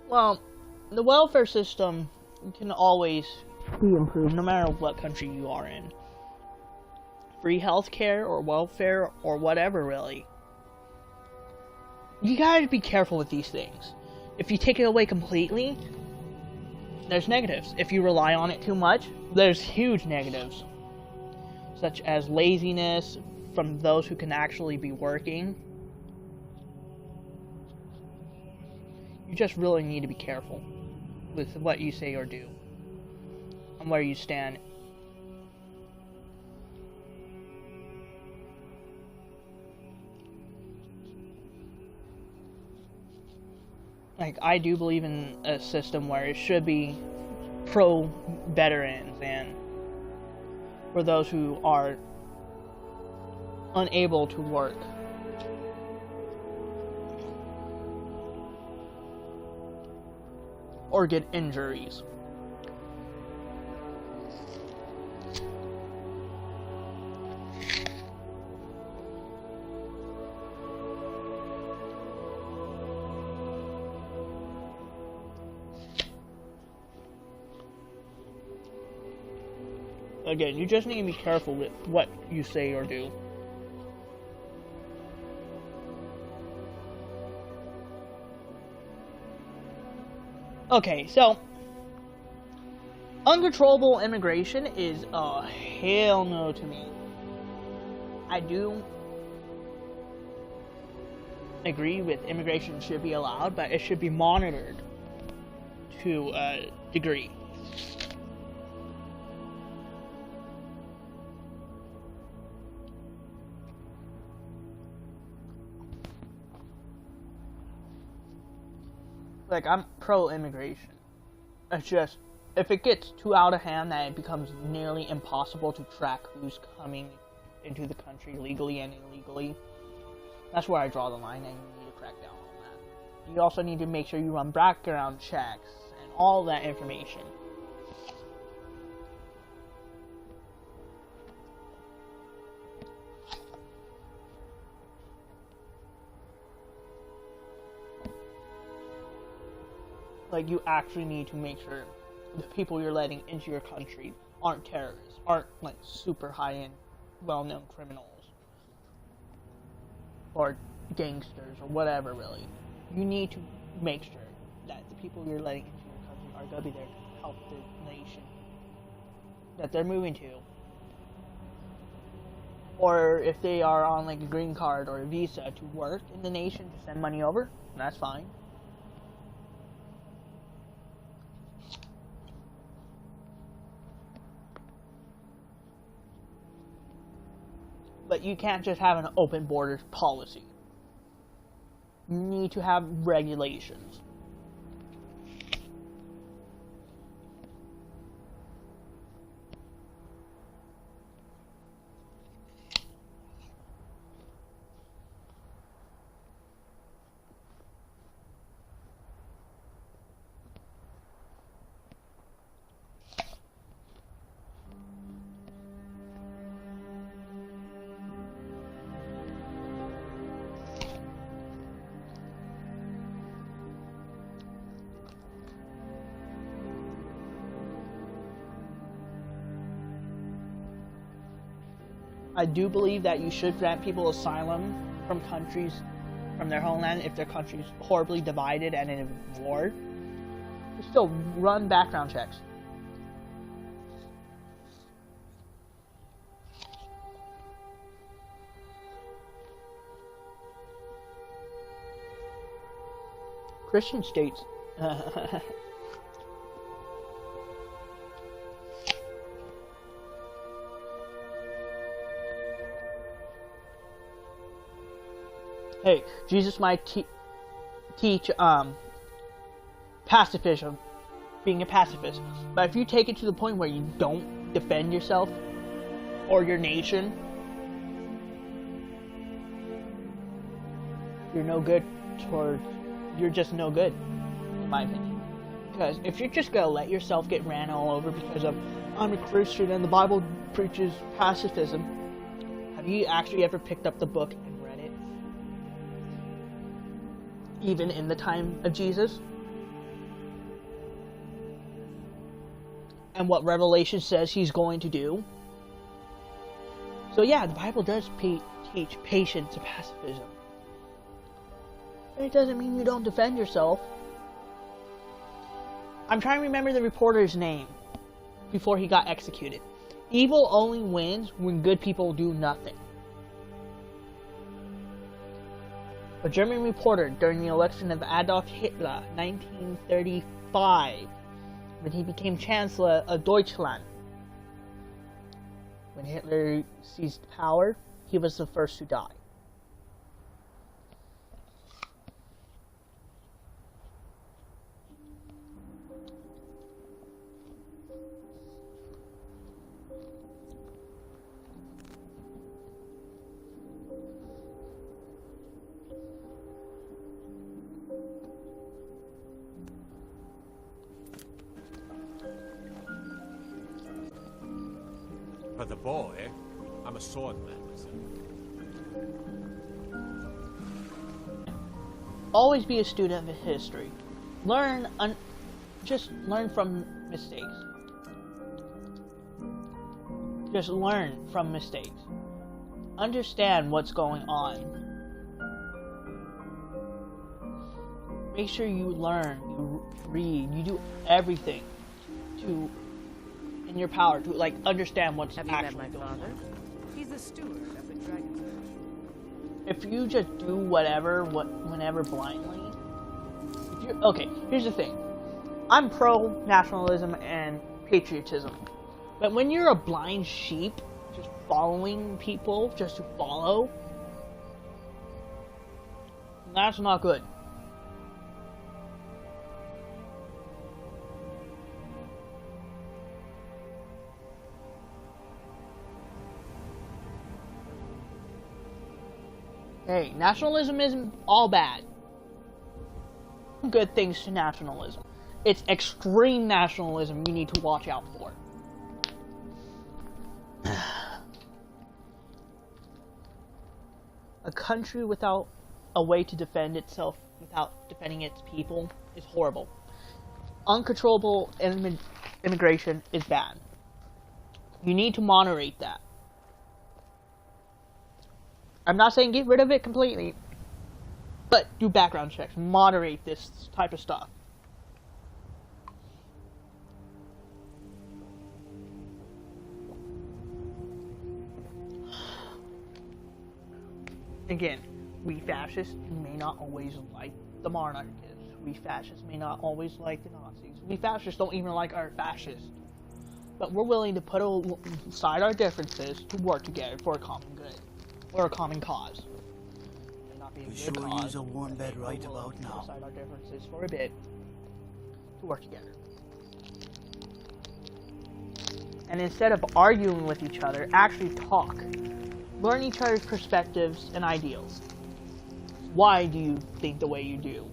Well, the welfare system can always be improved, no matter what country you are in. Free healthcare or welfare or whatever, really. You gotta be careful with these things. If you take it away completely, there's negatives. If you rely on it too much, there's huge negatives. Such as laziness from those who can actually be working. You just really need to be careful with what you say or do, and where you stand. Like, I do believe in a system where it should be pro-veterans and for those who are unable to work. Or get injuries. Again, you just need to be careful with what you say or do. Okay, so uncontrollable immigration is a hell no to me. I do agree with immigration should be allowed, but it should be monitored to a degree. Like, I'm pro-immigration. It's just, if it gets too out of hand that it becomes nearly impossible to track who's coming into the country legally and illegally, that's where I draw the line, and you need to crack down on that. You also need to make sure you run background checks and all that information. Like, you actually need to make sure the people you're letting into your country aren't terrorists, aren't like super high-end, well-known criminals, or gangsters, or whatever, really. You need to make sure that the people you're letting into your country are going to be there to help the nation that they're moving to. Or if they are on like a green card or a visa to work in the nation to send money over, that's fine. But you can't just have an open borders policy. You need to have regulations. I do believe that you should grant people asylum from countries, from their homeland, if their country is horribly divided and in a war. But still, run background checks. Christian states. Hey, Jesus might teach pacifism, being a pacifist, but if you take it to the point where you don't defend yourself or your nation, you're no good you're just no good, in my opinion. Because if you're just gonna let yourself get ran all over because of, I'm a Christian and the Bible preaches pacifism, have you actually ever picked up the book and read it? Even in the time of Jesus? And what Revelation says he's going to do? So yeah, the Bible does teach patience and pacifism. But it doesn't mean you don't defend yourself. I'm trying to remember the reporter's name before he got executed. Evil only wins when good people do nothing. A German reporter during the election of Adolf Hitler, 1935, when he became Chancellor of Deutschland. When Hitler seized power, he was the first to die. But the boy, I'm a swordman myself. Always be a student of history. Just learn from mistakes. Just learn from mistakes. Understand what's going on. Make sure you learn, you read, you do everything to in your power to like understand what's actually going on. He's the steward up at Dragon's Edge. If you just do whenever blindly, if you okay, here's the thing. I'm pro nationalism and patriotism, but when you're a blind sheep, just following people just to follow, that's not good. Hey, nationalism isn't all bad. Good things to nationalism. It's extreme nationalism you need to watch out for. A country without a way to defend itself, without defending its people, is horrible. Uncontrollable immigration is bad. You need to moderate that. I'm not saying get rid of it completely, but do background checks. Moderate this type of stuff. Again, we fascists may not always like the monarchists. We fascists may not always like the Nazis. We fascists don't even like our fascists. But we're willing to put aside our differences to work together for a common good. Or a common cause. And not being a good cause. Use a warm bed right about now. Aside our differences for a bit to work together. And instead of arguing with each other, actually talk. Learn each other's perspectives and ideals. Why do you think the way you do?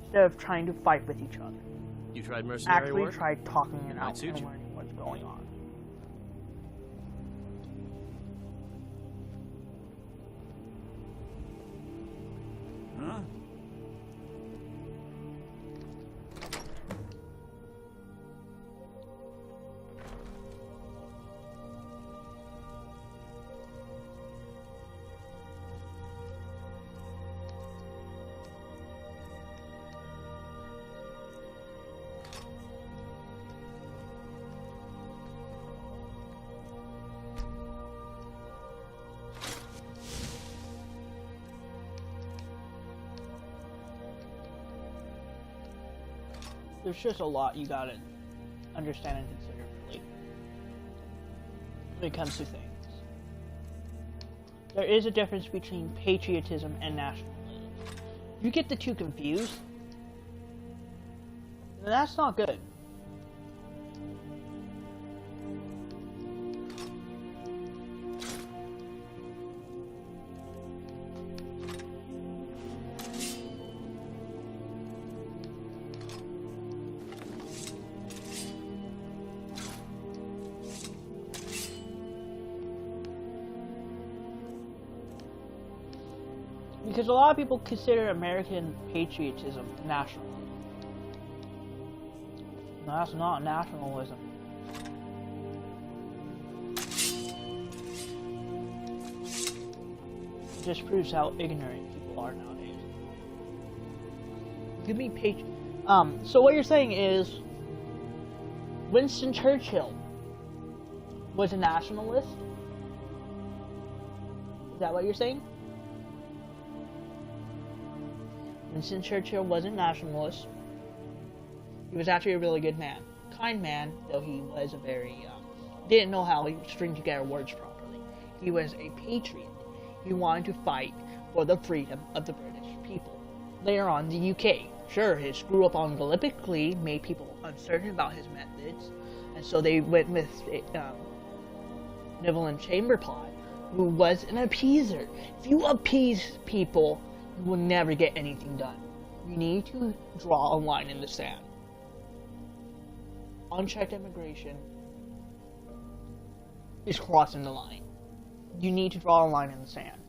Instead of trying to fight with each other. You tried mercenary work? Actually try talking it out suit and you. learning what's going on. Huh? There's just a lot you gotta understand and consider really, when it comes to things. There is a difference between patriotism and nationalism. If you get the two confused, then that's not good. Because a lot of people consider American patriotism nationalism. No, that's not nationalism. It just proves how ignorant people are nowadays. Give me so what you're saying is Winston Churchill was a nationalist? Is that what you're saying? Winston Churchill wasn't nationalist. He was actually a really good man. Kind man, though he was a very, didn't know how to string together words properly. He was a patriot. He wanted to fight for the freedom of the British people. Later on, the UK. Sure, his screw up on Gallipoli made people uncertain about his methods, and so they went with Neville Chamberlain, who was an appeaser. If you appease people, you will never get anything done. You need to draw a line in the sand. Unchecked immigration is crossing the line. You need to draw a line in the sand.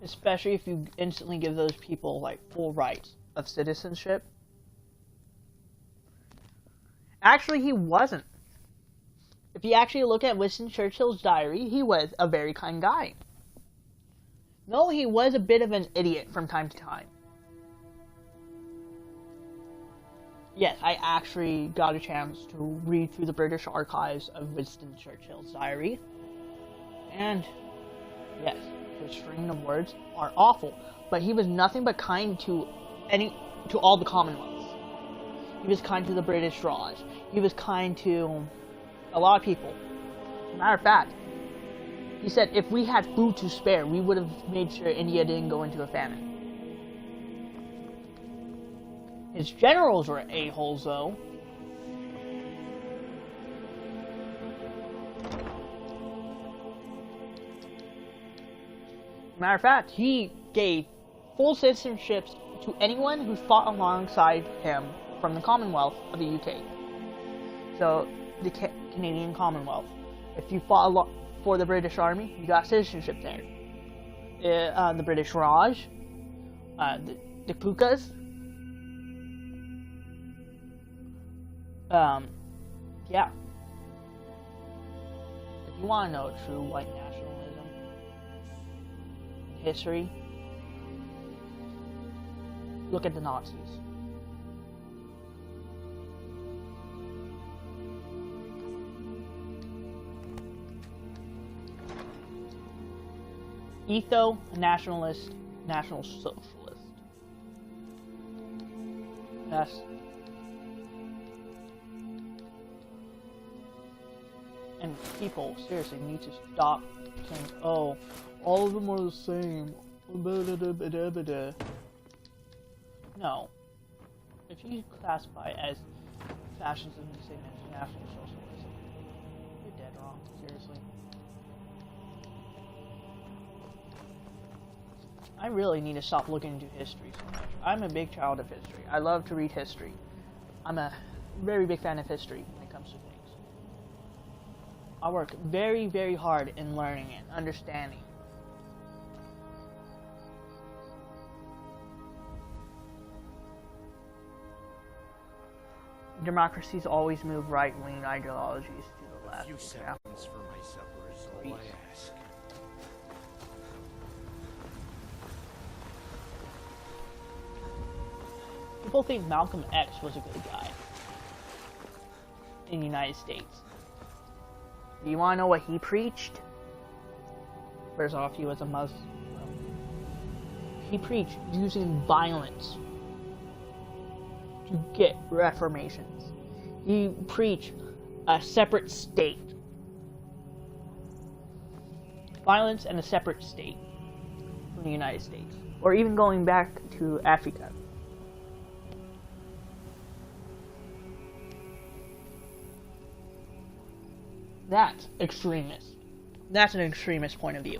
Especially if you instantly give those people, like, full rights of citizenship. Actually, he wasn't. If you actually look at Winston Churchill's diary, he was a very kind guy. No, he was a bit of an idiot from time to time. Yes, I actually got a chance to read through the British archives of Winston Churchill's diary. And, yes, his string of words are awful. But he was nothing but kind to all the Commonwealths. He was kind to the British Raj. He was kind to a lot of people. As a matter of fact, he said if we had food to spare, we would have made sure India didn't go into a famine. His generals were a-holes, though. Matter of fact, he gave full citizenships to anyone who fought alongside him from the Commonwealth of the UK. So, the Canadian Commonwealth. If you fought for the British Army, you got citizenship there. The British Raj, the Pukas. Yeah. If you want to know true white nationalism history, look at the Nazis. Etho, a nationalist, national socialist. Yes. And people seriously need to stop saying, oh, all of them are the same. No. If you classify as fascism the same as national socialism, you're dead wrong, seriously. I really need to stop looking into history so much. I'm a big child of history. I love to read history. I'm a very big fan of history when it comes to things. I work very, very hard in learning and understanding. Democracies always move right-wing ideologies to the left. A few seconds for my supper is all I ask. People think Malcolm X was a good guy in the United States. Do you want to know what he preached? First off, he was a Muslim. He preached using violence to get reformations. He preached a separate state. Violence and a separate state from the United States. Or even going back to Africa. That's extremist. That's an extremist point of view.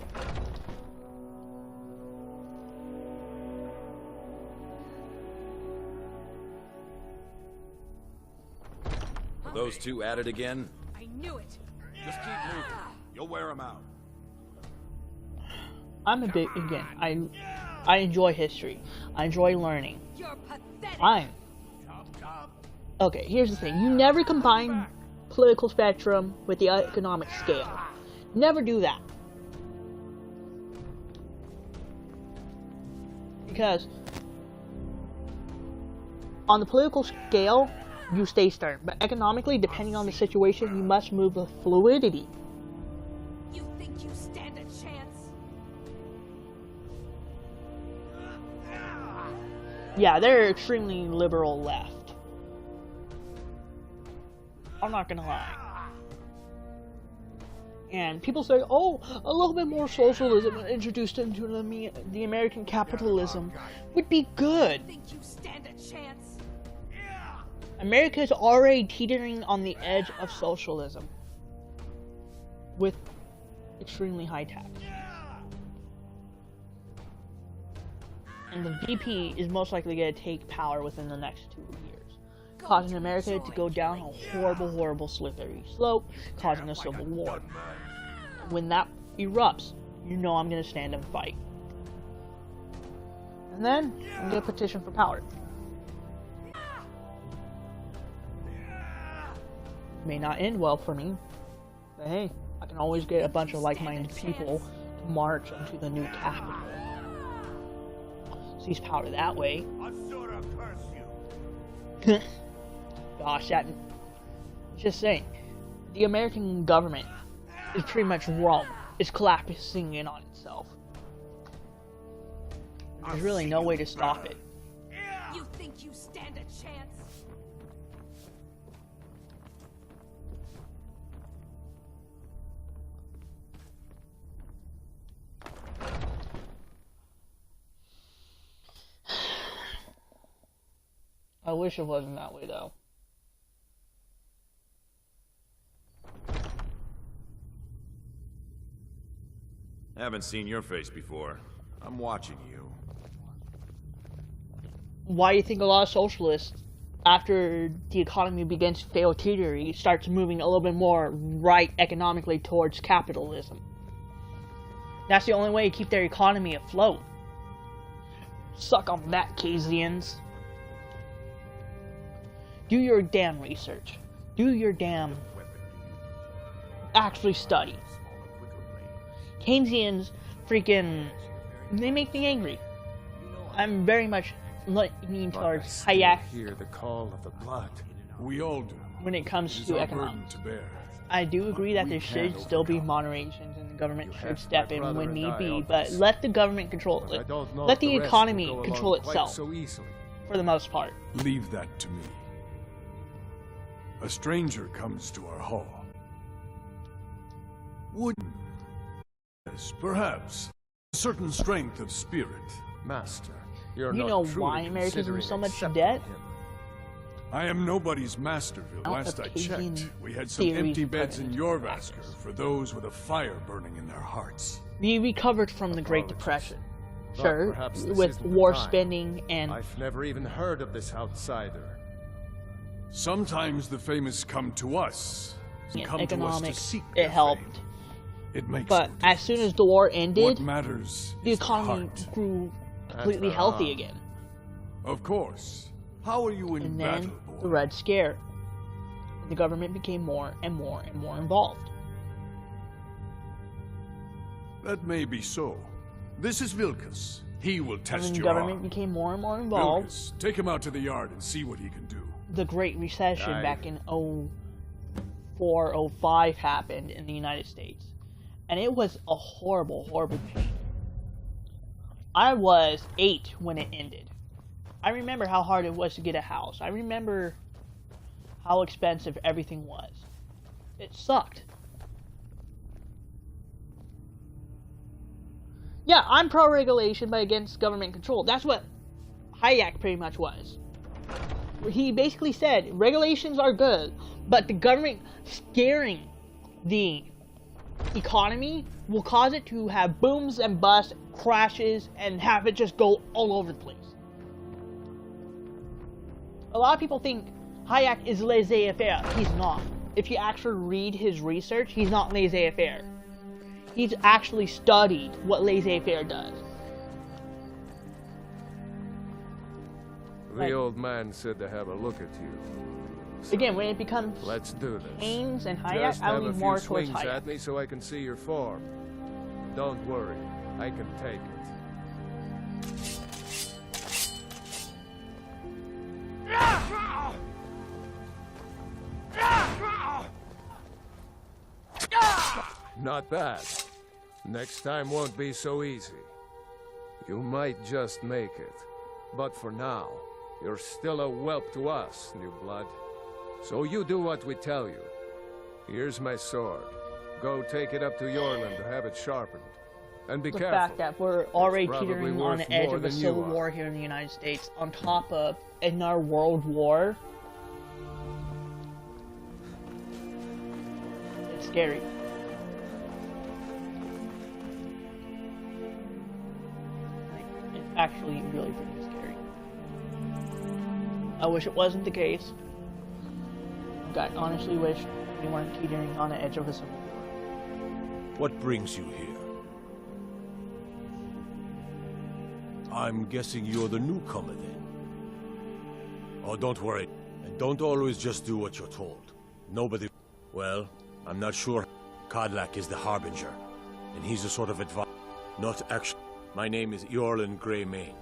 Are those two at it again? I knew it. Just keep moving. You'll wear them out. I'm a big, again, I enjoy history. I enjoy learning. You're pathetic. Okay, here's the thing. You never combine political spectrum with the economic scale. Never do that. Because on the political scale, you stay stern. But economically, depending on the situation, you must move with fluidity. You think you stand a chance? Yeah, they're extremely liberal left. I'm not gonna lie. And people say, oh, a little bit more socialism introduced into the American capitalism would be good. Think you stand a chance? America is already teetering on the edge of socialism with extremely high tax. And the VP is most likely going to take power within the next 2 years, causing America to go down a horrible, horrible slippery slope, causing a civil war. When that erupts, you know I'm going to stand and fight. And then I'm gonna petition for power. May not end well for me, but hey, I can always get a bunch of like-minded people to march into the new capital. Seize power that way. Gosh, that... Just saying, the American government is pretty much wrong. It's collapsing in on itself. There's really no way to stop it. You think you stand a chance? I wish it wasn't that way, though. Haven't seen your face before. I'm watching you. Why do you think a lot of socialists, after the economy begins to fail teetery, starts moving a little bit more right economically towards capitalism? That's the only way to keep their economy afloat. Suck on that, Keynesians. Do your damn research. Do your damn... Actually study. Keynesians freaking... They make me angry. I'm very much leaning towards Hayek. Hear the call of the blood. We all do. When it comes to economics. I do agree that there should still be moderations and the government should step in when need be, but let the government control it. Let the economy control itself. For the most part. Leave that to me. A stranger comes to our hall. Would... Yes, perhaps. A certain strength of spirit. Master, you're you not know truly why Americans are in so much accepting debt? him. I am nobody's Masterville. Last I checked, we had some empty beds in Jorvaskr for those with a fire burning in their hearts. We recovered from the Great Depression. Sure, with war spending and... I've never even heard of this outsider. Sometimes the famous come to us. Come to us to seek it helped. It makes but as soon as the war ended, what matters the economy grew completely healthy again. Of course. How are you in and battle, then boy? the Red Scare. The government became more and more and more involved. That may be so. This is Vilkas. He will test the your government arm. became more and more involved. Vilkas, take him out to the yard and see what he can do. The Great Recession back in 04, 05 happened in the United States. And it was a horrible, horrible pain. I was 8 when it ended. I remember how hard it was to get a house. I remember how expensive everything was. It sucked. Yeah, I'm pro-regulation but against government control. That's what Hayek pretty much was. He basically said regulations are good, but the government scaring the economy will cause it to have booms and busts, crashes, and have it just go all over the place. A lot of people think Hayek is laissez-faire. He's not. If you actually read his research, he's not laissez-faire. He's actually studied what laissez-faire does. The old man said to have a look at you. So, again, when it becomes let's do this. Keynes and Hayek, Just I have lean a few more towards swings Hayek. at me so I can see your form. Don't worry, I can take it. Not bad. Next time won't be so easy. You might just make it. But for now, you're still a whelp to us, new blood. So you do what we tell you. Here's my sword. Go take it up to Yorland to have it sharpened. And be the careful. fact that we're already It's probably teetering on worth the edge more of a than you civil are. war here in the United States, on top of another world war. It's scary. It's actually really pretty scary. I wish it wasn't the case. I honestly wish we weren't teetering on the edge of a civil war. What brings you here? I'm guessing you're the newcomer then. Oh, don't worry. And don't always just do what you're told. Nobody... Well, I'm not sure. Kodlak is the Harbinger. And he's a sort of advisor. Not actually. My name is Eorlin Greymane.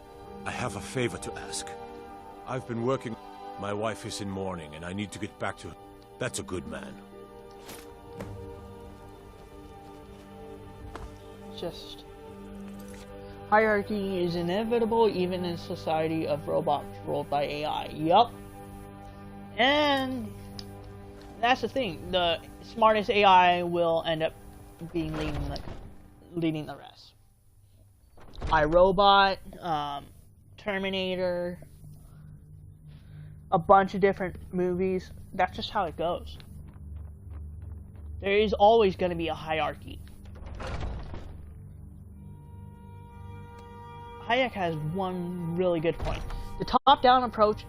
I have a favor to ask. I've been working... My wife is in mourning, and I need to get back to her. That's a good man. Just... Hierarchy is inevitable even in a society of robots ruled by AI. Yup. And... that's the thing. The smartest AI will end up being leading the rest. iRobot, Terminator, a bunch of different movies. That's just how it goes. There is always going to be a hierarchy. Hayek has one really good point. The top-down approach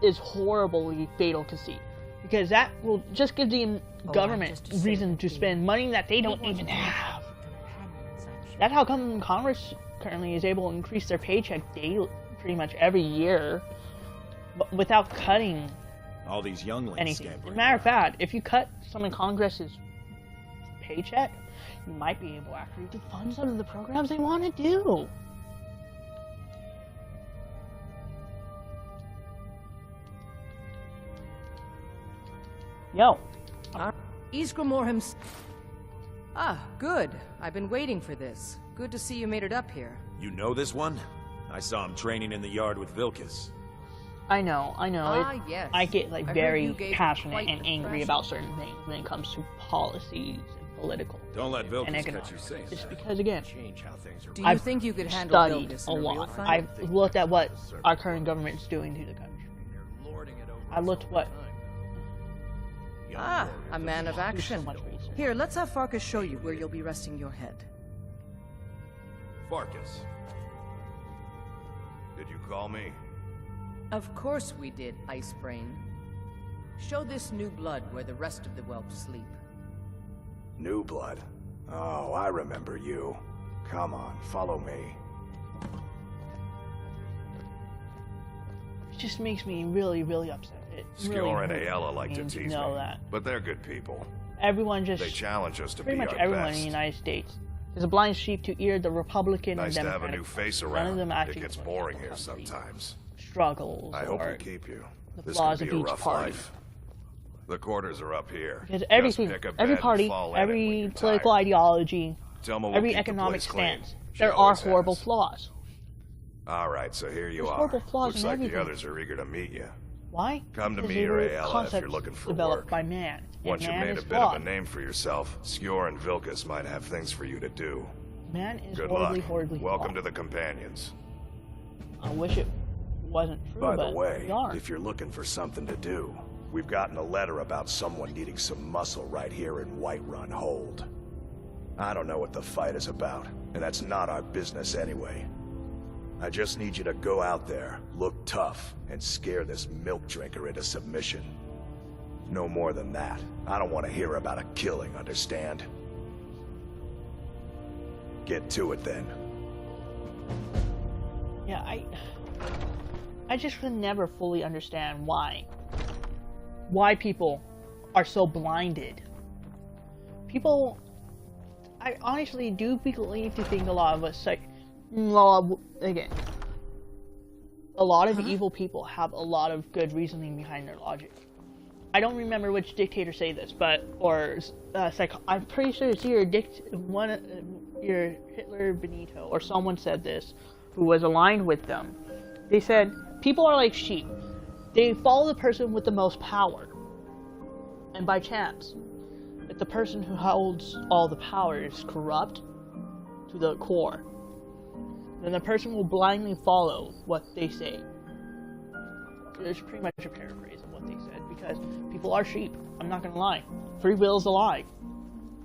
is horribly fatal to see, because that will just give the government reason to spend money that they don't even have. That's how come Congress currently is able to increase their paycheck daily, pretty much every year, but without cutting all these younglings anything. scampering. As a matter of fact, if you cut some of Congress's paycheck, you might be able to actually to fund some of the programs they want to do. Yo. Ysgramor himself. Ah, good. I've been waiting for this. Good to see you made it up here. You know this one? I saw him training in the yard with Vilkas. I know. Yes. I get like very passionate quite and the angry about certain things when it comes to policies and political. Don't let and Vilkas economic. cut you safe. Just because, again, Do you think you could handle studied Vilkas a in a real lot. fight? I've looked at what our current government is doing to the country. I looked at what. Ah, a man of action. Here, let's have Farkas show you where you'll be resting your head. Farkas. Did you call me? Of course we did, Icebrain. Show this new blood where the rest of the whelps sleep. New blood? Oh, I remember you. Come on, follow me. It just makes me really, really upset. It Skjor and really Aella like to means tease know me, that. but they're good people. Everyone just... They challenge us to pretty be much our everyone best. in the United States is a blind sheep to ear the Republican Nice and to have a Democratic. new face None around. of them It actually gets boring here sometimes. struggles I hope or we keep you. the This flaws could of be a each rough party. life. The quarters are up here. Because Just everything, pick a bed every and party, fall in it when every you're political tired. ideology, Tell 'em we'll every keep the economic place clean. stance, She there are always horrible has. flaws. All right, so here you There's are. horrible flaws Looks in like the everything. others are eager to meet you. Why? Come to Because me they or were Aella if you're concepts looking for developed work. by man. And Once you've man made a is bit of flawed. a name for yourself, Skjor and Vilkas might have things for you to do. Man is Good horribly, luck. horribly Welcome flawed. to the Companions. I wish it wasn't true, By but the way, we are. if you're looking for something to do, we've gotten a letter about someone needing some muscle right here in Whiterun Hold. I don't know what the fight is about, and that's not our business anyway. I just need you to go out there, look tough, and scare this milk drinker into submission. No more than that. I don't want to hear about a killing, understand? Get to it then. Yeah, I just could never fully understand why people are so blinded. People, I honestly do believe to think a lot of us, like, again, a lot of evil people have a lot of good reasoning behind their logic. I don't remember which dictator say this, but I'm pretty sure it's either Hitler, Benito, or someone said this, who was aligned with them. They said people are like sheep; they follow the person with the most power, and by chance, if the person who holds all the power is corrupt to the core, then the person will blindly follow what they say. It's pretty much a paraphrase of what they said, because people are sheep. I'm not gonna lie. Free will is a lie.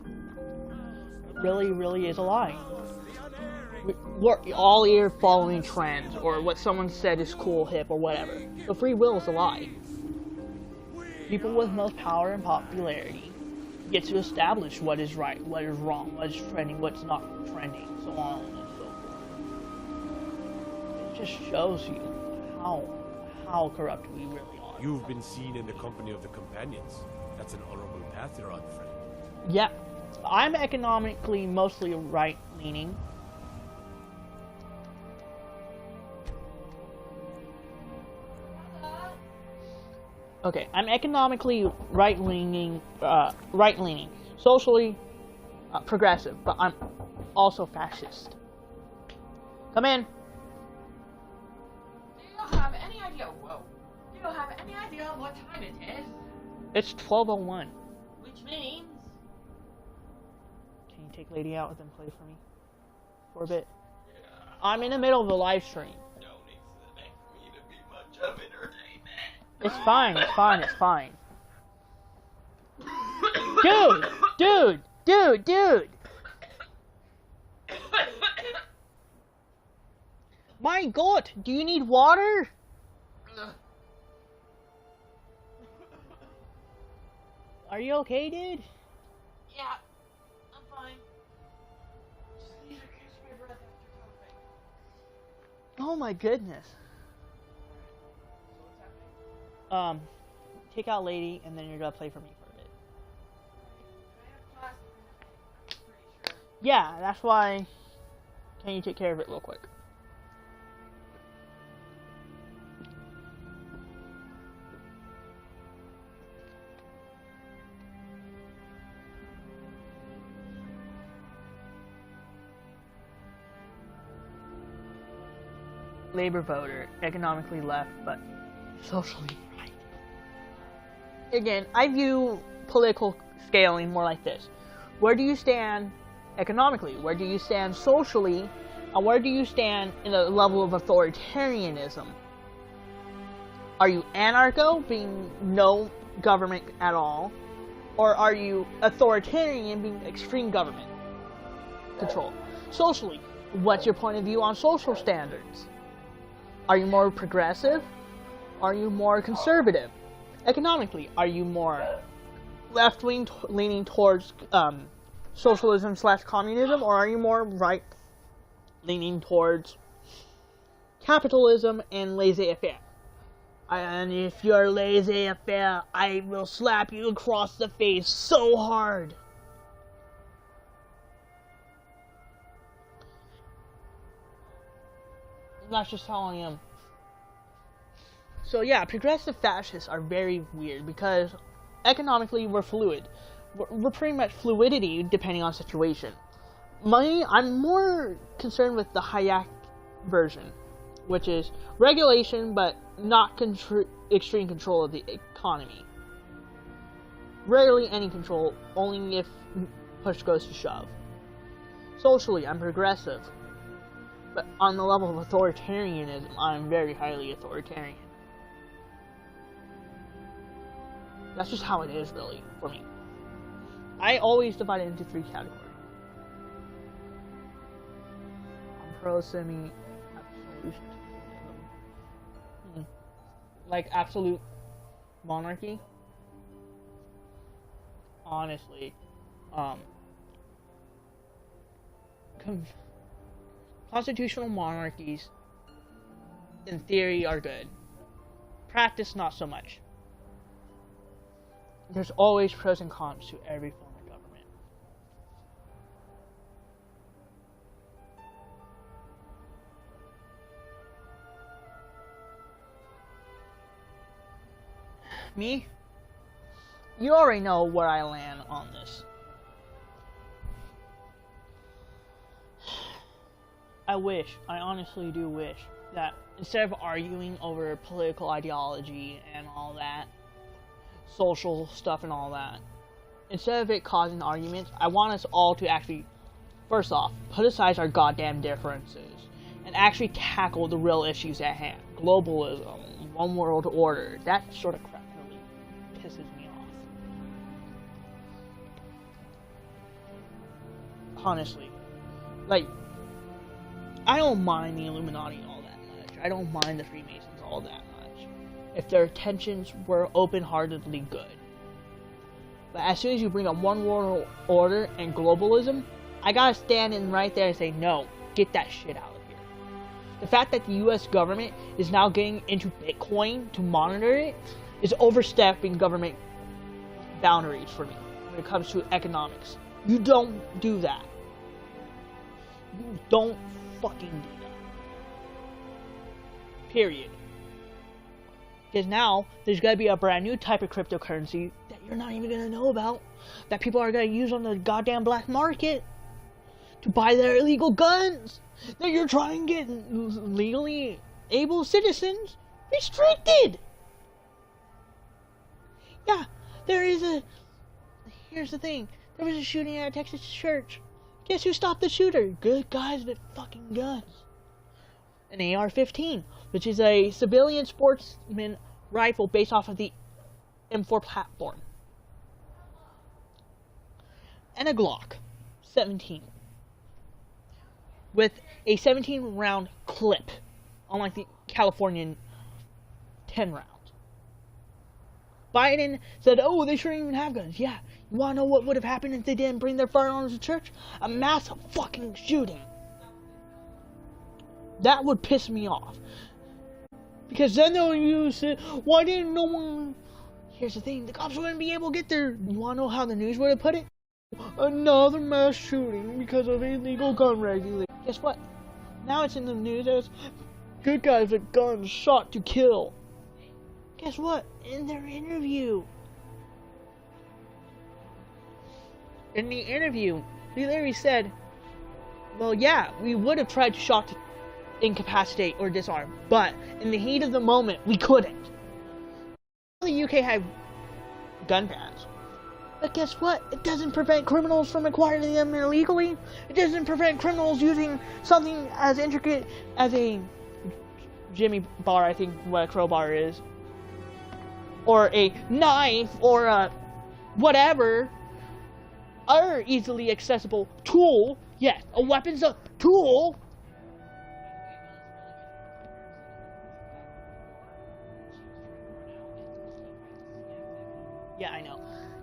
It really, really is a lie. We're all here following trends, or what someone said is cool, hip, or whatever. But free will is a lie. People with most power and popularity get to establish what is right, what is wrong, what is trending, what's not trending, so on and so forth. just shows you how corrupt we really are. You've been seen in the company of the companions. That's an honorable path you're on, friend. Yeah, I'm economically mostly right-leaning. Okay, I'm economically right-leaning, socially progressive, but I'm also fascist. Come in. Do you have any idea? Whoa. Do you have any idea what time it is? It's 12:01. Which means. Can you take Lady out and then play for me for a bit? Yeah. I'm in the middle of a live stream. Don't expect me to be much of entertainment. It's fine. It's fine. It's fine. Dude! My God, do you need water? Are you okay, dude? Yeah, I'm fine. Just need to catch my breath after coughing. Oh my goodness. Take out Lady, and then you're gonna play for me for a bit. Yeah, that's why. Can you take care of it real quick? Labor voter, economically left, but socially right. Again, I view political scaling more like this. Where do you stand economically? Where do you stand socially? And where do you stand in a level of authoritarianism? Are you anarcho, being no government at all? Or are you authoritarian, being extreme government control? Socially, what's your point of view on social standards? Are you more progressive? Are you more conservative? Economically, are you more left-wing, leaning towards socialism/communism, or are you more right, leaning towards capitalism and laissez-faire? And if you're laissez-faire, I will slap you across the face so hard. That's just how I am. So yeah, progressive fascists are very weird because economically we're fluid. We're pretty much fluidity depending on situation. I'm more concerned with the Hayek version, which is regulation but not extreme control of the economy. Rarely any control, only if push goes to shove. Socially, I'm progressive. But on the level of authoritarianism, I'm very highly authoritarian. That's just how it is, really, for me. I always divide it into 3 categories. I'm pro-semi-absolutism. Like absolute monarchy. Honestly, constitutional monarchies, in theory, are good. Practice, not so much. There's always pros and cons to every form of government. Me? You already know where I land on this. I honestly do wish that instead of arguing over political ideology and all that, social stuff and all that, instead of it causing arguments, I want us all to actually, first off, put aside our goddamn differences and actually tackle the real issues at hand. Globalism, one world order, that sort of crap really pisses me off. Honestly. Like, I don't mind the Illuminati all that much. I don't mind the Freemasons all that much. If their intentions were open-heartedly good. But as soon as you bring up one world order and globalism, I gotta stand in right there and say, no, get that shit out of here. The fact that the US government is now getting into Bitcoin to monitor it is overstepping government boundaries for me when it comes to economics. You don't do that. You don't fucking do that. Period. Because now, there's going to be a brand new type of cryptocurrency that you're not even going to know about, that people are going to use on the goddamn black market to buy their illegal guns that you're trying to get legally able citizens restricted. Yeah, here's the thing. There was a shooting at a Texas church. Guess who stopped the shooter? Good guys with fucking guns. An AR-15, which is a civilian sportsman rifle based off of the M4 platform. And a Glock 17. With a 17-round clip, unlike the Californian 10 rounds. Biden said, oh, they shouldn't even have guns. Yeah, you wanna know what would have happened if they didn't bring their firearms to church? A mass fucking shooting. That would piss me off. Because then they'll use it, why didn't no one... Here's the thing, the cops wouldn't be able to get there. You wanna know how the news would have put it? Another mass shooting because of illegal gun regulation. Guess what? Now it's in the news as good guys with guns shot to kill. Guess what? In their interview. In the interview, he literally said, well, yeah, we would have tried to shot to incapacitate or disarm, but in the heat of the moment, we couldn't. The UK had gun bans. But guess what? It doesn't prevent criminals from acquiring them illegally. It doesn't prevent criminals using something as intricate as a Jimmy bar, I think what a crowbar is. Or a knife, or a whatever. Other easily accessible tool. Yes, a weapon's a tool. Yeah, I know.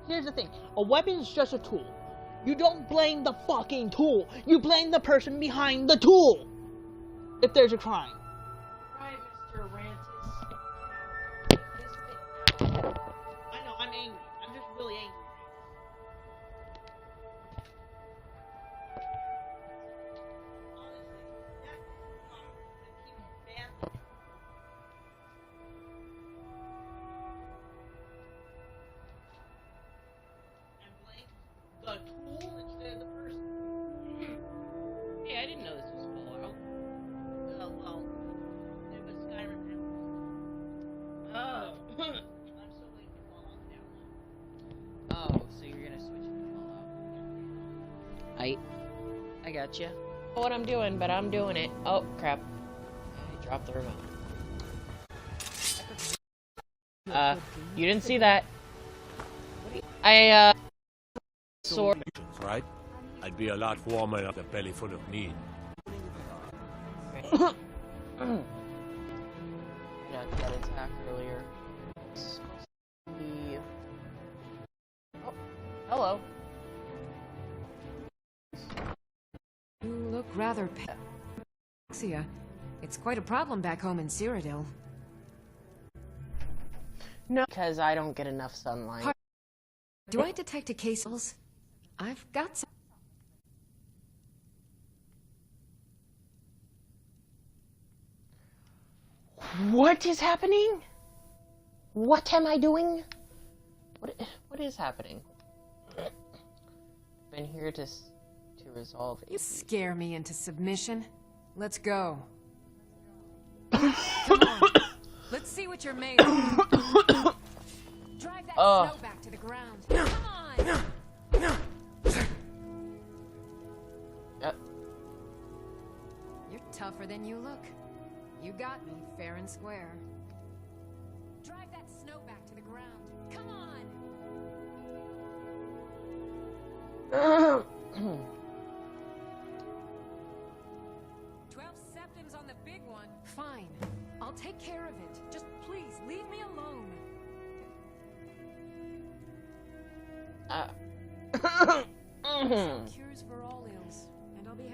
Here's the thing, a weapon's just a tool. You don't blame the fucking tool. You blame the person behind the tool. If there's a crime. Right, Mr. Rantis. I know, I'm angry. I'm just really angry. The tool instead of the person. Hey, I didn't know this was Fallout. Well, it was Skyrim. Oh. I'm still waiting for Fallout to download. Oh, so you're gonna switch to Fallout. I got you. I don't know what I'm doing, but I'm doing it. Oh, crap. I dropped the remote. You didn't see that. Sword. Right? I'd be a lot warmer than a belly full of meat. Got that attack earlier. Oh, hello. You look rather pale. It's quite a problem back home in Cyrodiil. No, because I don't get enough sunlight. Do I detect a case? I've got some. What is happening? What am I doing? What is happening? Been here to resolve. You scare me into submission. Let's go. Come on. Let's see what you're made of. Drive that snow back to the ground. Come on. You're tougher than you look. You got me fair and square. Drive that snow back to the ground. Come on. 12 septims on the big one. Fine. I'll take care of it. Just please leave me alone.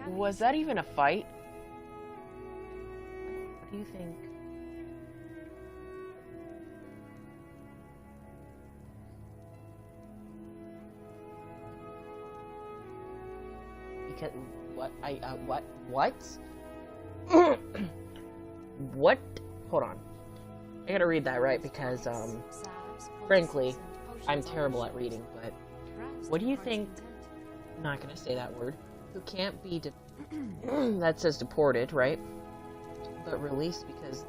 Was that even a fight? do you think? Because what? What? What? Hold on. I gotta read that right because, frankly, I'm terrible at reading, but what do you think, I'm not gonna say that word, who can't be, that says deported, right? But released because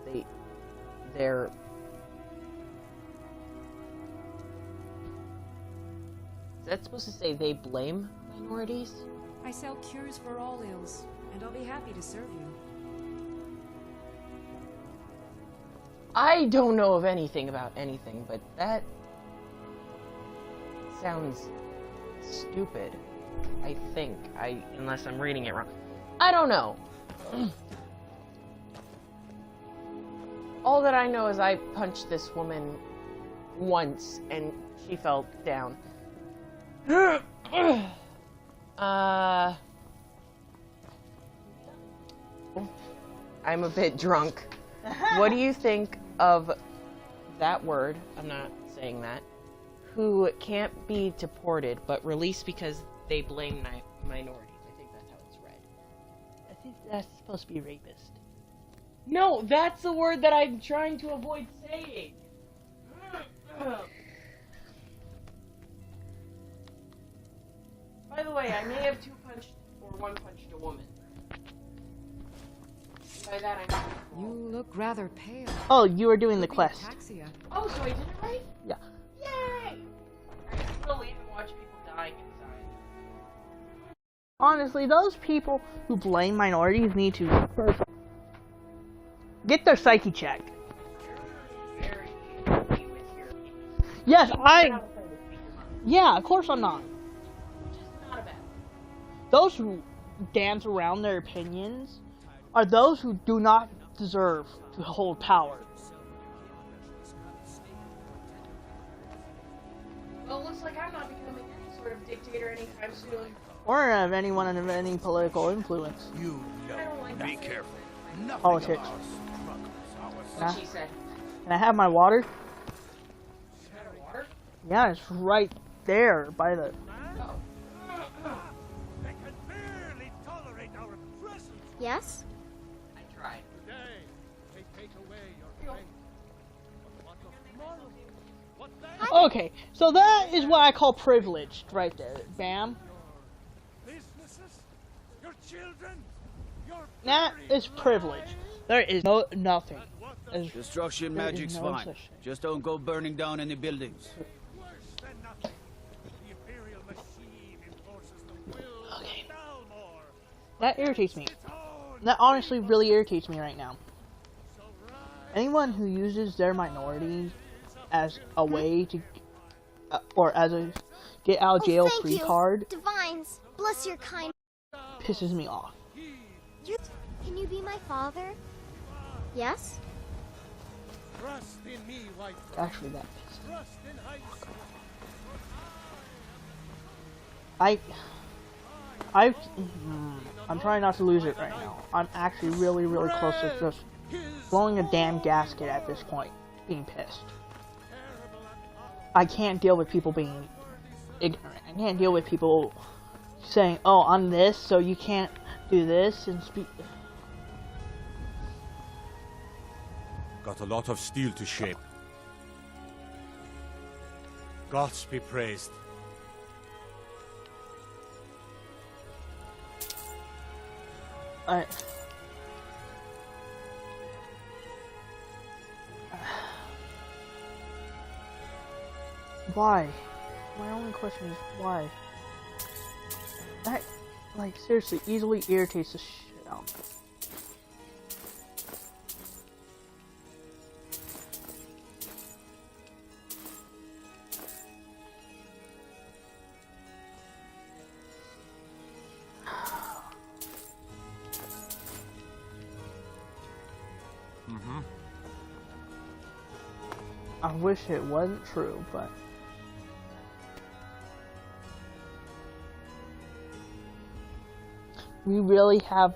they're, is that supposed to say they blame minorities? I sell cures for all ills, and I'll be happy to serve you. I don't know of anything about anything, but that sounds stupid. I think. Unless I'm reading it wrong. I don't know. All that I know is I punched this woman once and she fell down. I'm a bit drunk. What do you think of that word? I'm not saying that. Who can't be deported but released because they blame minorities. I think that's how it's read. I think that's supposed to be rapist. No, that's the word that I'm trying to avoid saying. By the way, I may have two-punched or one-punched a woman. By that I mean... You look rather pale. Oh, you were doing the quest. Ataxia. Oh, so I did it right? Yeah. Yay! I can still leave and watch people dying inside. Honestly, those people who blame minorities need to first get their psyche checked. Yes, yeah, of course I'm not. Those who dance around their opinions are those who do not deserve to hold power. Well, it looks like I'm not becoming any sort of dictator anytime soon. Or of anyone of any political influence. You don't like be careful. Nothing Politics. What she said. Can I have my water? Water? Yeah, it's right there by the... Yes? I tried. Today, they take away your faith. But what of tomorrow? What then? Okay, so that is what I call privileged right there. Bam. Businesses? Your children? Your That is privilege. There is nothing. Destruction There magic's is no fine. such thing. Just don't go burning down any buildings. worse than nothing. The Imperial machine enforces the will Okay. of Dalmor. That irritates me. That honestly really irritates me right now. Anyone who uses their minority as a way to, or as a get out of jail free card, Divines, bless your kind. pisses me off. Can you be my father? Yes? Trust in me, white. Actually, that pisses me off. Trust in Heist. I'm trying not to lose it right now. I'm actually really, really close to just blowing a damn gasket at this point, being pissed. I can't deal with people being ignorant. I can't deal with people saying, oh, I'm this, so you can't do this, and speak. Got a lot of steel to shape. Gods be praised. Why? My only question is why? That, like, seriously, easily irritates the shit out of me. I wish it wasn't true, but we really have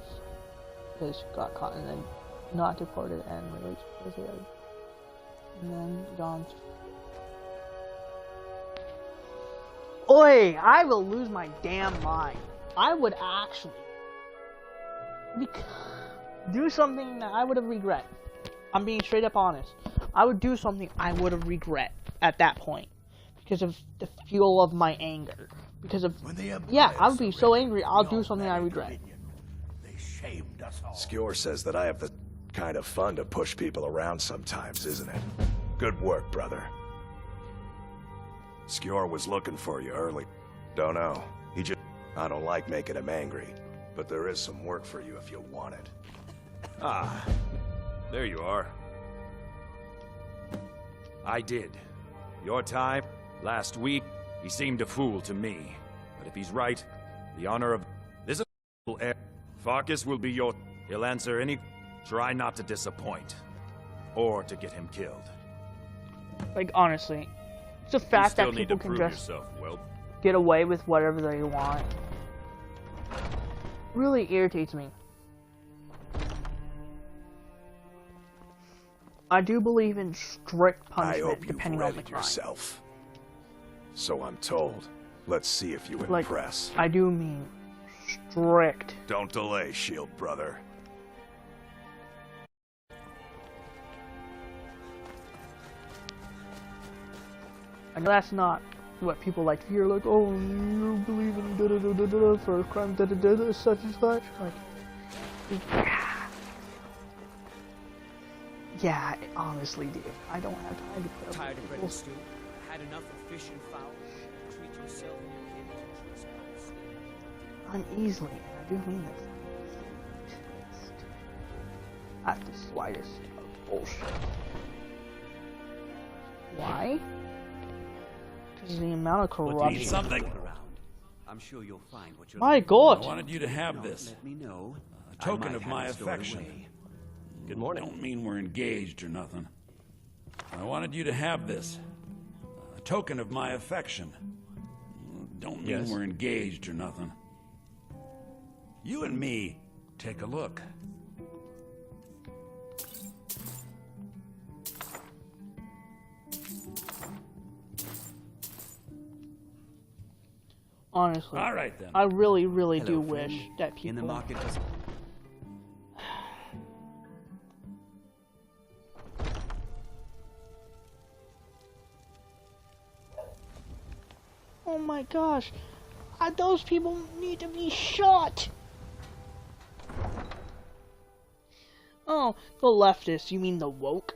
just got caught in the not deported and released for the other. And then gone. Oi! I will lose my damn mind. I would actually do something that I would have regret. I'm being straight up honest. I would do something I would have regret at that point because of the fuel of my anger. Because of yeah, I would be so angry. I'll do something I regret. Skjor says that I have the kind of fun to push people around sometimes, isn't it? Good work, brother. Skjor was looking for you early. Don't know. I don't like making him angry, but there is some work for you if you want it. Ah, there you are. I did. Your time, last week, he seemed a fool to me. But if he's right, the honor of this air, Farkas will be your... He'll answer any... Try not to disappoint. Or to get him killed. Like, honestly, it's a fact that people can just get away with whatever they want. Really irritates me. I do believe in strict punishment depending on the crime. Yourself. So I'm told. Let's see if you impress. I do mean strict. Don't delay, Shield brother. I know that's not what people like to hear, like, oh, you believe in da-da-da-da-da for crime da-da-da-da such and such. Like, yeah, honestly, dude, I don't have time to put up Tired of with bread people. and stew? Had enough of fish and fowl? Treat yourself and your kid to Uneasily, and I do mean this. At the slightest of bullshit. Why? Because the amount of corruption. Something. I'm sure you'll find what you're My God! I wanted you to have this. Let me know. A token of my affection. Good morning. Don't mean we're engaged or nothing. I wanted you to have this. A token of my affection. Don't mean we're engaged or nothing. You and me, take a look. Honestly, all right, then. I really, really do wish that people... In the market doesn't... Oh my gosh, those people need to be shot! Oh, the leftists, you mean the woke?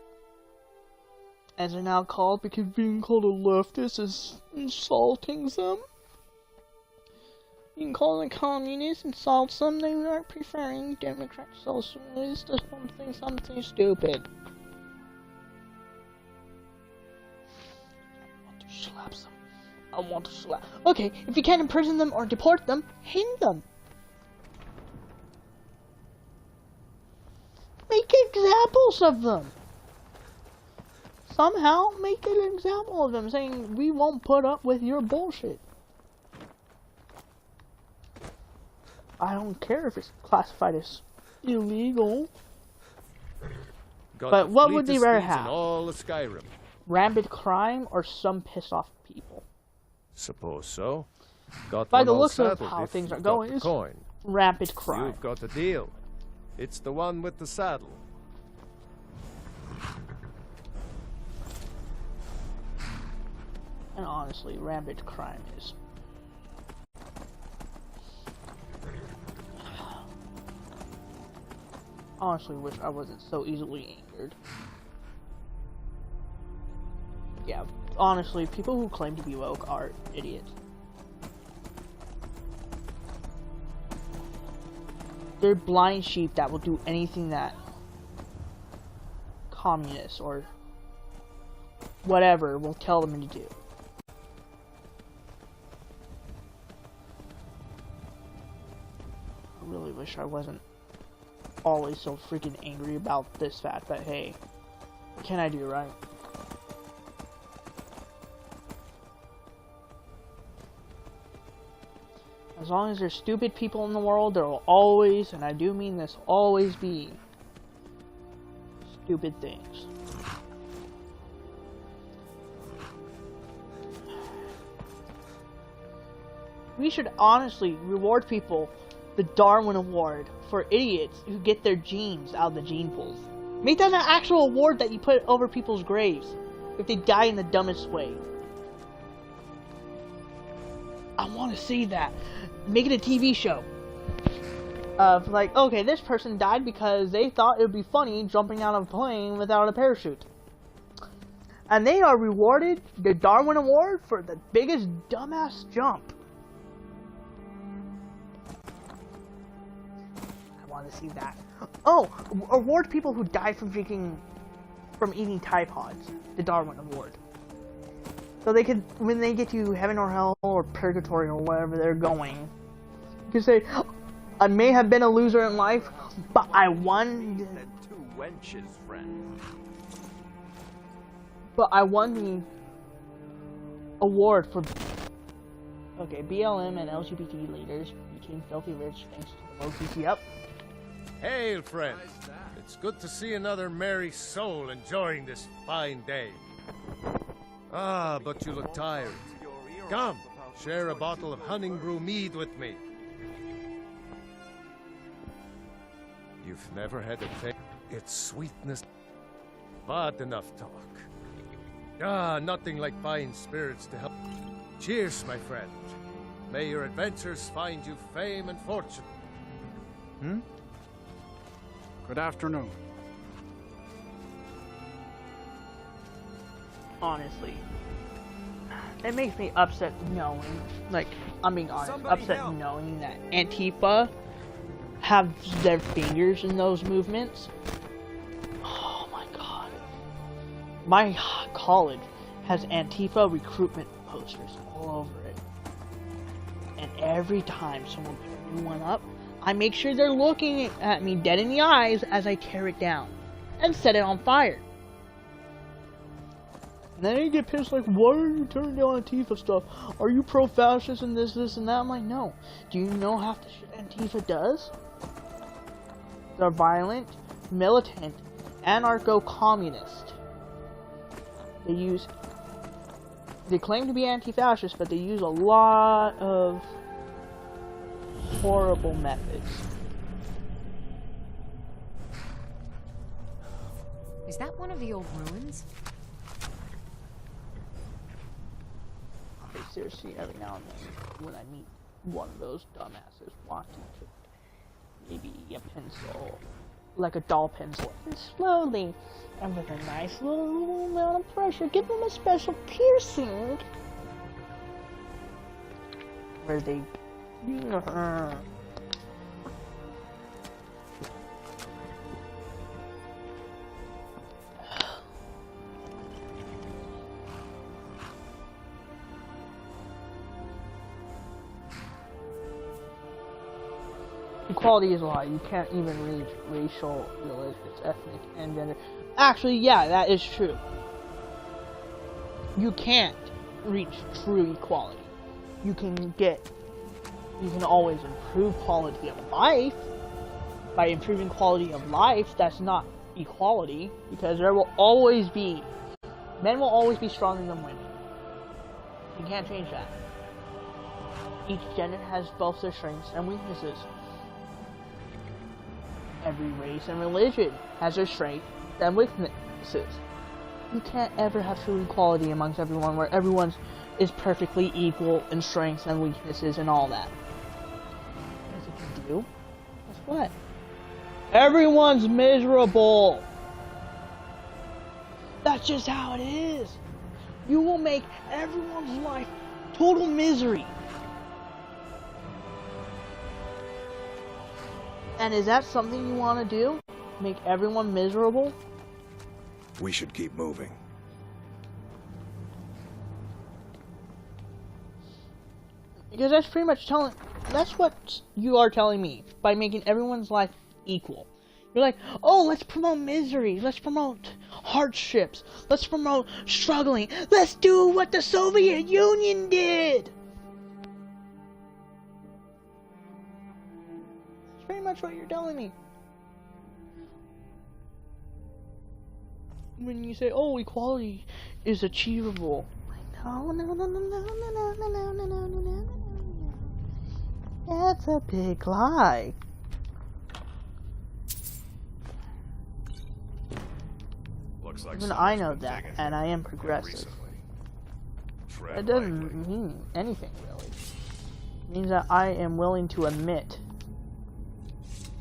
As they're now called, because being called a leftist is insulting them? You can call them communists, insult them, they are preferring Democrat socialists or something stupid. I want to slap them. I want to slap. Okay, if you can't imprison them or deport them, hang them. Make examples of them. Somehow make an example of them saying, we won't put up with your bullshit. I don't care if it's classified as illegal. But what would they rather have? All of Skyrim. Rampant crime or some pissed off people? Suppose so. Got By one the all looks of settled how if things you've are got going, the it's coin. rampant crime. You've got a deal. It's the one with the saddle. And honestly, rampant crime is. Honestly, wish I wasn't so easily angered. Yeah, honestly, people who claim to be woke are idiots. They're blind sheep that will do anything that communists or whatever will tell them to do. I really wish I wasn't always so freaking angry about this fact, but hey, what can I do, right? As long as there's stupid people in the world, there will always, and I do mean this, always be stupid things. We should honestly reward people the Darwin Award for idiots who get their genes out of the gene pools. Make that an actual award that you put over people's graves if they die in the dumbest way. I want to see that. Make it a TV show. Of like, okay, this person died because they thought it would be funny jumping out of a plane without a parachute. And they are rewarded the Darwin Award for the biggest dumbass jump. I want to see that. Oh, award people who died from eating Tide Pods, the Darwin Award. So they could, when they get to heaven or hell or purgatory or wherever they're going, you can say, I may have been a loser in life, but I won. Two wenches, friend. But I won the award for. Okay, BLM and LGBT leaders became filthy rich thanks to the low CC up. Hail, friend. It's good to see another merry soul enjoying this fine day. Ah, but you look tired. Come, share a bottle of Hunting Brew mead with me. You've never had a taste. Its sweetness. But enough talk. Ah, nothing like fine spirits to help. Cheers, my friend. May your adventures find you fame and fortune. Good afternoon. Honestly, it makes me upset knowing, like, I'm being honest, upset knowing that Antifa have their fingers in those movements. Oh my god. My college has Antifa recruitment posters all over it. And every time someone puts a new one up, I make sure they're looking at me dead in the eyes as I tear it down and set it on fire. And then they get pissed like, why are you turning down Antifa stuff? Are you pro-fascist and this, and that? I'm like, no. Do you know half the shit Antifa does? They're violent, militant, anarcho-communist. They claim to be anti-fascist, but they use a lot of horrible methods. Is that one of the old ruins? Seriously, every now and then, when I meet one of those dumbasses wanting to maybe a pencil, like a doll pencil, and slowly, and with a nice little amount of pressure, give them a special piercing, where they equality is a lie. You can't even reach racial, religious, ethnic, and gender. Actually, yeah, that is true. You can't reach true equality. You can always improve quality of life. By improving quality of life, that's not equality, because there will always be, men will always be stronger than women. You can't change that. Each gender has both their strengths and weaknesses. Every race and religion has their strengths and weaknesses. You can't ever have true equality amongst everyone where everyone is perfectly equal in strengths and weaknesses and all that. Because if you do, guess what? Everyone's miserable. That's just how it is. You will make everyone's life total misery. And is that something you want to do? Make everyone miserable? We should keep moving. Because that's pretty much that's what you are telling me by making everyone's life equal. You're like, oh, let's promote misery, let's promote hardships, let's promote struggling, let's do what the Soviet Union did! That's pretty much what you're telling me. when you say, "Oh, equality is achievable," like, no. That's a big lie. Looks like Even I know that, and I am progressive. It doesn't mean anything, really. It means that I am willing to admit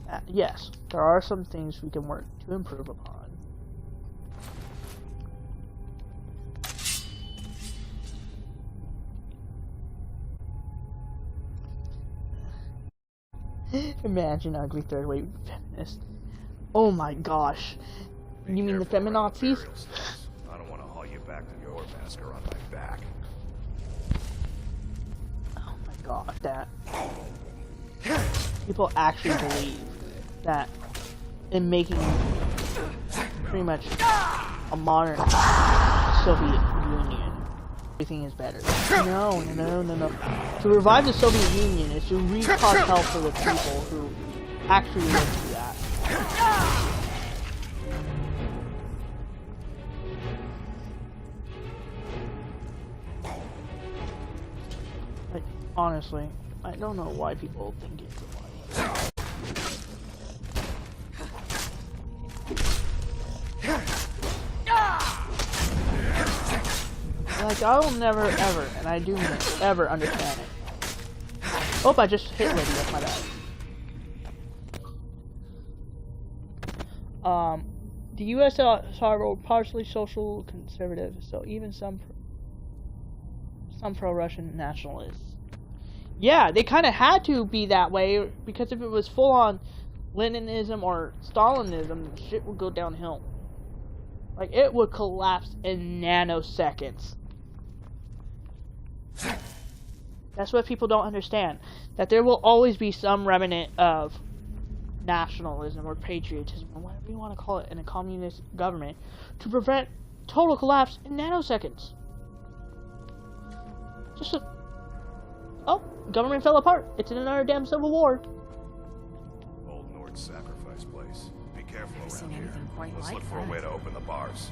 that, yes, there are some things we can work to improve upon. Imagine ugly third wave feminists. Oh my gosh. You mean the feminazis? I don't want to haul you back to your massacre on my back. Oh my god, that people actually believe that in making pretty much a modern Soviet Union, everything is better. No. To revive the Soviet Union is to recause hell for the people who actually lived through that. Like, honestly, I don't know why people think it's a lie. Like, I will never, ever, and I do mean ever understand it. Oh, I just hit lady, that's my bad. The USSR were partially social conservative, so even some pro-Russian nationalists. Yeah, they kind of had to be that way, because if it was full-on Leninism or Stalinism, shit would go downhill. Like, it would collapse in nanoseconds. That's what people don't understand. That there will always be some remnant of nationalism or patriotism, or whatever you want to call it, in a communist government to prevent total collapse in nanoseconds. Just a... Oh, government fell apart. It's in another damn civil war. Old Nord sacrifice place. Be careful around here. Let's look for a way to open the bars.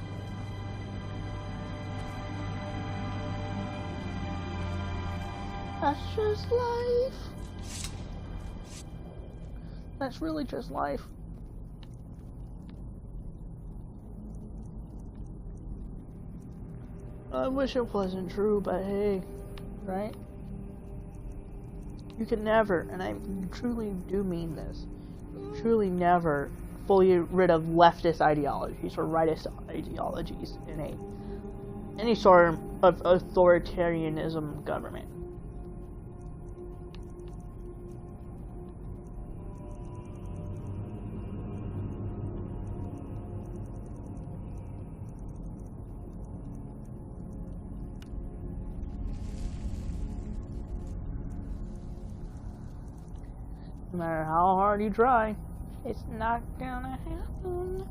That's just life. That's really just life. I wish it wasn't true, but hey, right? You can never, and I truly do mean this, truly never fully rid of leftist ideologies or rightist ideologies in any sort of authoritarianism government. No matter how hard you try, it's not gonna happen.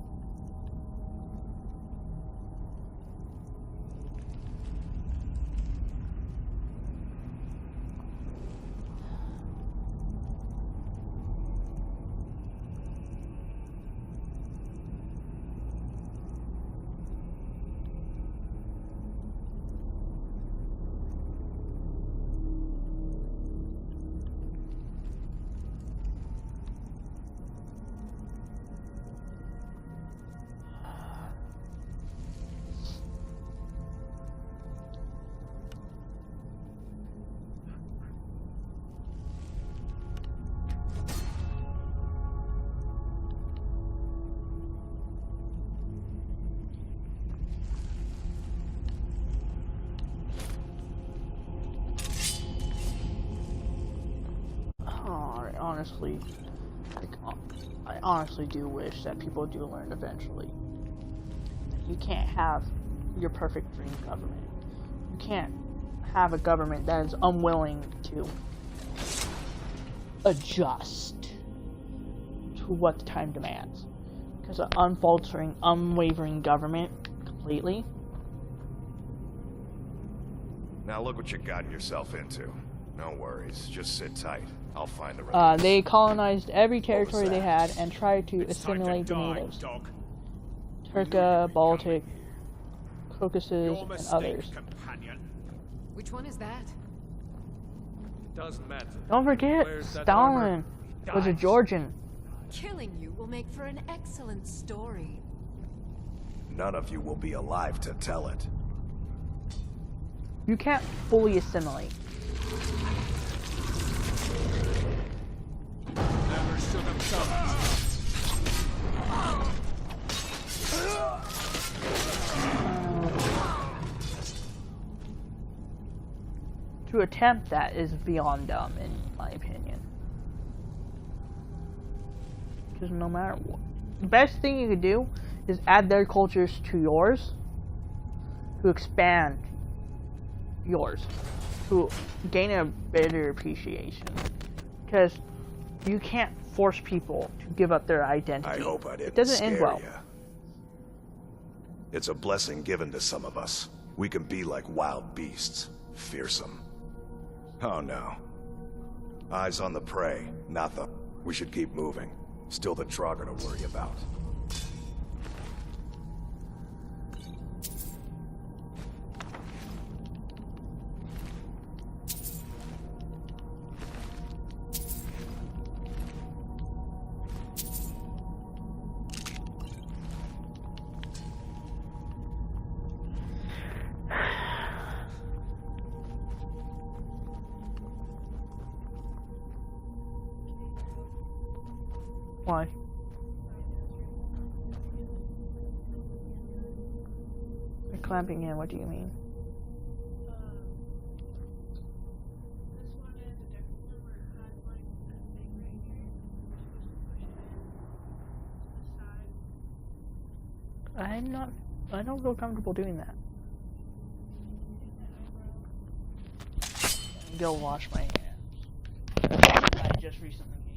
I honestly do wish that people do learn eventually. You can't have your perfect dream government. You can't have a government that is unwilling to adjust to what the time demands. Because an unfaltering, unwavering government completely. Now look what you've gotten yourself into. No worries, just sit tight. I'll find the rest. They colonized every territory they had and tried to assimilate the natives. Turka, Baltic, Caucasus, and others. Which one is that? Doesn't matter. Don't forget, Stalin was a Georgian. Killing you will make for an excellent story. None of you will be alive to tell it. You can't fully assimilate. Never should have done it. To attempt that is beyond dumb, in my opinion. Because no matter what, the best thing you could do is add their cultures to yours, to expand yours, to gain a better appreciation. Because you can't force people to give up their identity. I hope I didn't It doesn't end scare well. ya. It's a blessing given to some of us. We can be like wild beasts, fearsome. Oh no. Eyes on the prey, not the... We should keep moving. Still the Draugr to worry about. Why? You're clamping in, what do you mean? I don't feel comfortable doing that. Go wash my hands. I just recently ate.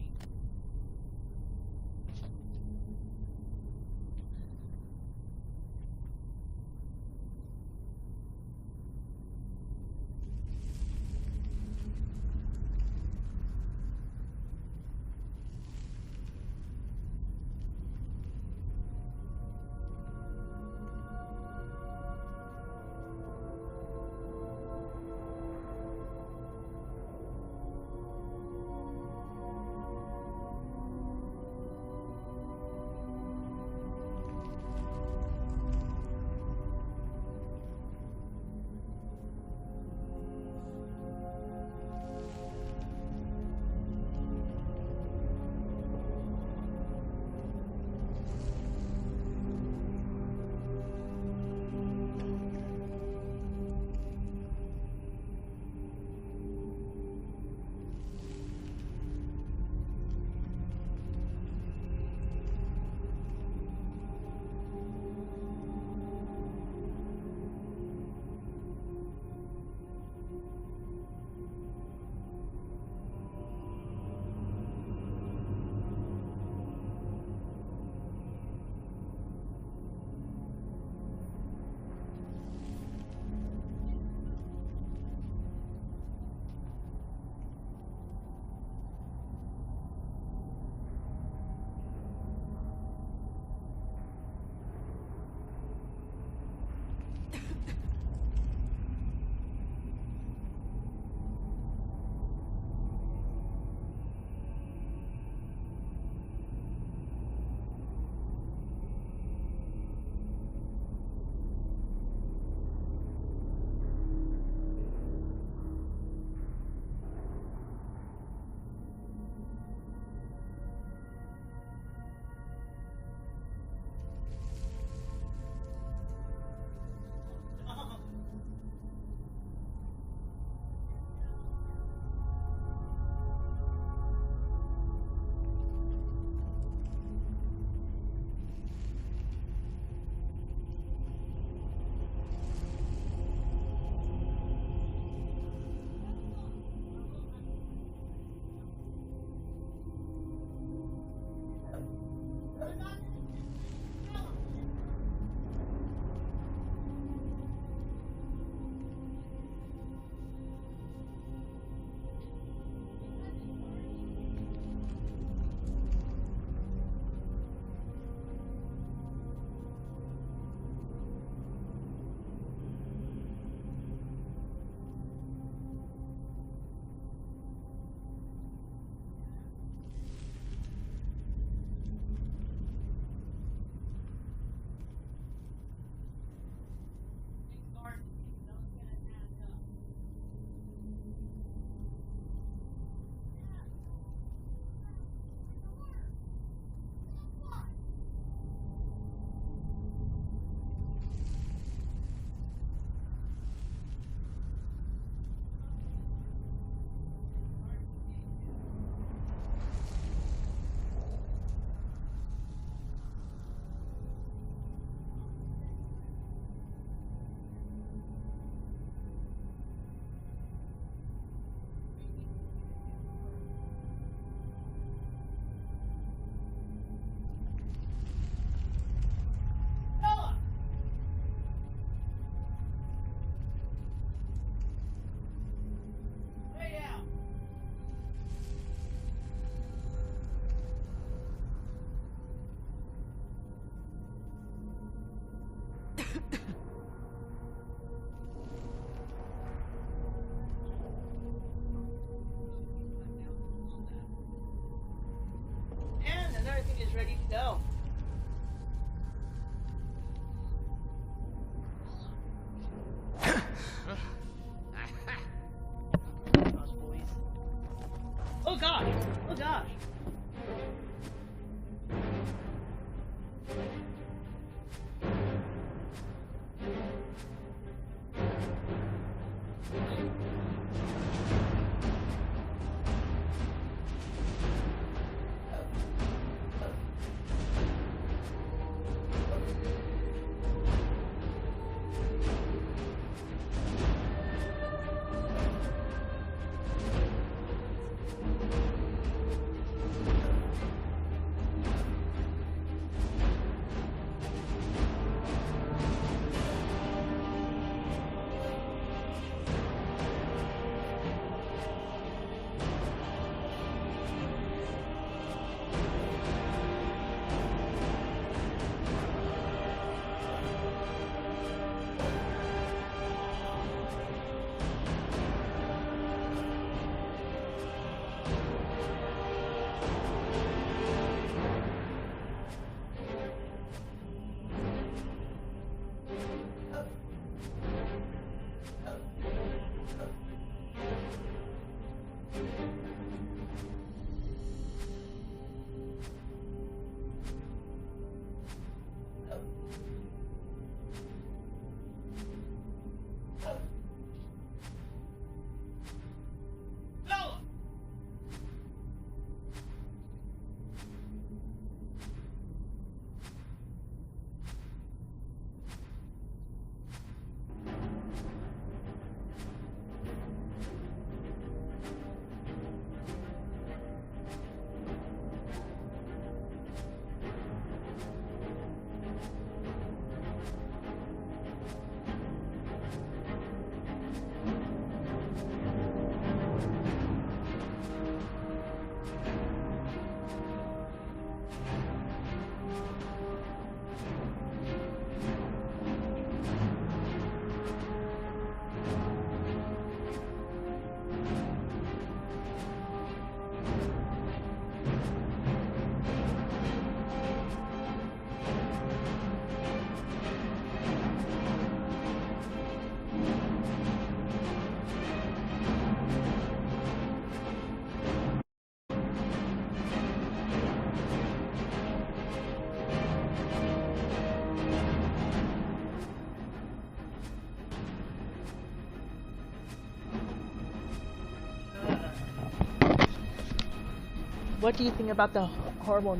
what do you think about the horrible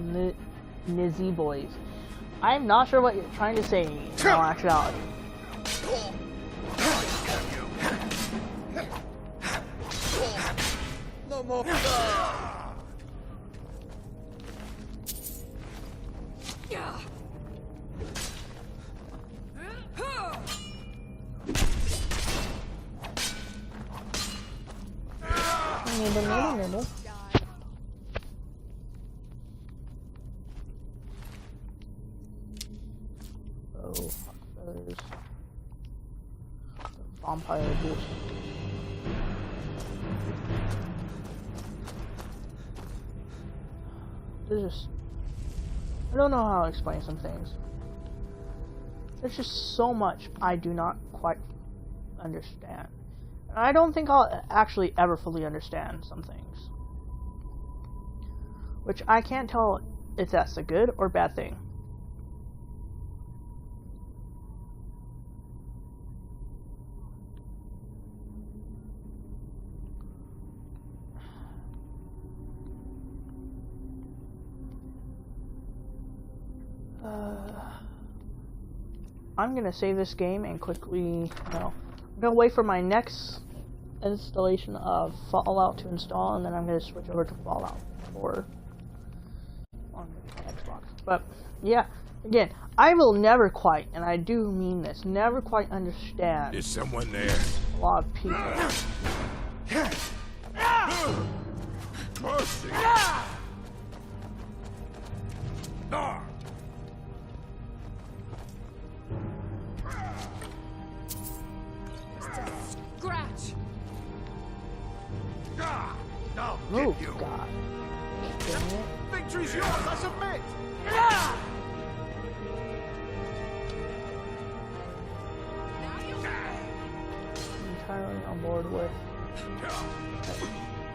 Nizzy boys? I'm not sure what you're trying to say in all actuality. No more. Nibble. Oh, there's vampire juice. There's just, I don't know how to explain some things. There's just so much I do not quite understand. And I don't think I'll actually ever fully understand some things. Which I can't tell if that's a good or bad thing. I'm gonna save this game and quickly, I'm gonna wait for my next installation of Fallout to install, and then I'm gonna switch over to Fallout 4 on the Xbox. But yeah, again, I will never quite, and I do mean this, never quite understand. Is someone there? A lot of people. Mercy! Scratch! Now, Oh, get you. God. Victory's yours, I submit! Entirely on board with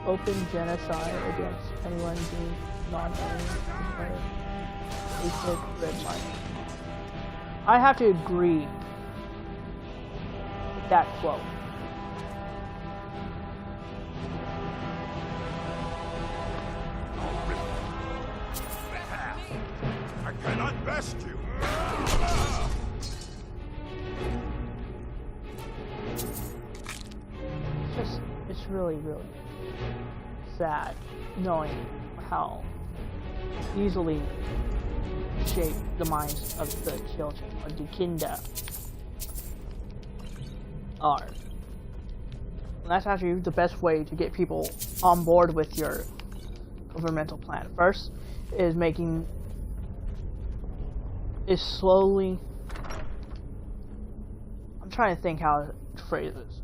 open genocide against anyone deemed non-alien. Basic red line. I have to agree with that quote. I cannot best you. It's really, really sad knowing how easily shape the minds of the children of the Kinda are. And that's actually the best way to get people on board with your governmental plan. First is slowly, I'm trying to think how to phrase this.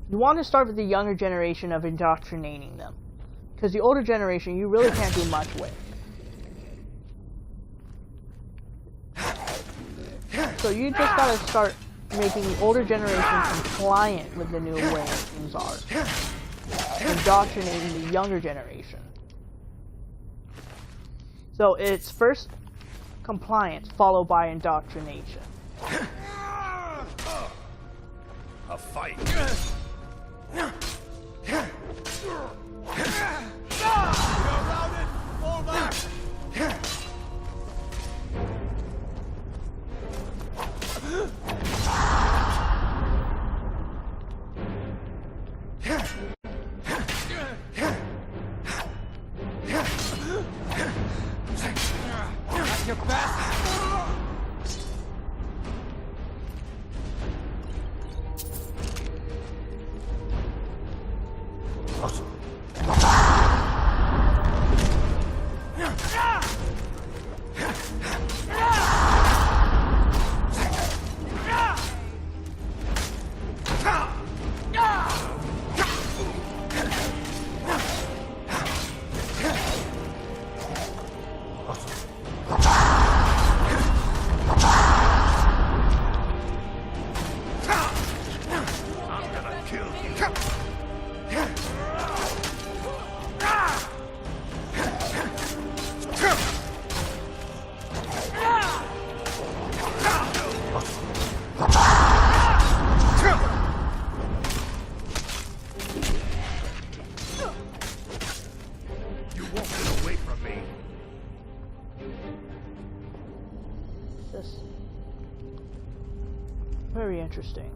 You want to start with the younger generation of indoctrinating them, because the older generation you really can't do much with. So you just gotta start making the older generation compliant with the new way things are. Indoctrinating the younger generation. So it's first compliance, followed by indoctrination. A fight. Fall back. That's your best. Just very interesting.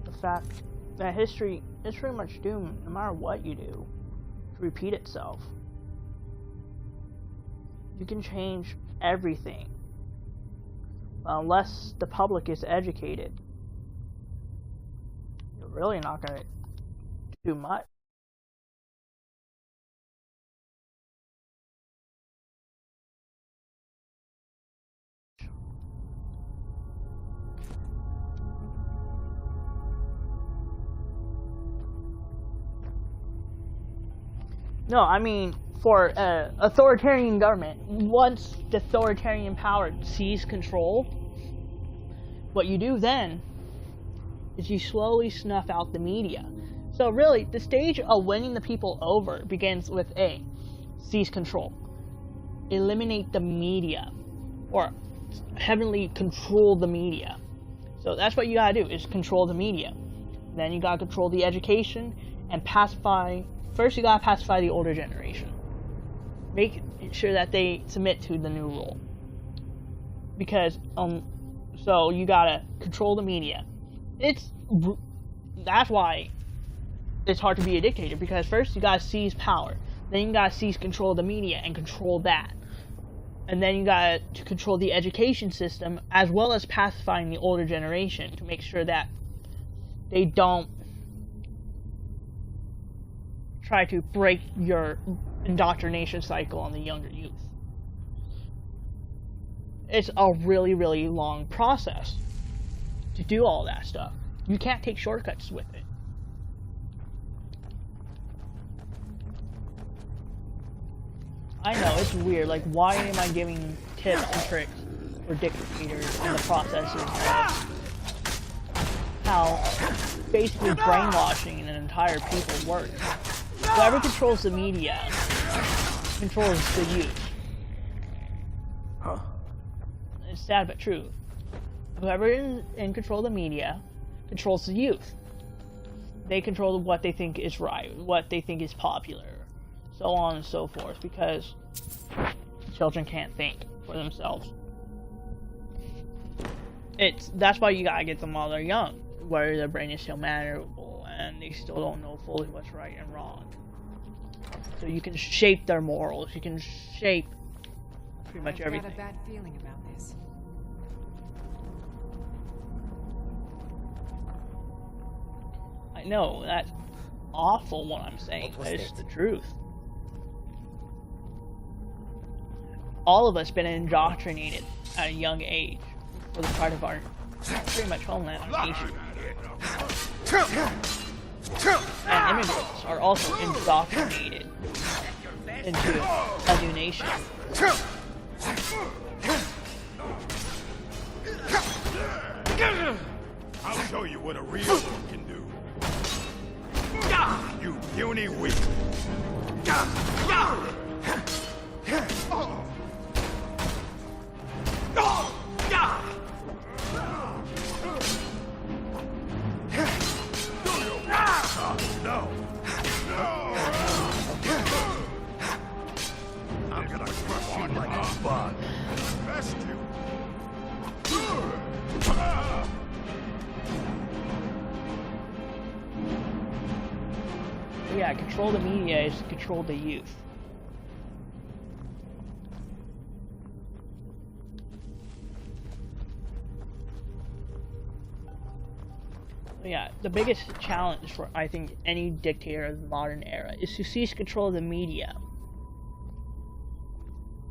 The fact that history is pretty much doomed, no matter what you do, to repeat itself. You can change everything, unless the public is educated. You're really not going to do much. No, I mean, for an authoritarian government, once the authoritarian power sees control, what you do then is you slowly snuff out the media. So really, the stage of winning the people over begins with A, seize control. Eliminate the media, or heavily control the media. So that's what you gotta do, is control the media. Then you gotta control the education and pacify. First, you gotta pacify the older generation. Make sure that they submit to the new rule. Because, so you gotta control the media. That's why it's hard to be a dictator, because first you gotta seize power. Then you gotta seize control of the media and control that. And then you gotta control the education system, as well as pacifying the older generation to make sure that they don't try to break your indoctrination cycle on the younger youth. It's a really, really long process to do all that stuff. You can't take shortcuts with it. I know, it's weird, like, why am I giving tips and tricks for dictators in the process of how basically brainwashing an entire people works. Whoever controls the media controls the youth. Huh? It's sad but true. Whoever is in control of the media controls the youth. They control what they think is right, what they think is popular, so on and so forth, because children can't think for themselves. That's why you gotta get them while they're young, where their brain is still malleable and they still don't know fully what's right and wrong. So you can shape their morals, you can shape pretty much everything. I've got a bad feeling about this. I know, that's awful what I'm saying, but it's the truth. All of us been indoctrinated at a young age for the part of our pretty much homeland, our nation. And immigrants are also indoctrinated into a new nation. I'll show you what a real one can do. You puny weak. No. I'm gonna crush you like a bug. Best you. Yeah, control the media is to control the youth. Yeah, the biggest challenge for, I think, any dictator of the modern era is to seize control of the media.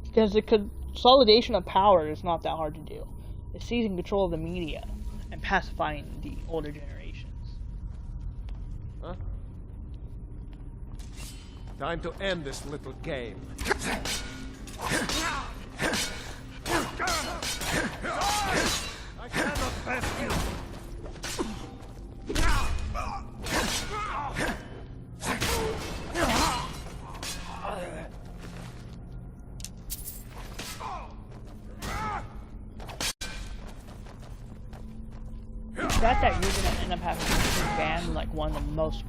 Because the consolidation of power is not that hard to do. It's seizing control of the media and pacifying the older generations. Huh? Time to end this little game. I cannot pass you. The fact that you're gonna end up having to ban like one of the most,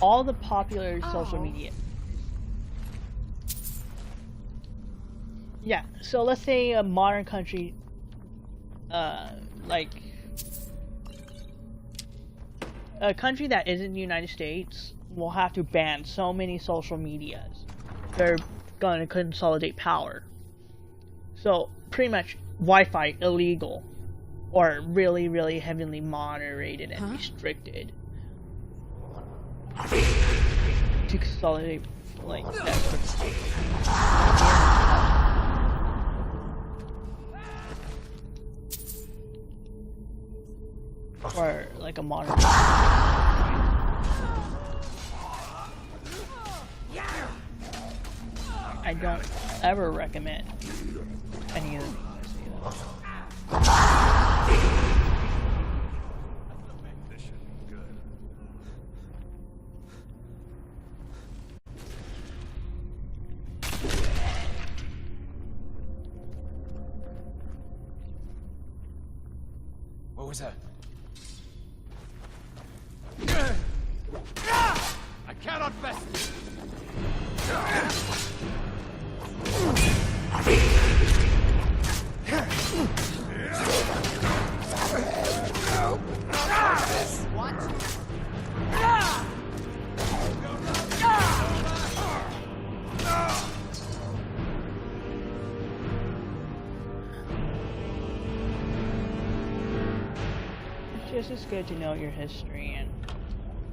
all the popular social media. Yeah, so let's say a modern country, like a country that isn't the United States will have to ban so many social medias. They're going to consolidate power. So pretty much Wi-Fi illegal, or really, really heavily moderated and restricted to consolidate, like that sort of thing. Or like a modern. I don't ever recommend any of the things I say though. What was that? I cannot best. It's just as good to know your history and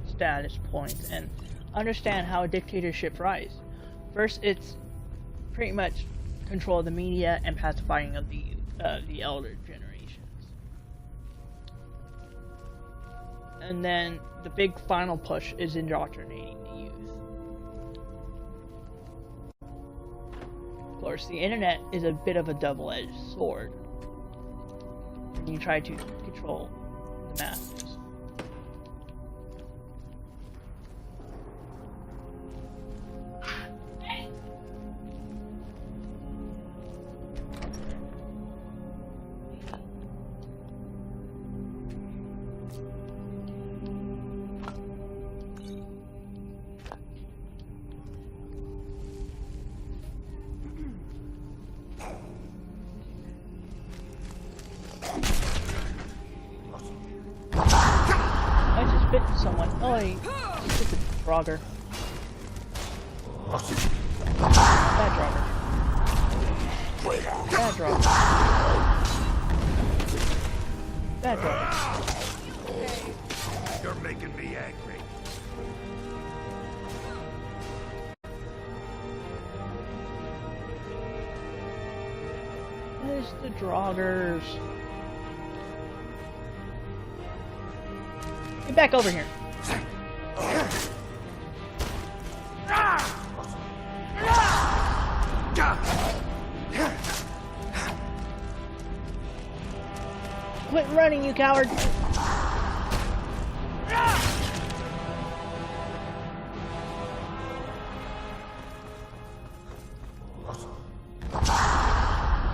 status points and understand how a dictatorship rise. First, it's pretty much control of the media and pacifying of the elder generations. And then the big final push is indoctrinating the youth. Of course, the internet is a bit of a double-edged sword when you try to control the masses. Someone. Oh, it's a Draugr. Bad Draugr. Bad Draugr. Bad Draugr. You're making me angry. Where's the Draugrs? Get back over here. Quit running, you coward!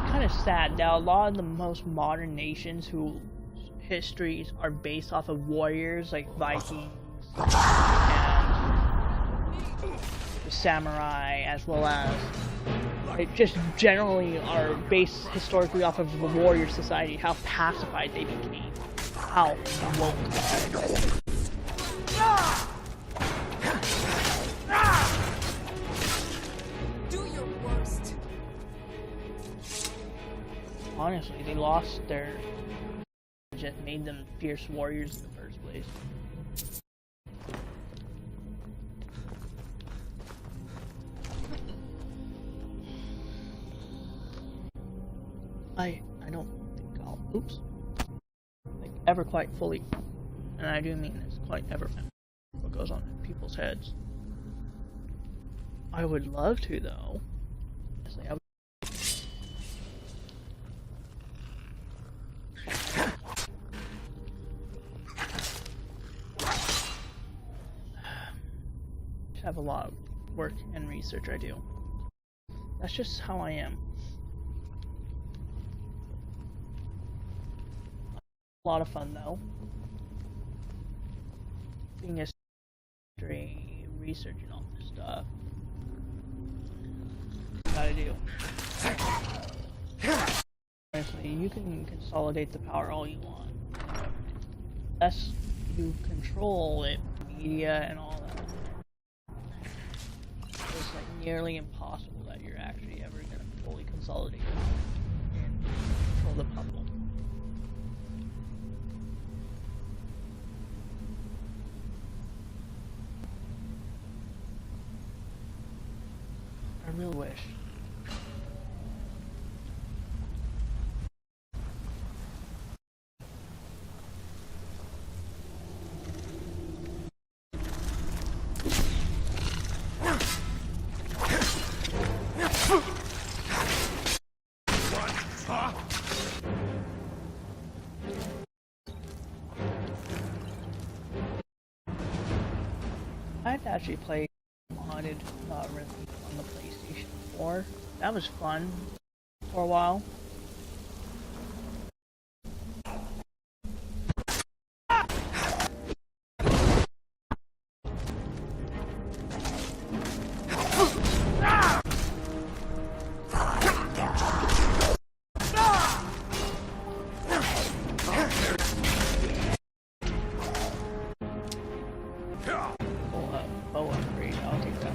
Kind of sad. Now, a lot of the most modern nations whose histories are based off of warriors like Vikings and the samurai, as well as it just generally are based historically off of the warrior society, how pacified they became, how woke. Do your worst. Honestly, they lost their that made them fierce warriors in the first place. I don't think I'll like ever quite fully, and I do mean this, quite ever what goes on in people's heads. I would love to though. Honestly, I would. Have a lot of work and research I do. That's just how I am. A lot of fun though. Being a history, researching all this stuff. Gotta do. you can consolidate the power all you want. Unless you control it, media and all that. It's like nearly impossible that you're actually ever going to fully consolidate and control the puzzle. I really wish. I've actually played modded Rhythm on the PlayStation 4. That was fun for a while. Bow upgrade, I'll take that.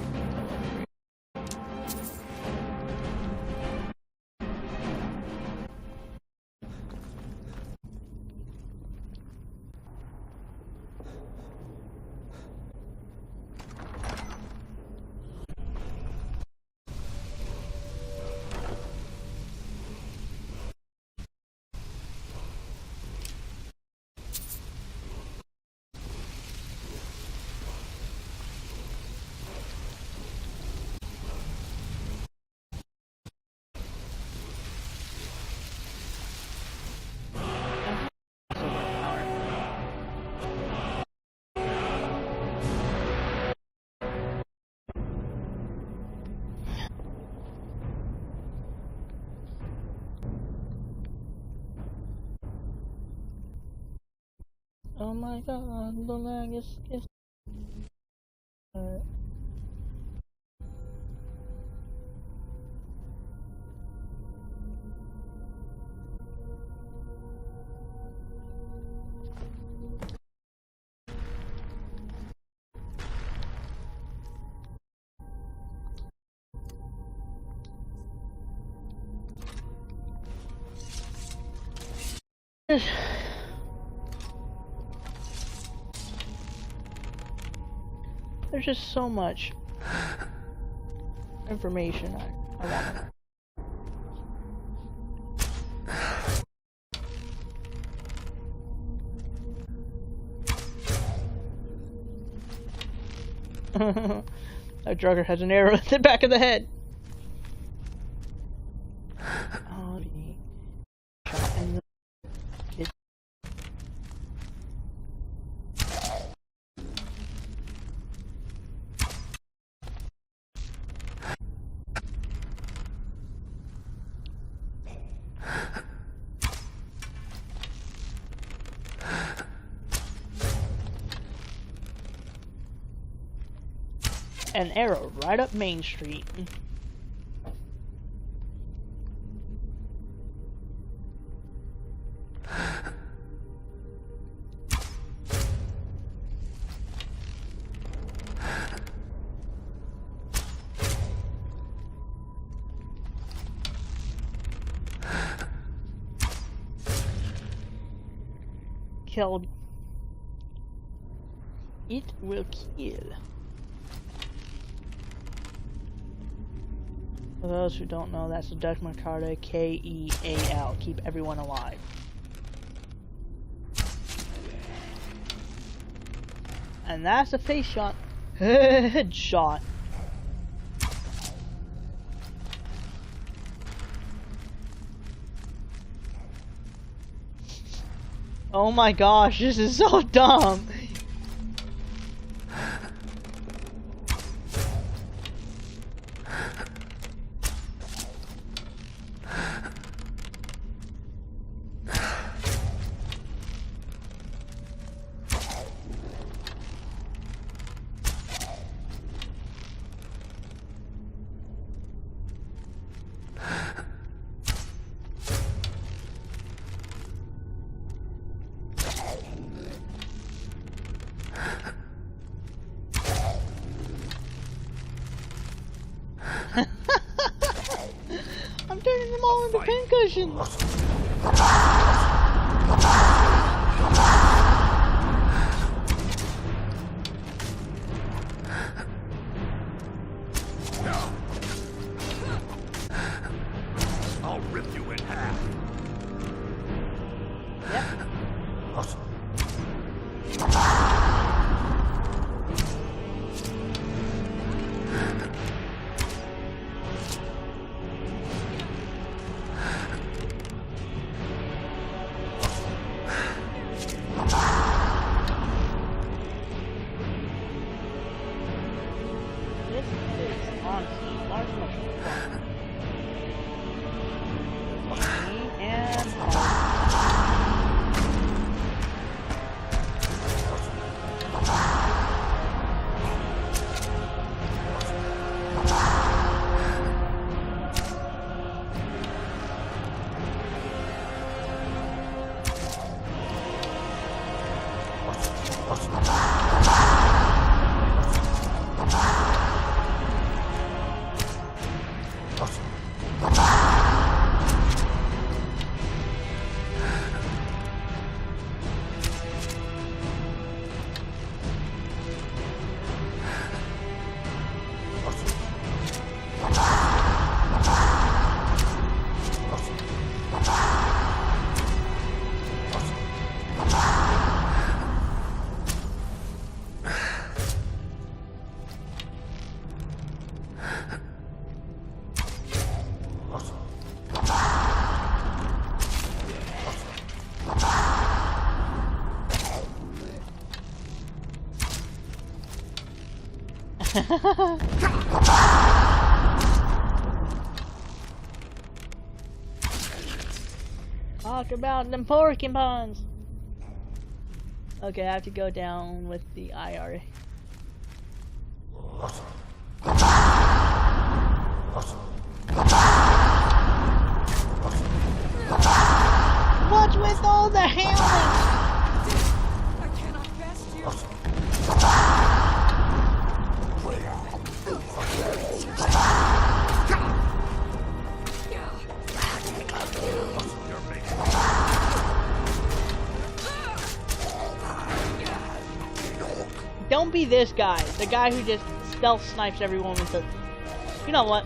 Oh my god, the lag is There's just so much information I want. That drugger has an arrow in the back of the head. Oh, the shot in the an arrow right up Main Street. Killed. It will kill. For those who don't know, that's the Dutch Macarta, K-E-A-L. Keep everyone alive. And that's a face shot. Headshot. Oh my gosh, this is so dumb. I'm turning them all into pincushions. I'll rip you in half. This is honestly much more fun. Me and talk about them porcupines. Okay, I have to go down with the IRA. What's with all the howling? I cannot best you. Don't be this guy, the guy who just stealth snipes everyone with the... You know what?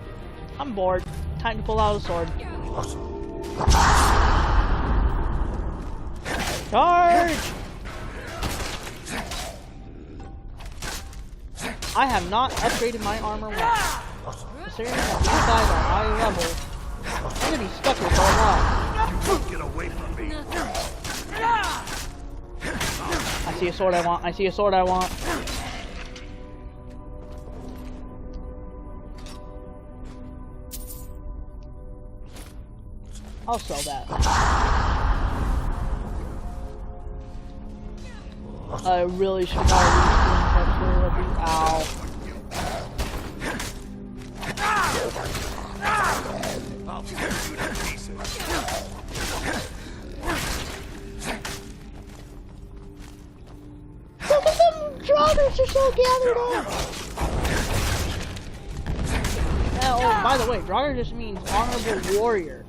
I'm bored. Time to pull out a sword. Charge! I have not upgraded my armor once. Considering that these guys are high level, I'm gonna be stuck here for a while. Get away from me. I see a sword I want. I see a sword I want. I'll sell that. I really should buy these texture. Ow. I'll tear you to pieces. Look at them drones are so gathered up. Oh, by the way, Draugr just means honorable warrior.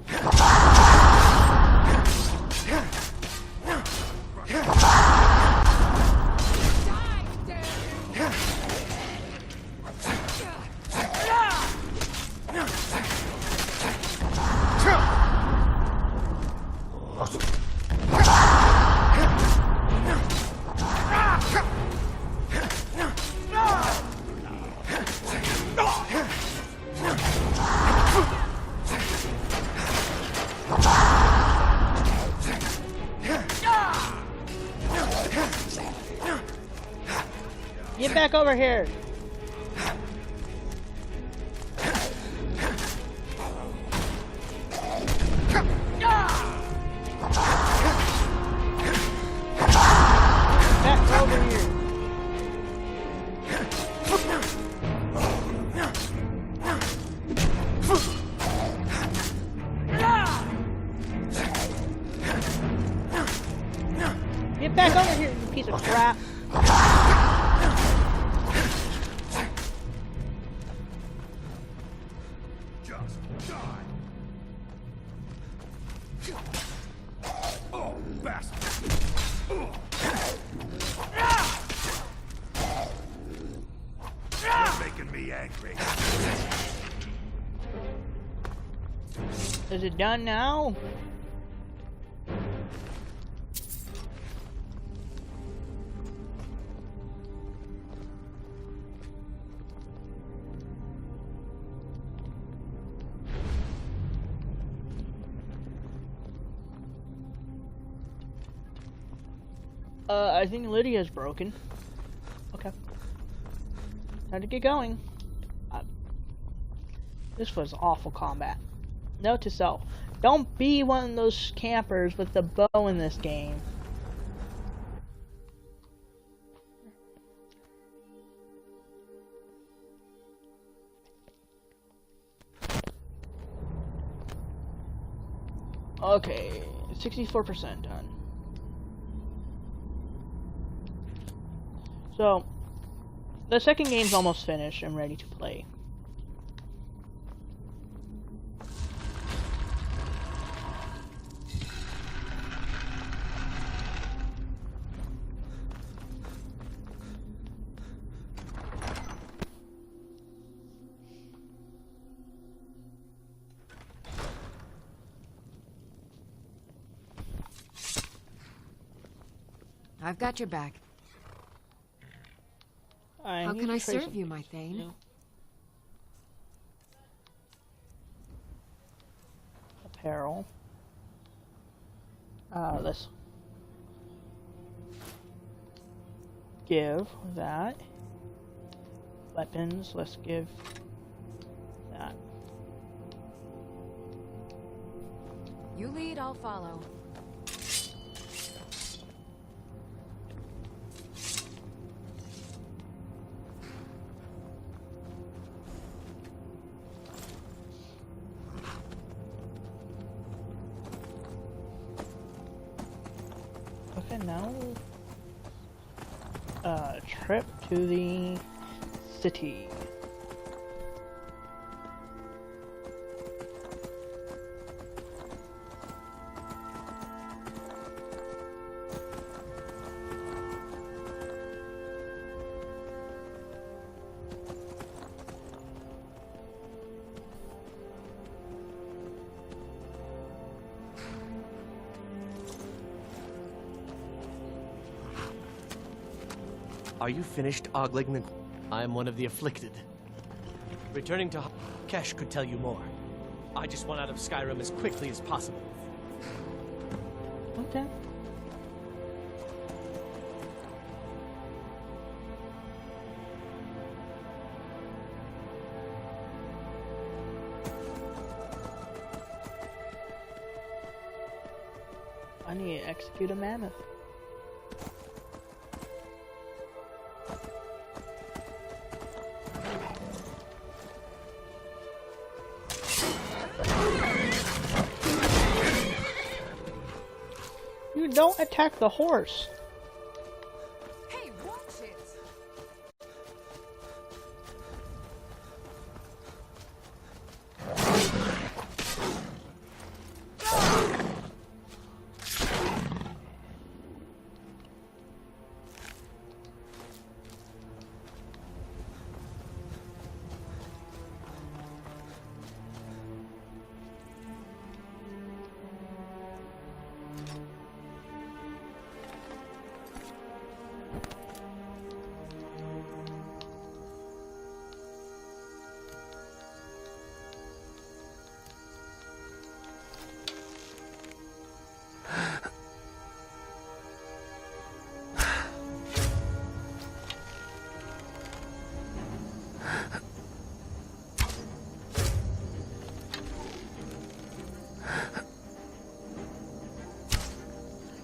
Get back over here. Back over here. Get back over here, you piece of crap. angry. Is it done now? I think Lydia's broken. Okay. Time to get going. This was awful combat. Note to self. Don't be one of those campers with the bow in this game. Okay, 64% done. So, the second game's almost finished and ready to play. I've got your back. How can I serve you, my Thane? No. Apparel. Let's give that. Weapons, let's give that. You lead, I'll follow. Okay, now trip to the city. Are you finished ogling the... I am one of the afflicted. Returning to Kesh could tell you more. I just want out of Skyrim as quickly as possible. Okay. I need to execute a mammoth. You don't attack the horse. Hey, watch it!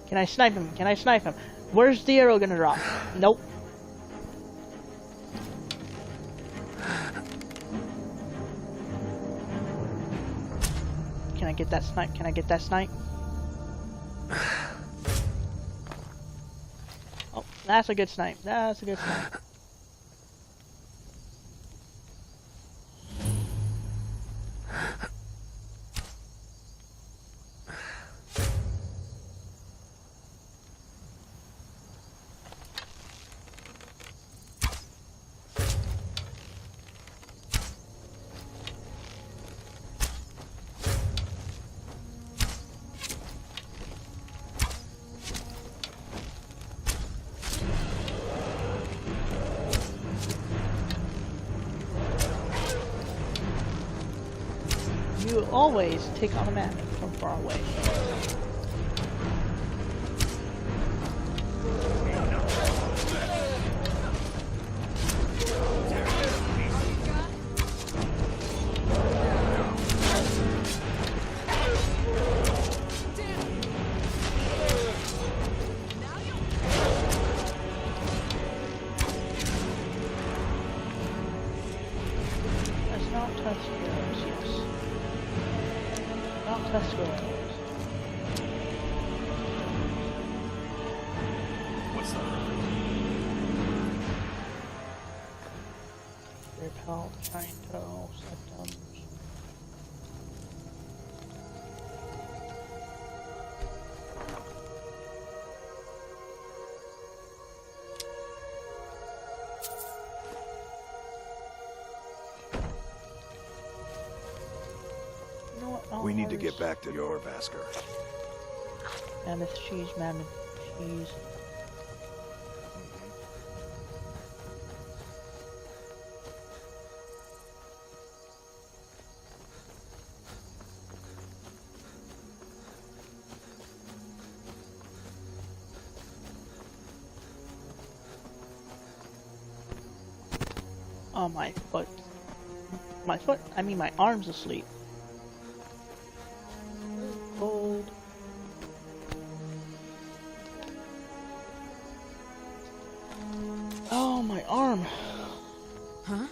Can I snipe him? Can I snipe him? Where's the arrow gonna drop? Nope. Can I get that snipe? Can I get that snipe? Oh, that's a good snipe. That's a good snipe. always take on a map from far away. We need to get back to your Vasker. Mammoth cheese, mammoth cheese. Oh, my foot. My foot? I mean, my arm's asleep. Cold. Oh, my arm. Huh?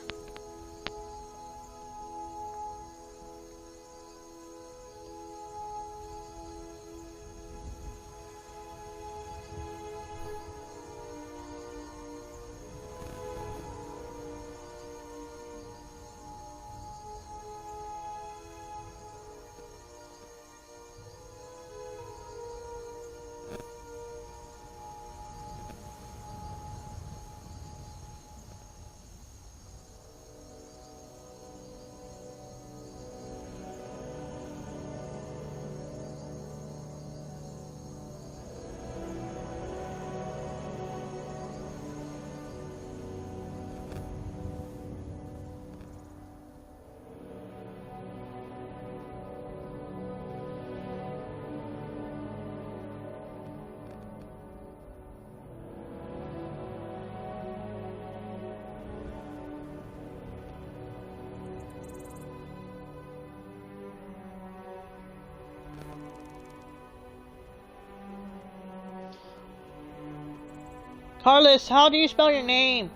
Carlos, how do you spell your name?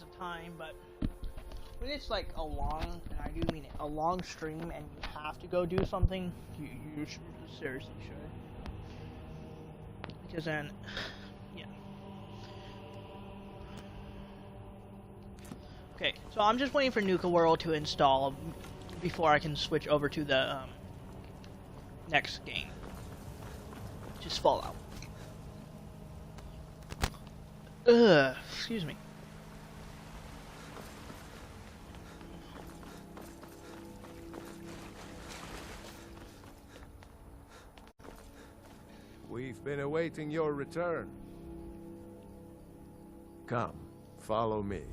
pockets of time, but when it's like a long, and I do mean it, a long stream, and you have to go do something, you seriously should. Because then, yeah. Okay, so I'm just waiting for Nuka World to install before I can switch over to the next game, which is Fallout. Excuse me. We've been awaiting your return. Come, follow me.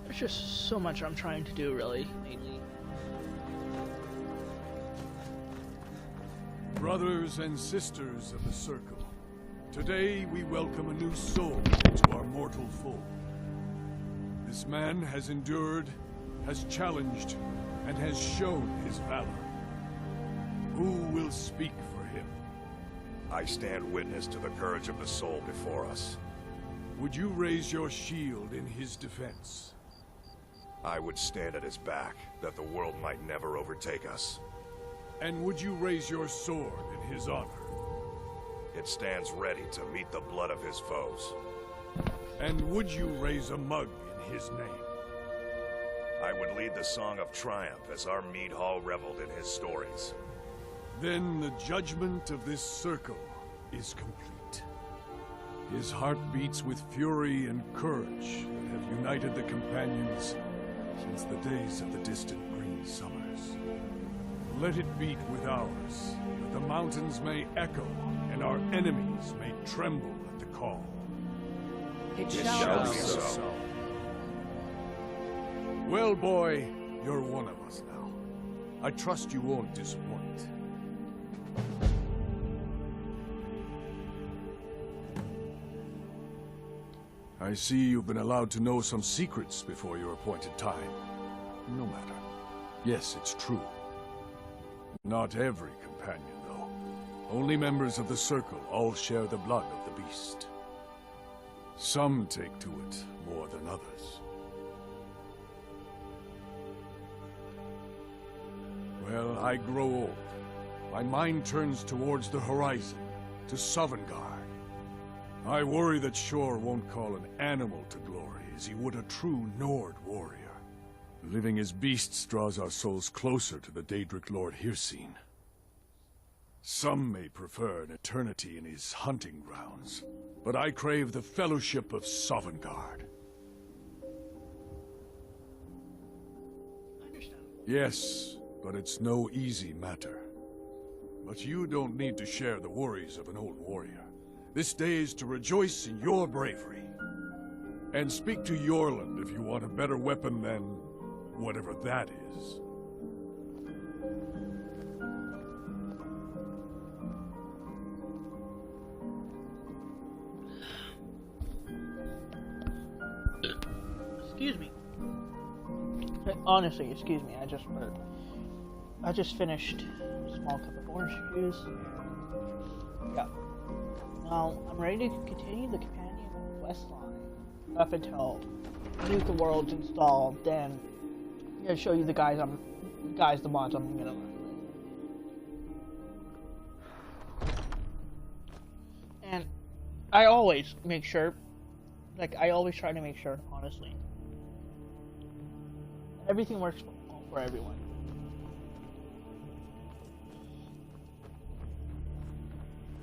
There's just so much I'm trying to do, really, lately. Brothers and sisters of the Circle, today we welcome a new soul into our mortal fold. This man has endured, has challenged, and has shown his valor. Who will speak for him? I stand witness to the courage of the soul before us. Would you raise your shield in his defense? I would stand at his back, that the world might never overtake us. And would you raise your sword in his honor? It stands ready to meet the blood of his foes. And would you raise a mug in his name? I would lead the song of triumph as our mead hall reveled in his stories. Then the judgment of this circle is complete. His heart beats with fury and courage that have united the companions since the days of the distant green summers. Let it beat with ours, that the mountains may echo and our enemies may tremble at the call. It shall be so. Well, boy, you're one of us now. I trust you won't disappoint. I see you've been allowed to know some secrets before your appointed time. No matter. Yes, it's true. Not every companion, though. Only members of the Circle all share the blood of the beast. Some take to it more than others. Well, I grow old. My mind turns towards the horizon, to Sovngarde. I worry that Shor won't call an animal to glory as he would a true Nord warrior. Living as beasts draws our souls closer to the Daedric Lord Hircine. Some may prefer an eternity in his hunting grounds, but I crave the fellowship of Sovngarde. Yes, but it's no easy matter. But you don't need to share the worries of an old warrior. This day is to rejoice in your bravery. And speak to Yorland if you want a better weapon than whatever that is. Excuse me. Honestly, excuse me, I just finished a small cup of orange juice. Yeah. Now, I'm ready to continue the companion quest line up until Nuka World's installed, then I'm gonna show you the the mods I'm gonna run with. And I always make sure, I always try to make sure, honestly, everything works for everyone.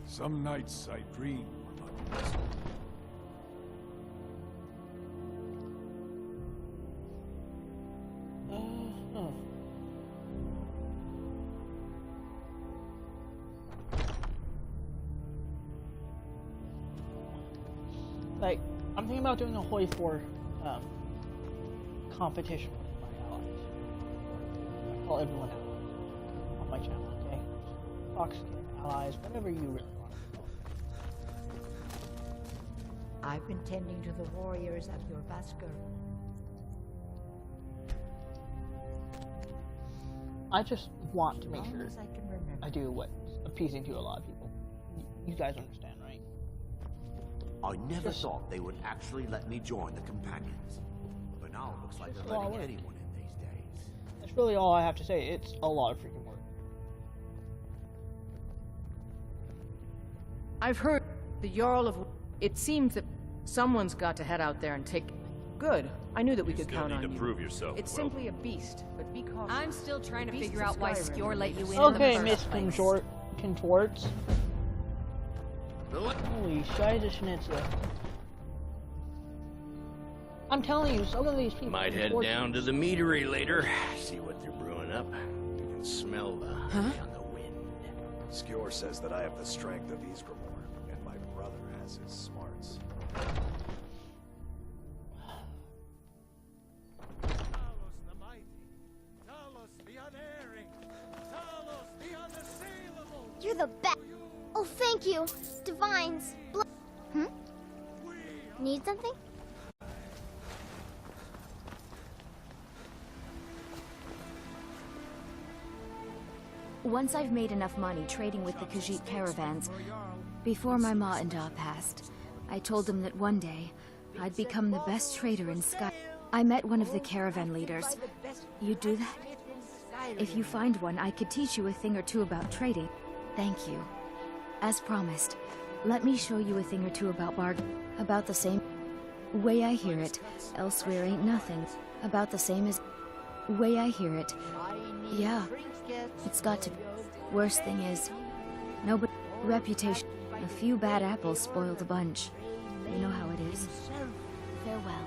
Some nights I dream about this. I'm thinking about doing a Hoi 4 competition with my allies. I call everyone allies on my channel, okay? Fox allies, whatever you really want to call I've been tending to the warriors at your Vasker. I just want to make Long sure as I can remember. I do what's appeasing to a lot of people. You guys understand, right? I never thought they would actually let me join the companions. But now it looks like they're letting anyone in these days. That's really all I have to say. It's a lot of freaking work. I've heard the Jarl of... It seems that someone's got to head out there and take... Good. I knew that we could count on you. Prove yourself. It's simply a beast, but be cautious. I'm still trying to Beasts figure of out why Skyrim Skjor let you in Okay, the Miss first place. Contorts. Holy Scheiße Schnitzel. I'm telling you, some of these people... Might head down to the meadery later, see what they're brewing up. You can smell the honey on the wind. Skjor says that I have the strength of Ysgramor, and my brother has his smarts. You're the best. Oh, thank you. Divines. Need something? Once I've made enough money trading with the Khajiit caravans, before my ma and Da passed, I told them that one day I'd become the best trader in Sky. I met one of the caravan leaders. You'd do that? If you find one, I could teach you a thing or two about trading. Thank you. As promised, let me show you a thing or two about about the same way I hear it. Elsewhere ain't nothing. About the same as way I hear it. Yeah, it's got to be. Worst thing is, nobody. Reputation. A few bad apples spoiled the bunch. You know how it is. Farewell.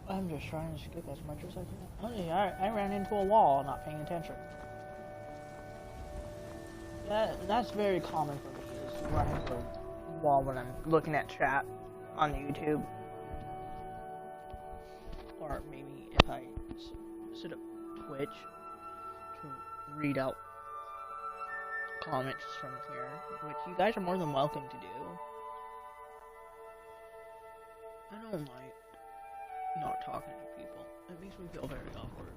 I'm just trying to skip as much as I can. Oh yeah, I ran into a wall not paying attention. That's very common for me, is to run into a wall when I'm looking at chat on YouTube. Or maybe if I set up Twitch to read out comments from here, which you guys are more than welcome to do. I don't like not talking to people. It makes me feel very awkward.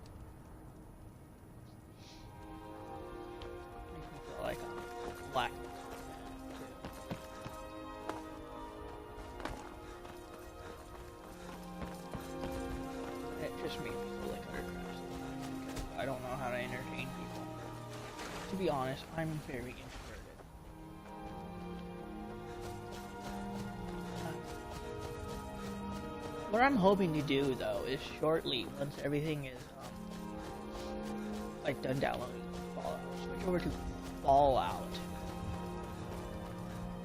It makes me feel like I'm black. It just makes me feel like utter trash because I don't know how to entertain people. To be honest, I'm very introverted. What I'm hoping to do, though, is shortly, once everything is, like, done downloading Fallout, switch over to Fallout.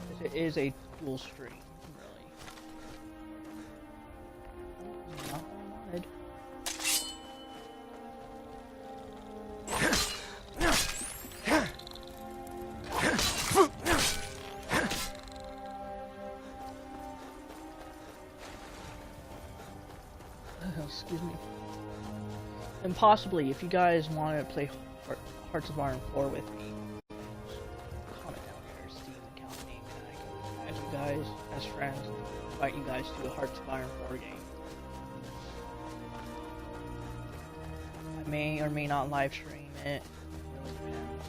Because it is a dual stream, really. Not what I wanted. Excuse me. And possibly, if you guys want to play Hearts of Iron 4 with me, comment down there, Steam account name, and I can add you guys as friends and invite you guys to a Hearts of Iron 4 game. I may or may not live stream it. It really depends.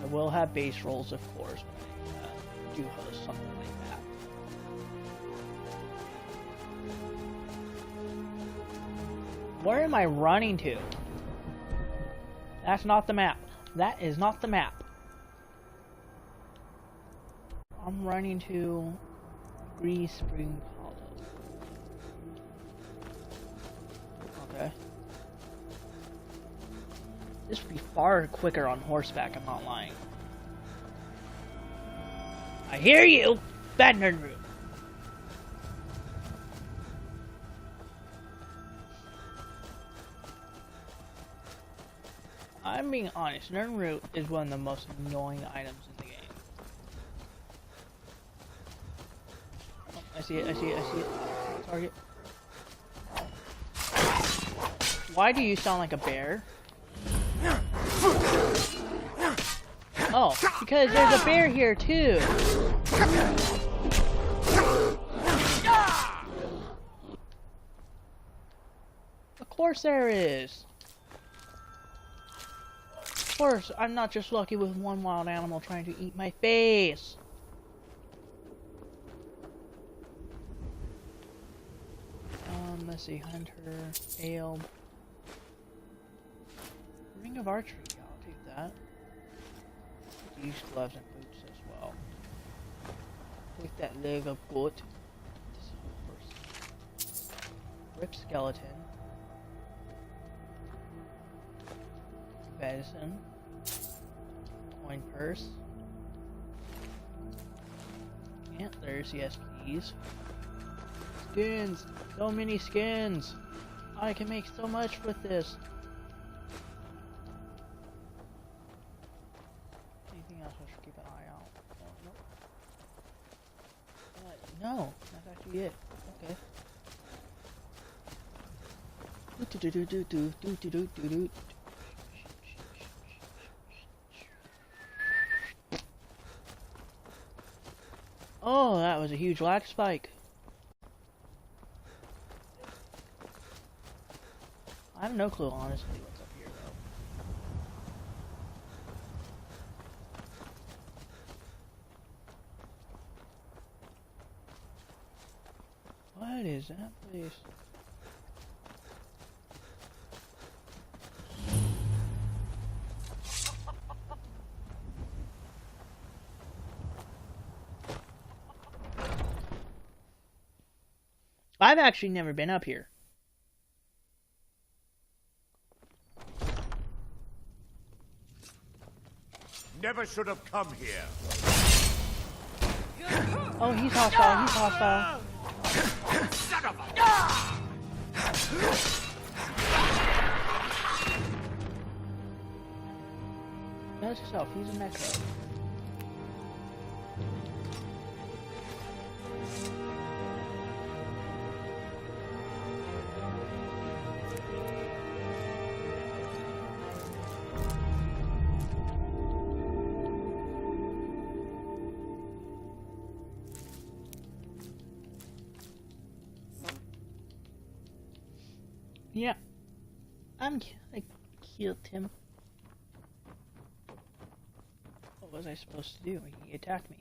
I will have base rolls, of course, when I do host something like that. Where am I running to? That's not the map. That is not the map. I'm running to Grease Spring Hollow. Okay. This would be far quicker on horseback, I'm not lying. I hear you! Bad nerd room. I'm being honest, Nerdroot is one of the most annoying items in the game. Oh, I see it. Target. Why do you sound like a bear? Oh, because there's a bear here too. Of course there is. Of course, I'm not just lucky with one wild animal trying to eat my face. Let's see, hunter, ale, ring of archery. I'll take that. Use gloves and boots as well. Take that leg of goat. Rip skeleton. Medicine. Coin purse. Antlers, yes please. Skins! So many skins! I can make so much with this. Anything else I should keep an eye out? Oh, nope. No, that's actually it. Okay. Oh, that was a huge lag spike. I have no clue, honestly, what's up here, though. What is that place? I've actually never been up here. Never should have come here. Oh, he's hostile. He's hostile. Son of a... Notice yourself. He's a mecha. Yeah, I killed him. What was I supposed to do? He attacked me.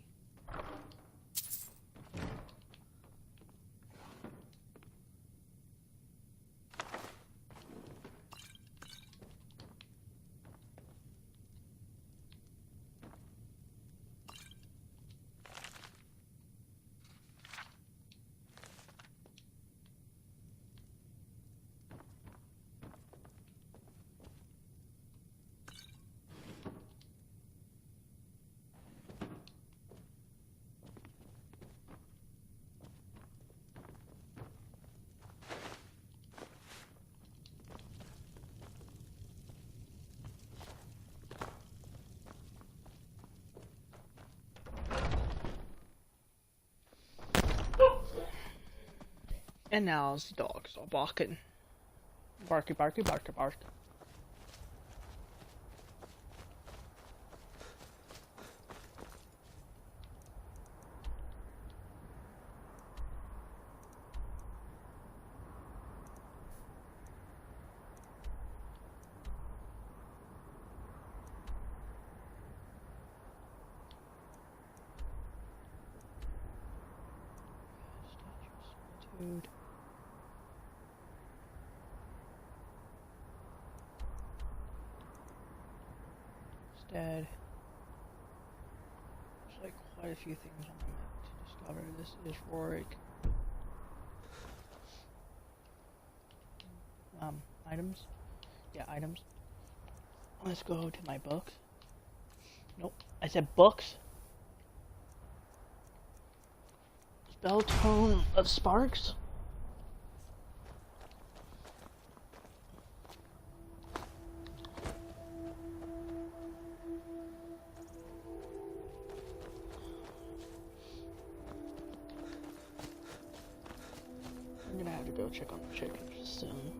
And now the dogs are barking. Barky, barky, barky, bark. Dude. Dead. There's like quite a few things on the map to discover. This is Rorik. Items? Yeah, items. Let's go to my books. Nope. I said books. Spell Tome of Sparks. go check on the chicken soon.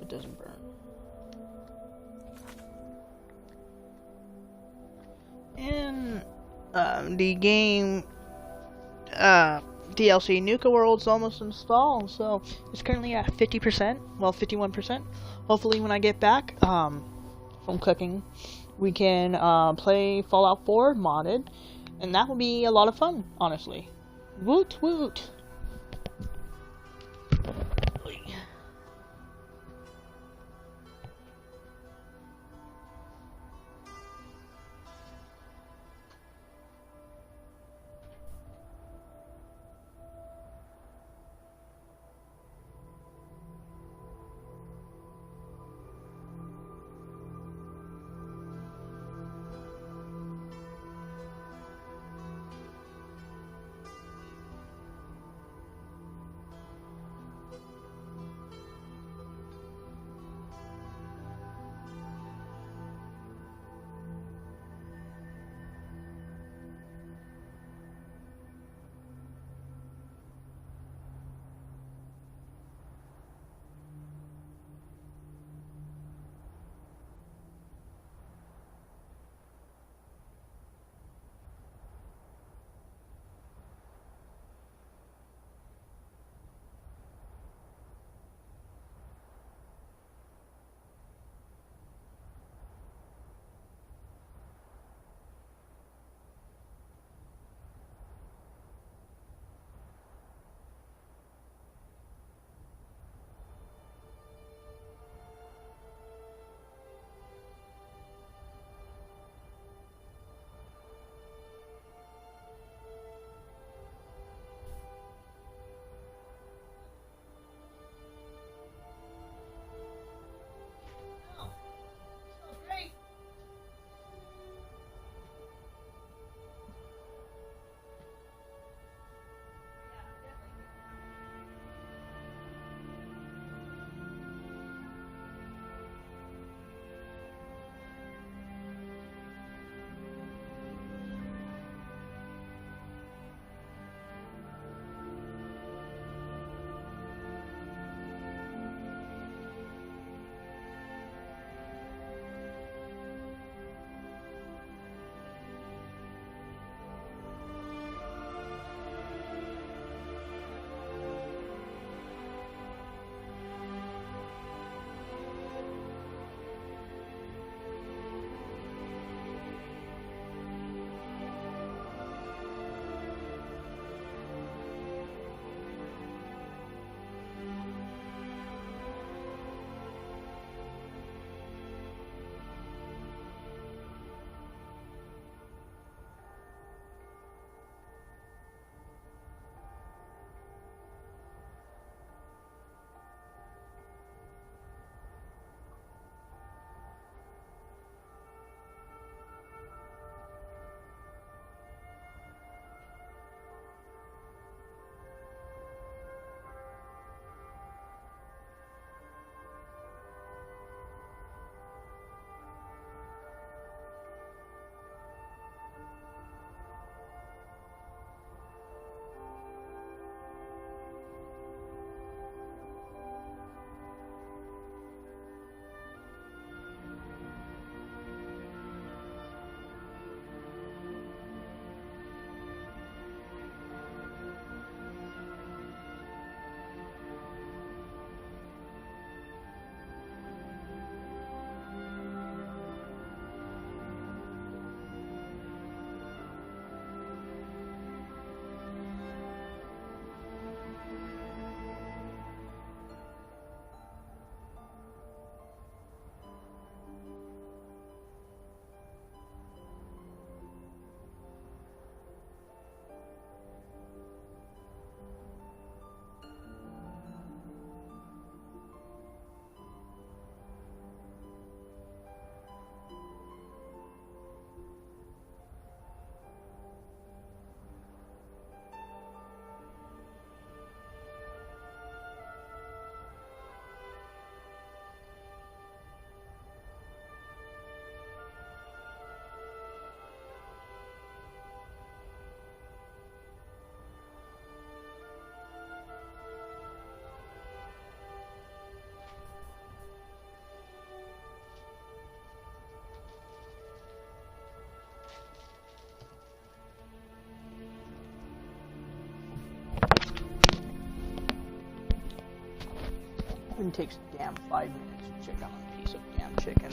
It doesn't burn. And the game DLC Nuka World's almost installed, so it's currently at 50%, well 51%. Hopefully when I get back from cooking, we can play Fallout 4 modded, and that will be a lot of fun, honestly. Woot woot! even takes damn 5 minutes to check on a piece of damn chicken.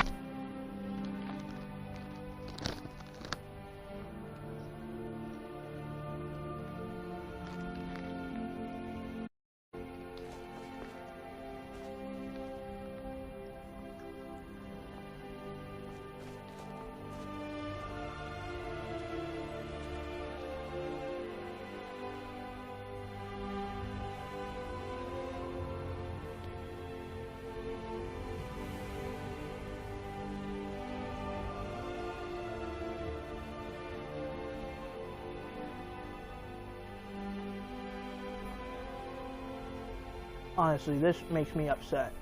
Honestly, this makes me upset.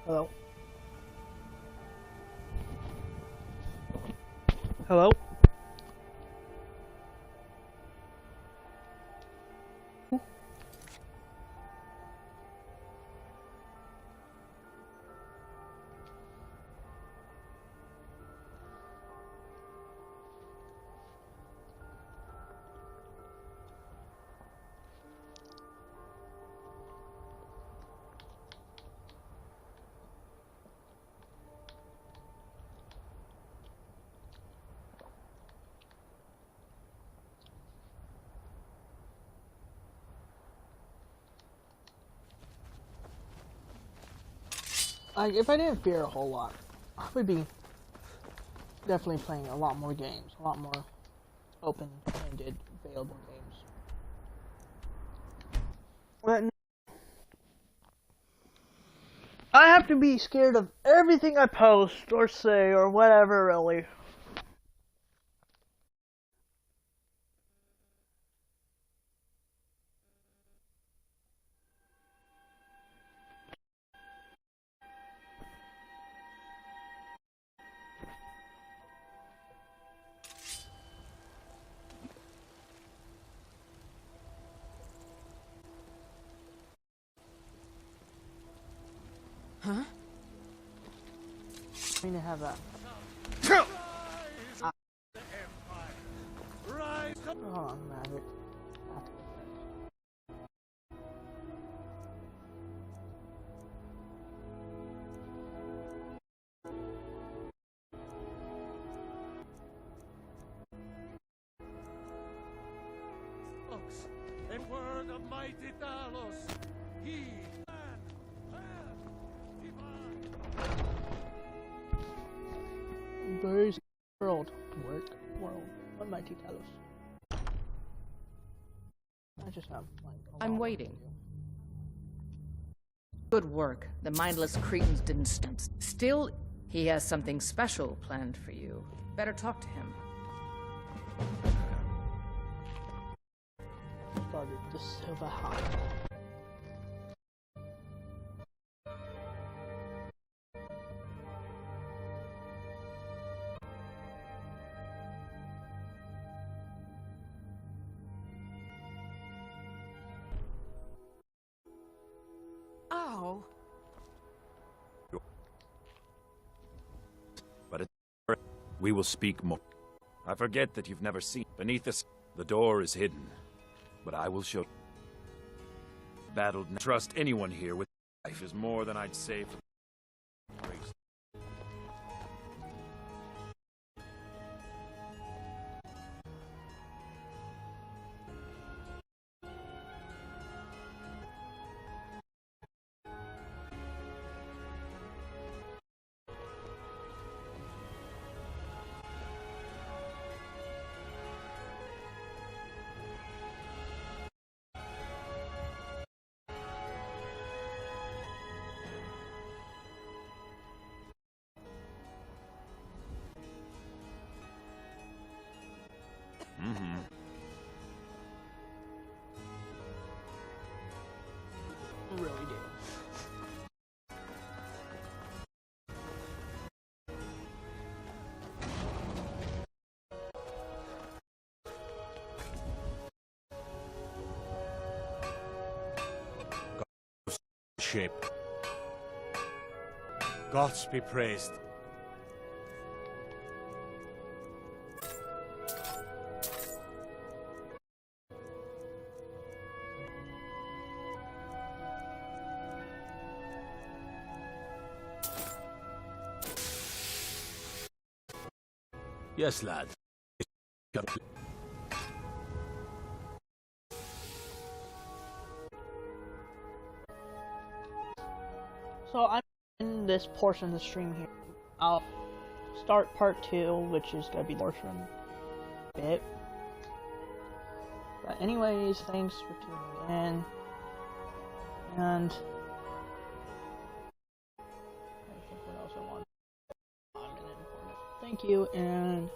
Hello? Hello? Like, if I didn't fear a whole lot, I would be definitely playing a lot more games, a lot more open-ended, available games. But I have to be scared of everything I post or say or whatever, really. Huh? I need to have that. Hold on, Magic. A word of mighty Talos. He Birds world. World. What mighty Talos? I just have like I'm waiting. Good work. The mindless cretins didn't stump. Still, he has something special planned for you. Better talk to him. Started the Silver Heart. Ow. But we will speak more. I forget that you've never seen. Beneath us, the door is hidden. But I will show. Battled. Trust anyone here with life is more than I'd say for. Really do. Shape. Gods be praised. Yes, lad. So I'm in this portion of the stream here. I'll start part 2, which is gonna be the portion bit. But anyways, thanks for tuning in. And I think what else I want. I'm in it for it. Thank you, and